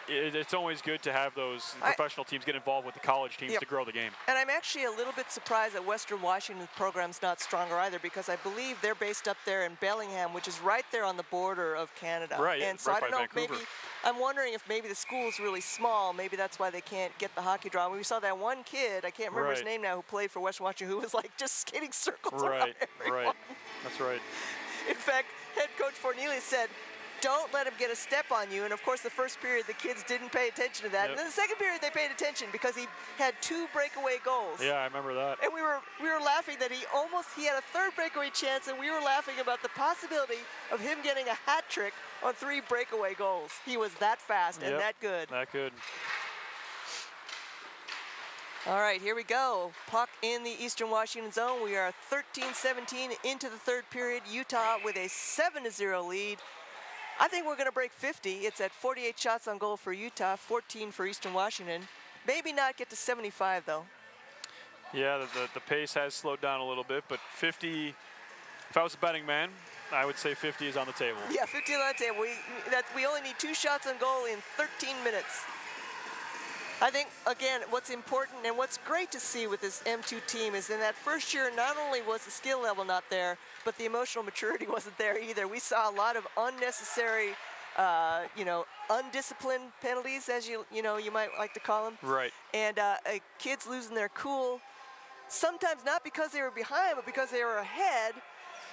it's always good to have those professional teams get involved with the college teams to grow the game. And I'm actually a little bit surprised that Western Washington's program's not stronger either, because I believe they're based up there in Bellingham, which is right there on the border of Canada. Right, and so right I don't know Vancouver. if I'm wondering if maybe the school's really small. Maybe that's why they can't get the hockey draw. We saw that one kid, I can't remember his name now, who played for Western Washington, who was like just skating circles around everyone. Right. That's right. In fact, head coach Fornelius said, don't let him get a step on you. And of course, the first period, the kids didn't pay attention to that. Yep. And then the second period, they paid attention because he had 2 breakaway goals. Yeah, I remember that. And we were laughing that he had a 3rd breakaway chance, and we were laughing about the possibility of him getting a hat trick on 3 breakaway goals. He was that fast and that good. That good. All right, here we go. Puck in the Eastern Washington zone. We are 13-17 into the 3rd period. Utah with a 7-0 lead. I think we're going to break 50. It's at 48 shots on goal for Utah, 14 for Eastern Washington. Maybe not get to 75, though. Yeah, the pace has slowed down a little bit, but 50, if I was a betting man, I would say 50 is on the table. Yeah, 50 on the table. We only need 2 shots on goal in 13 minutes. I think, again, what's important and what's great to see with this M2 team is in that first year, not only was the skill level not there, but the emotional maturity wasn't there either. We saw a lot of unnecessary, undisciplined penalties, as you might like to call them. Right. And kids losing their cool, sometimes not because they were behind, but because they were ahead,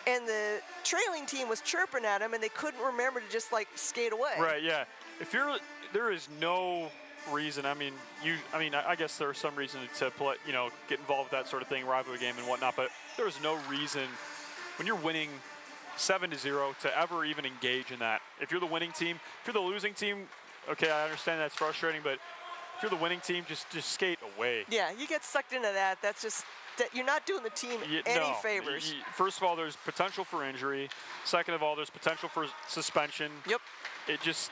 and the trailing team was chirping at them, and they couldn't remember to just like skate away. Right. Yeah. There is no reason. I guess there's some reason to play, get involved with that sort of thing, rivalry game and whatnot. But there's no reason when you're winning 7-0 to ever even engage in that. If you're the winning team, if you're the losing team, okay, I understand that's frustrating, but if you're the winning team, just skate away. Yeah, you get sucked into that. That's just that you're not doing the team any favors. First of all, there's potential for injury. Second of all, there's potential for suspension. Yep. It just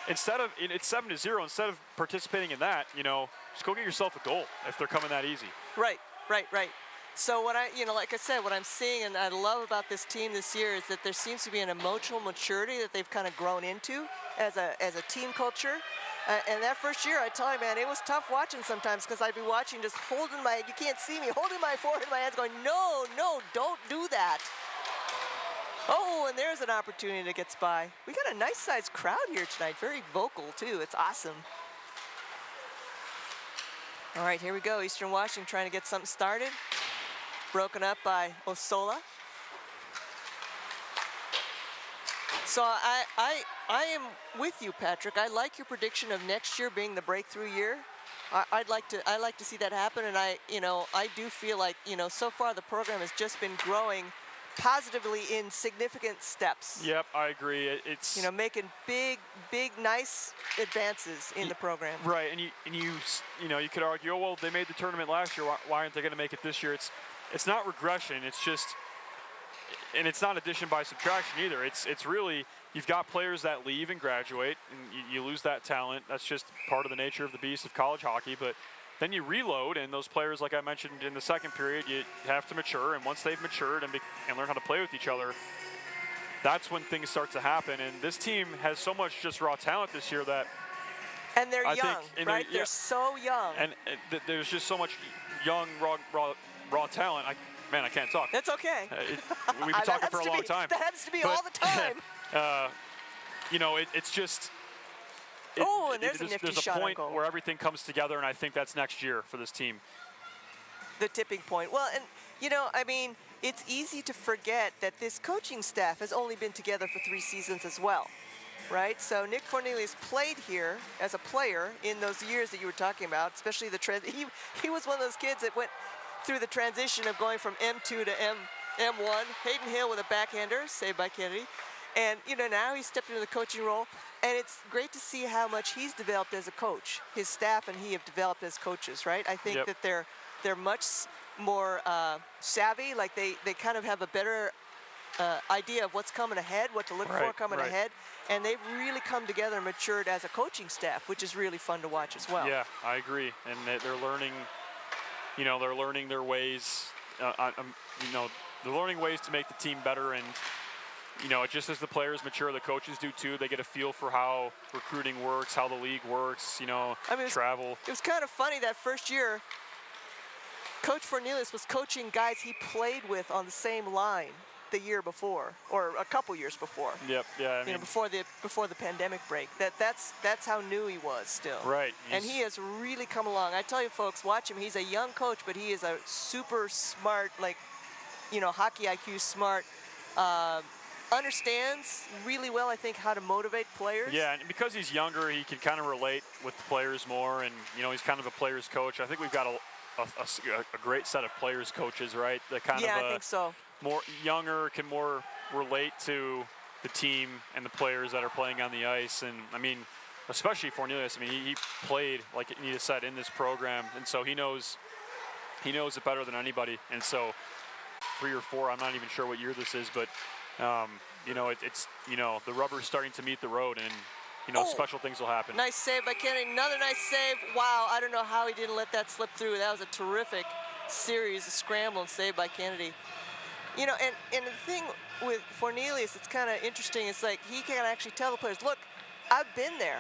it's 7-0. Instead of participating in that, just go get yourself a goal if they're coming that easy. Right. So what like I said, what I'm seeing and I love about this team this year is that there seems to be an emotional maturity that they've kind of grown into as a team culture. And that first year, I tell you, man, it was tough watching sometimes because I'd be watching just holding you can't see me, holding my forehead in my hands going, no, don't do that. Oh, and there's an opportunity that gets by. We got a nice sized crowd here tonight, very vocal too. It's awesome. All right, here we go. Eastern Washington trying to get something started. Broken up by Osola. So I am with you, Patrick. I like your prediction of next year being the breakthrough year. I'd like to see that happen, and I do feel like so far the program has just been growing positively in significant steps. Yep, I agree. It's making big, nice advances in the program. Right, and you could argue, oh well, they made the tournament last year. Why aren't they going to make it this year? It's not regression. It's just, and it's not addition by subtraction either. It's really you've got players that leave and graduate, and you lose that talent. That's just part of the nature of the beast of college hockey. But then you reload, and those players, like I mentioned in the second period, you have to mature. And once they've matured and learn how to play with each other, that's when things start to happen. And this team has so much just raw talent this year that. And they're young, right? They're so young. And there's just so much young, raw talent. I can't talk. That's okay. We've been talking for a long time. That happens to be all the time. It's just. And there's a nifty shot on point goal. Where everything comes together, and I think that's next year for this team. The tipping point. Well, and it's easy to forget that this coaching staff has only been together for 3 seasons as well, right? So Nick Fornelius played here as a player in those years that you were talking about, especially he was one of those kids that went through the transition of going from M2 to M1. Hayden Hill with a backhander, saved by Kennedy. And, now he's stepped into the coaching role. And it's great to see how much he's developed as a coach. His staff and he have developed as coaches, right? I think that they're much more savvy. Like they kind of have a better idea of what's coming ahead, what to look for coming ahead. And they've really come together and matured as a coaching staff, which is really fun to watch as well. Yeah, I agree. And they're learning, they're learning their ways. They're learning ways to make the team better. And, just as the players mature, the coaches do too. They get a feel for how recruiting works, how the league works, travel. It was kind of funny that first year, Coach Fornelius was coaching guys he played with on the same line the year before, or a couple years before. Yep, yeah. Before the pandemic break. That's how new he was still. Right. And he has really come along. I tell you, folks, watch him. He's a young coach, but he is a super smart, hockey IQ smart. Understands really well, I think, how to motivate players. Yeah, and because he's younger, he can kind of relate with the players more, and he's kind of a players coach. I think we've got a great set of players coaches, right? That kind of I think so. More younger, can more relate to the team and the players that are playing on the ice. And especially Fornelius. He played, like Anita said, in this program, and so he knows it better than anybody. And so 3 or 4, I'm not even sure what year this is, but it's the rubber's starting to meet the road, and special things will happen. Nice save by Kennedy. Another nice save. Wow, I don't know how he didn't let that slip through. That was a terrific series, a scramble and save by Kennedy. And the thing with Fornelius, it's kind of interesting. It's like he can actually tell the players, look, I've been there,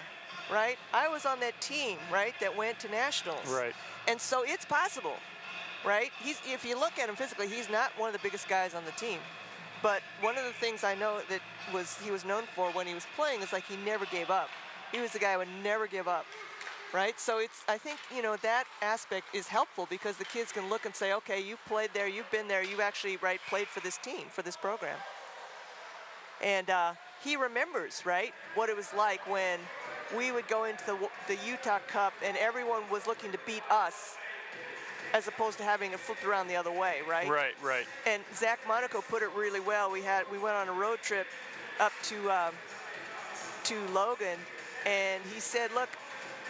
right? I was on that team, right, that went to nationals. Right. And so it's possible, right? If you look at him physically, he's not one of the biggest guys on the team. But one of the things I know that he was known for when he was playing is he never gave up. He was the guy who would never give up, right? So I think that aspect is helpful because the kids can look and say, okay, you've played there, you've been there, you actually played for this team, for this program. And he remembers, right, what it was like when we would go into the Utah Cup and everyone was looking to beat us. as opposed to having it flipped around the other way, right? Right. And Zach Monaco put it really well. We went on a road trip up to Logan, and he said, "Look,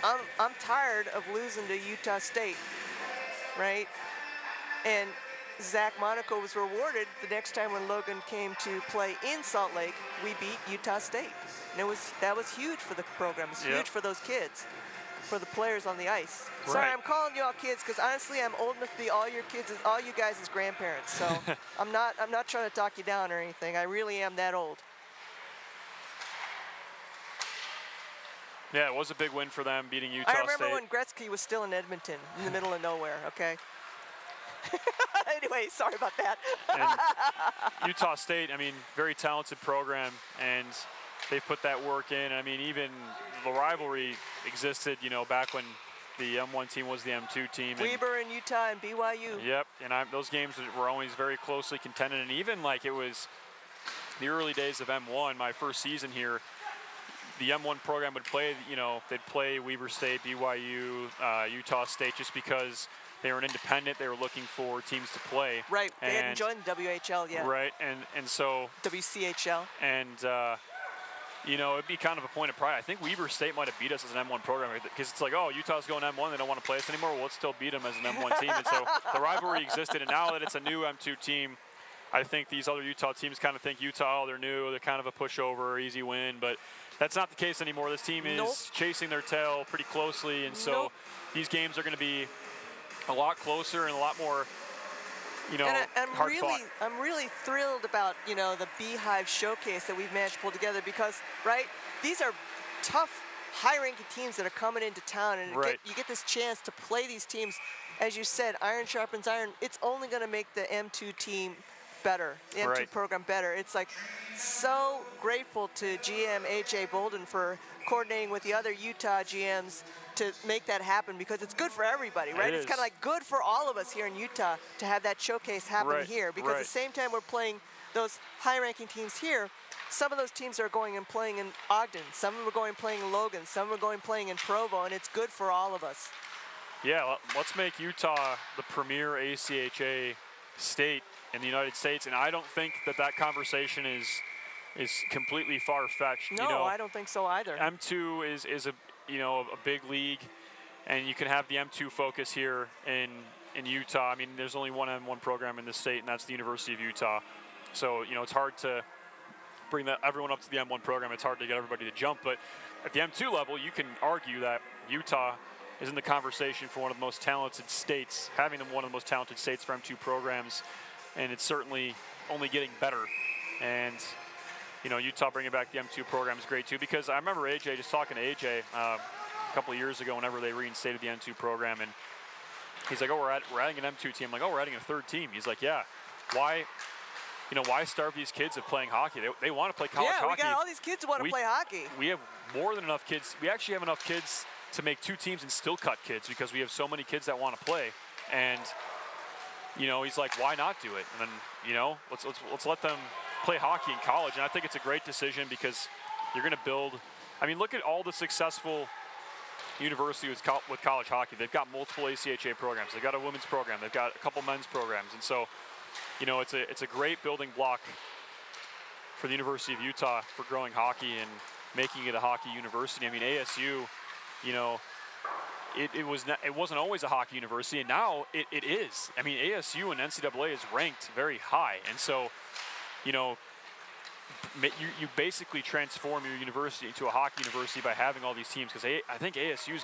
I'm tired of losing to Utah State, right?" And Zach Monaco was rewarded the next time when Logan came to play in Salt Lake. We beat Utah State, and that was huge for the program. It's huge for those kids, for the players on the ice. Right. Sorry, I'm calling you all kids because honestly, I'm old enough to be all you guys as grandparents. So I'm not trying to talk you down or anything. I really am that old. Yeah, it was a big win for them, beating Utah State. I remember when Gretzky was still in Edmonton, in the middle of nowhere. Okay. Anyway, sorry about that. And Utah State, I mean, very talented program, and they've put that work in. I mean, even the rivalry existed, back when the M1 team was the M2 team. Weber and Utah and BYU. Yep, and those games were always very closely contended, and even like it was the early days of M1, my first season here, the M1 program would play, they'd play Weber State, BYU, Utah State, just because they were an independent. They were looking for teams to play. Right. They hadn't joined the WHL yet. Right. And so WCHL. And it'd be kind of a point of pride. I think Weber State might have beat us as an M1 program because it's like, oh, Utah's going M1. They don't want to play us anymore. Well, let's still beat them as an M1 team. And so the rivalry existed. And now that it's a new M2 team, I think these other Utah teams kind of think Utah, they're new. They're kind of a pushover, easy win. But that's not the case anymore. This team is chasing their tail pretty closely. And so these games are going to be a lot closer and a lot more, hard fought. I'm really thrilled about, the Beehive showcase that we've managed to pull together because, right, these are tough, high-ranking teams that are coming into town, and you get this chance to play these teams. As you said, iron sharpens iron. It's only going to make the M2 team better, the M2 program better. It's like so grateful to GM AJ Bolden for coordinating with the other Utah GMs to make that happen because it's good for everybody, right? It's kind of like good for all of us here in Utah to have that showcase happen here because at the same time we're playing those high-ranking teams here, some of those teams are going and playing in Ogden, some of them are going and playing in Logan, some of them are going and playing in Provo, and it's good for all of us. Yeah, let's make Utah the premier ACHA state in the United States, and I don't think that conversation is completely far-fetched. No, I don't think so either. M2 is a big league, and you can have the M2 focus here in Utah. I mean, there's only one M1 program in the state, and that's the University of Utah. So, it's hard to bring everyone up to the M1 program. It's hard to get everybody to jump, but at the M2 level, you can argue that Utah is in the conversation for one of the most talented states, having them one of the most talented states for M2 programs, and it's certainly only getting better. And Utah bringing back the M2 program is great too, because I remember AJ, just talking to AJ a couple of years ago whenever they reinstated the M2 program, and he's like, oh, we're adding an M2 team. I'm like, oh, we're adding a third team. He's like, yeah, why starve these kids of playing hockey? They want to play college hockey. Yeah, we got all these kids who want to play hockey. We have more than enough kids. We actually have enough kids to make two teams and still cut kids because we have so many kids that want to play. And, he's like, why not do it? And then, let's let them play hockey in college. And I think it's a great decision because you're going to build. I mean, look at all the successful universities with college hockey. They've got multiple ACHA programs. They've got a women's program. They've got a couple men's programs. And so, it's a great building block for the University of Utah for growing hockey and making it a hockey university. I mean, ASU, it wasn't always a hockey university, and now it is. I mean, ASU and NCAA is ranked very high, and so, you you basically transform your university into a hockey university by having all these teams, because I think ASU's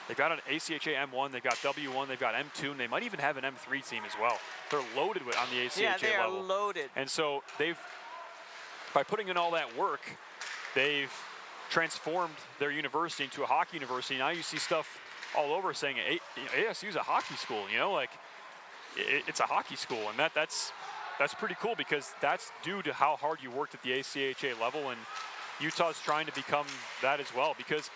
they've got an ACHA M1, they've got W1, they've got M2, and they might even have an M3 team as well. They're loaded on the ACHA level. Yeah, they are loaded. And so by putting in all that work, they've transformed their university into a hockey university. Now you see stuff all over saying ASU's a hockey school, it's a hockey school, and that's pretty cool because that's due to how hard you worked at the ACHA level, and Utah's trying to become that as well. Because,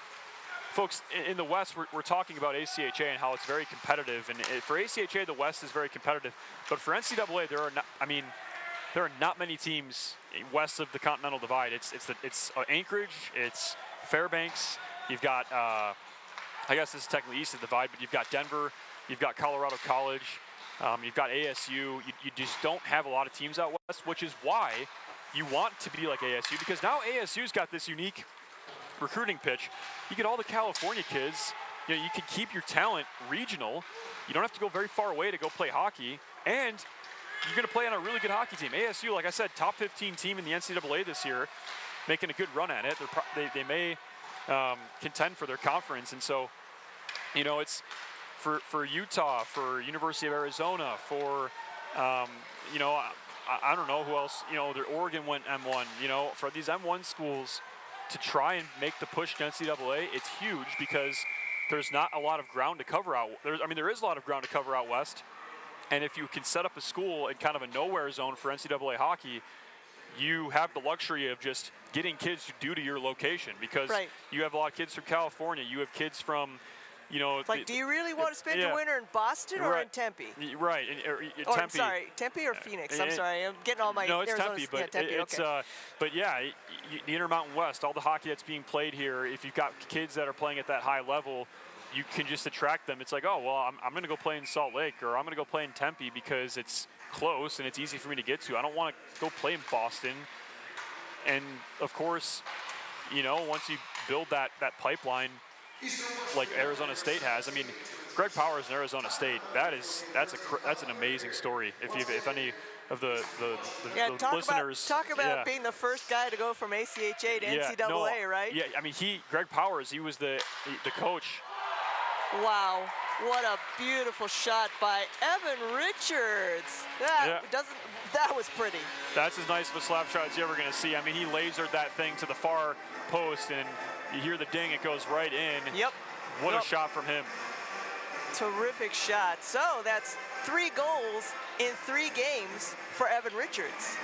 folks, in the West, we're talking about ACHA and how it's very competitive, and for ACHA, the West is very competitive, but for NCAA, there are not many teams west of the Continental Divide. It's Anchorage, it's Fairbanks. You've got, I guess this is technically east of the Divide, but you've got Denver, You've got Colorado College. You've got ASU. You just don't have a lot of teams out west, which is why you want to be like ASU, because now ASU's got this unique recruiting pitch. You get all the California kids. You know, you can keep your talent regional. You don't have to go very far away to go play hockey, and you're going to play on a really good hockey team. ASU, like I said, top 15 team in the NCAA this year, making a good run at it. They may contend for their conference, and so, you know, it's for Utah, for University of Arizona, for you know, I don't know who else. You know, Oregon went M1. You know, for these M1 schools to try and make the push to NCAA, it's huge because there's not a lot of ground to cover out. There is a lot of ground to cover out west. And if you can set up a school in kind of a nowhere zone for NCAA hockey, you have the luxury of just getting kids due to your location, because you have a lot of kids from California. You have kids from, you know. Like, do you really want to spend your winter in Boston or in Tempe? Right. Tempe. I'm sorry, Tempe or Phoenix? I'm sorry, I'm getting all my No, it's Arizona. Tempe, but Tempe, it's okay. but yeah, the Intermountain West, all the hockey that's being played here. If you've got kids that are playing at that high level, you can just attract them. It's like, oh, well, I'm going to go play in Salt Lake, or I'm going to go play in Tempe because it's close and it's easy for me to get to. I don't want to go play in Boston. And of course, you know, once you build that pipeline like Arizona State has, I mean, Greg Powers in Arizona State, that's an amazing story. If any of the listeners talk about being the first guy to go from ACHA to NCAA, right? Yeah, I mean, Greg Powers, he was the coach. Wow, what a beautiful shot by Evan Richards. That was pretty. That's as nice of a slap shot as you're ever going to see. I mean, he lasered that thing to the far post, and you hear the ding, it goes right in. Yep. What a shot from him. Terrific shot. So that's 3 goals in 3 games for Evan Richards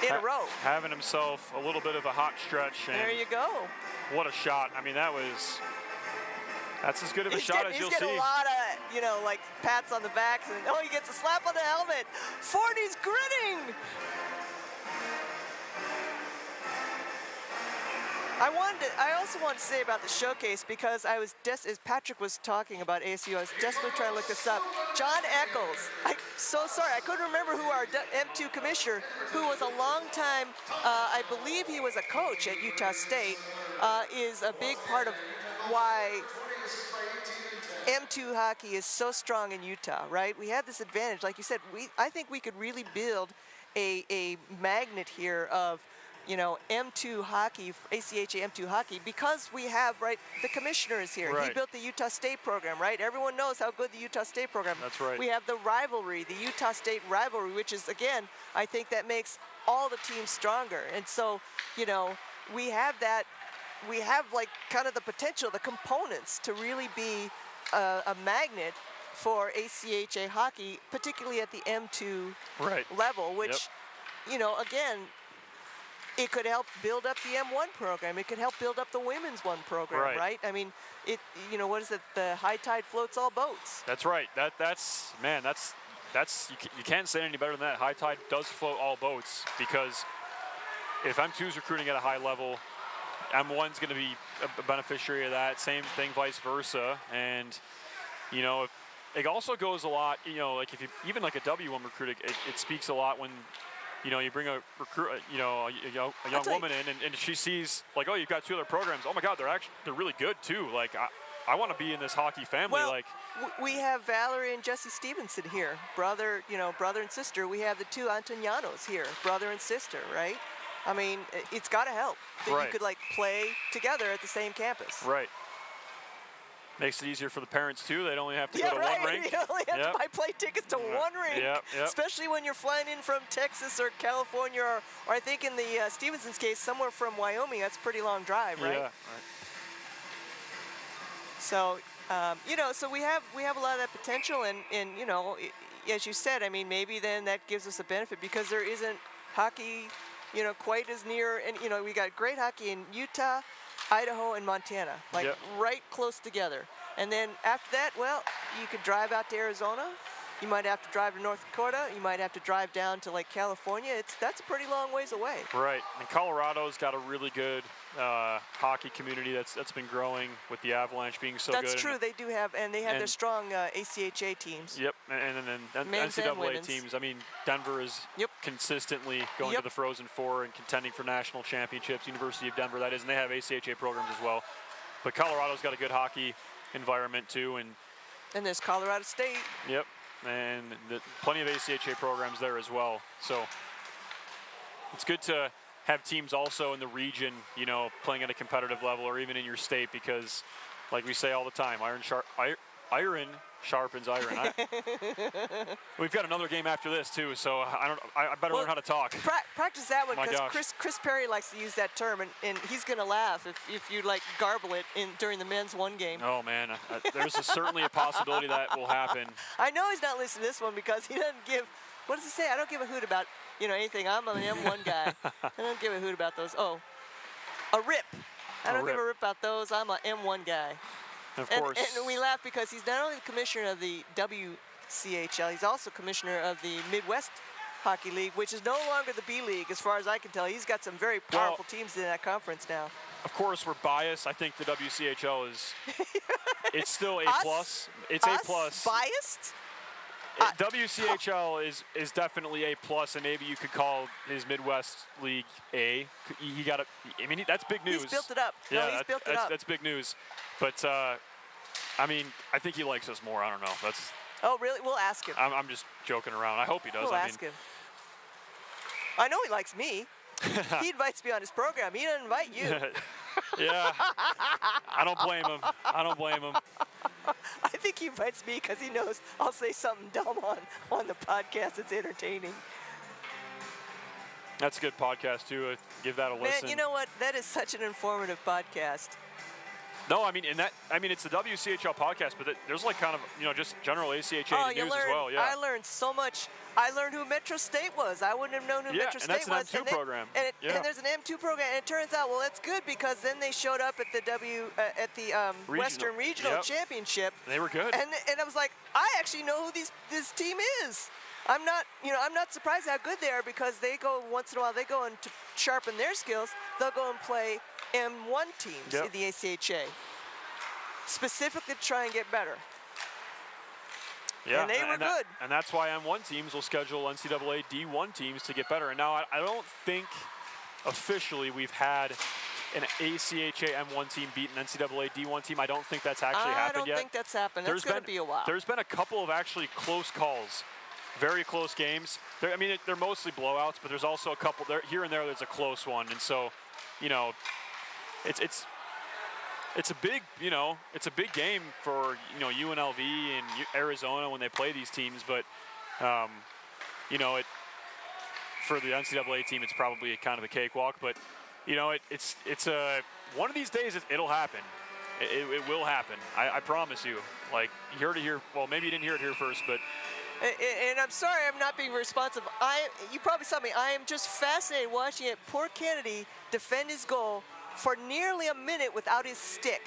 in a row. Having himself a little bit of a hot stretch. And there you go. What a shot. I mean, that's as good of a shot as you'll see. He's getting a lot of, you know, like pats on the back, and he gets a slap on the helmet. Forney's grinning. I also wanted to say about the showcase, because as Patrick was talking about ASU, I was desperately trying to look this up. John Eccles, I'm so sorry, I couldn't remember who our M2 commissioner, who was a long time, I believe he was a coach at Utah State, is a big part of why M2 hockey is so strong in Utah, right? We have this advantage, like you said. I think we could really build a magnet here of, you know, M2 hockey, ACHA M2 hockey, because we have, the commissioner is here. Right. He built the Utah State program, right? Everyone knows how good the Utah State program is. That's right. We have the rivalry, the Utah State rivalry, which is, again, I think that makes all the teams stronger. And so, you know, we have that. We have, kind of the potential, the components to really be a magnet for ACHA hockey, particularly at the M2 level, which, you know, again, it could help build up the M1 program. It could help build up the women's 1 program, right? I mean, you know, what is it? The high tide floats all boats. That's right. That's you can't say any better than that. High tide does float all boats, because if M2 is recruiting at a high level, M1's going to be a beneficiary of that. Same thing, vice versa. And, you know, it also goes a lot, you know, like if you, even like a W1 recruit, it speaks a lot when, you know, you bring a recruit, you know, a young woman in, and she sees, like, oh, you've got 2 other programs. Oh my God, they're really good too. Like, I want to be in this hockey family. Well, we have Valerie and Jesse Stevenson here, brother and sister. We have the 2 Antonianos here, brother and sister, right? I mean, it's got to help that you could play together at the same campus. Right. Makes it easier for the parents too. They only have to go to one rink. You only have to buy plane tickets to one rink. Yep. Especially when you're flying in from Texas or California, or I think in the Stevenson's case, somewhere from Wyoming. That's a pretty long drive, right? Yeah. Right. So, you know, so we have a lot of that potential, and you know, as you said, I mean, maybe then that gives us a benefit, because there isn't hockey, you know, quite as near, and you know, we got great hockey in Utah, Idaho, and Montana, right close together. And then after that, well, you could drive out to Arizona, You might have to drive to North Dakota. You might have to drive down to Lake California. That's a pretty long ways away. Right, and Colorado's got a really good hockey community that's been growing with the Avalanche being so good. That's true. They do have, and they have their strong ACHA teams. Yep, and then Men's and NCAA women's. teams. I mean, Denver is consistently going to the Frozen Four and contending for national championships. University of Denver, that is, and they have ACHA programs as well. But Colorado's got a good hockey environment too, and there's Colorado State. Yep. And plenty of ACHA programs there as well. So it's good to have teams also in the region, you know, playing at a competitive level or even in your state because, like we say all the time, iron sharpens iron. We've got another game after this too, so I better learn how to talk. Practice that one because Chris Perry likes to use that term, and he's going to laugh if you like garble it during the men's one game. Oh man, there's certainly a possibility that will happen. I know he's not listening to this one because he doesn't give. What does he say? I don't give a hoot about anything. I'm an M1 guy. I don't give a hoot about those. Oh, a rip. I don't give a rip about those. I'm an M1 guy. Of course. And we laugh because he's not only the commissioner of the WCHL, he's also commissioner of the Midwest Hockey League, which is no longer the B League, as far as I can tell. He's got some very powerful teams in that conference now. Of course, we're biased. I think the WCHL is, it's still A+. It's A+. Biased? WCHL is definitely A+, and maybe you could call his Midwest League A. He got I mean, that's big news. He's built it up. Yeah, he's built it up. That's big news. But, I mean, I think he likes us more. I don't know. Oh, really? We'll ask him. I'm just joking around. I hope he does. We'll ask him. I know he likes me. He invites me on his program. He doesn't invite you. Yeah. I don't blame him. I think he invites me because he knows I'll say something dumb on the podcast that's entertaining. That's a good podcast, too. Give that a listen. Man, you know what? That is such an informative podcast. No, I mean, it's the WCHL podcast, but there's like kind of, just general ACHA news as well. Yeah. I learned so much. I learned who Metro State was. I wouldn't have known who Metro State was. Yeah, and that's an M2 program. And there's an M2 program, and it turns out, well, that's good because then they showed up at the Western Regional Championship. They were good. And I was like, I actually know who this team is. I'm not surprised how good they are because they go once in a while. They go and to sharpen their skills. They'll go and play M1 teams in the ACHA, specifically to try and get better. Yeah, and they were good. And that's why M1 teams will schedule NCAA D1 teams to get better. And now I don't think officially we've had an ACHA M1 team beat an NCAA D1 team. I don't think that's actually happened yet. I don't think that's happened. That's going to be a while. There's been a couple of actually close calls, very close games. They're mostly blowouts, but there's also a couple here and there. There's a close one, and so, it's a big, it's a big game for, UNLV and Arizona when they play these teams. But, for the NCAA team, it's probably kind of a cakewalk. But, it's one of these days it'll happen. It will happen. I promise you. Like, you heard it here. Well, maybe you didn't hear it here first, but. And I'm sorry I'm not being responsive. You probably saw me. I am just fascinated watching it. Poor Kennedy defend his goal for nearly a minute without his stick.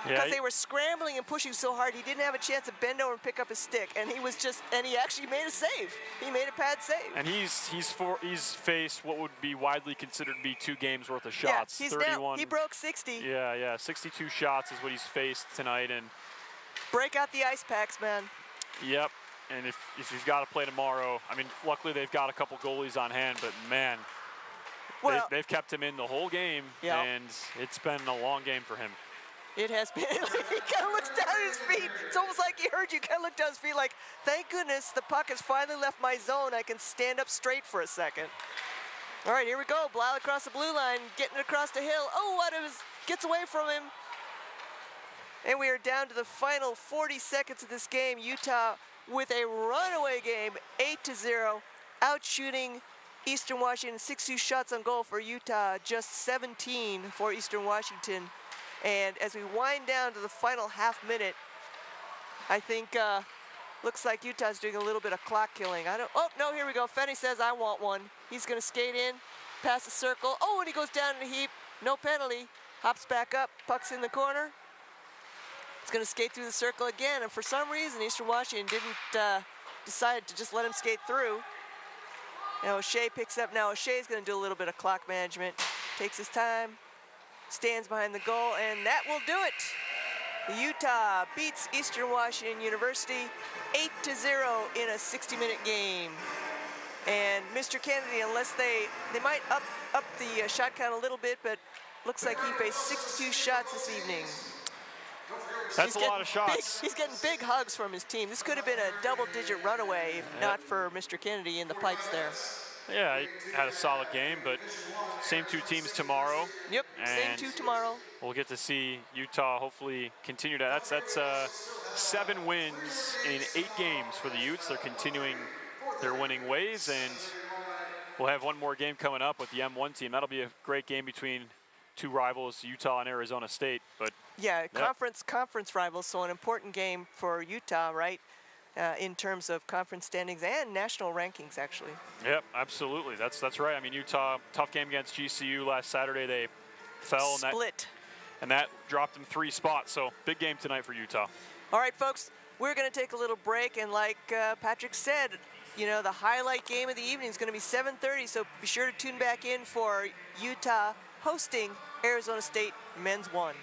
Because they were scrambling and pushing so hard, he didn't have a chance to bend over and pick up his stick. And he actually made a save. He made a pad save. And he's faced what would be widely considered to be 2 games worth of shots. Yeah, 31. He broke 60. Yeah, 62 shots is what he's faced tonight. And break out the ice packs, man. Yep. And if you've got to play tomorrow, luckily they've got a couple goalies on hand, but man, they've kept him in the whole game, and it's been a long game for him. It has been. He kind of looks down at his feet. It's almost like he heard you kind of look down at his feet like, thank goodness the puck has finally left my zone. I can stand up straight for a second. All right, here we go. Blau across the blue line, getting across the hill. Oh, gets away from him. And we are down to the final 40 seconds of this game. Utah with a runaway game, 8-0, outshooting Eastern Washington. 6-2 shots on goal for Utah, just 17 for Eastern Washington. And as we wind down to the final half minute, I think looks like Utah's doing a little bit of clock killing. Oh, no, here we go. Fenny says, I want one. He's going to skate in, pass the circle. Oh, and he goes down in a heap. No penalty. Hops back up, puck's in the corner. He's going to skate through the circle again, and for some reason, Eastern Washington didn't decide to just let him skate through. And O'Shea picks up. Now O'Shea's going to do a little bit of clock management. Takes his time, stands behind the goal, and that will do it. Utah beats Eastern Washington University 8-0 in a 60-minute game. And Mr. Kennedy, unless they might up the shot count a little bit, but looks like he faced 62 shots this evening. That's a lot of shots. He's getting big hugs from his team. This could have been a double-digit runaway if not for Mr. Kennedy in the pipes there. Yeah, he had a solid game, but same two teams tomorrow. Yep, same two tomorrow. We'll get to see Utah hopefully continue to. That's 7 wins in 8 games for the Utes. They're continuing their winning ways, and we'll have one more game coming up with the M1 team. That'll be a great game between two rivals, Utah and Arizona State. But yeah, conference rivals, so an important game for Utah, right? In terms of conference standings and national rankings, actually. Yep, absolutely. That's right. I mean, Utah, tough game against GCU last Saturday. They fell. Split. And that dropped them 3 spots. So big game tonight for Utah. All right, folks, we're going to take a little break. And like Patrick said, you know, the highlight game of the evening is going to be 7:30. So be sure to tune back in for Utah hosting Arizona State Men's 1.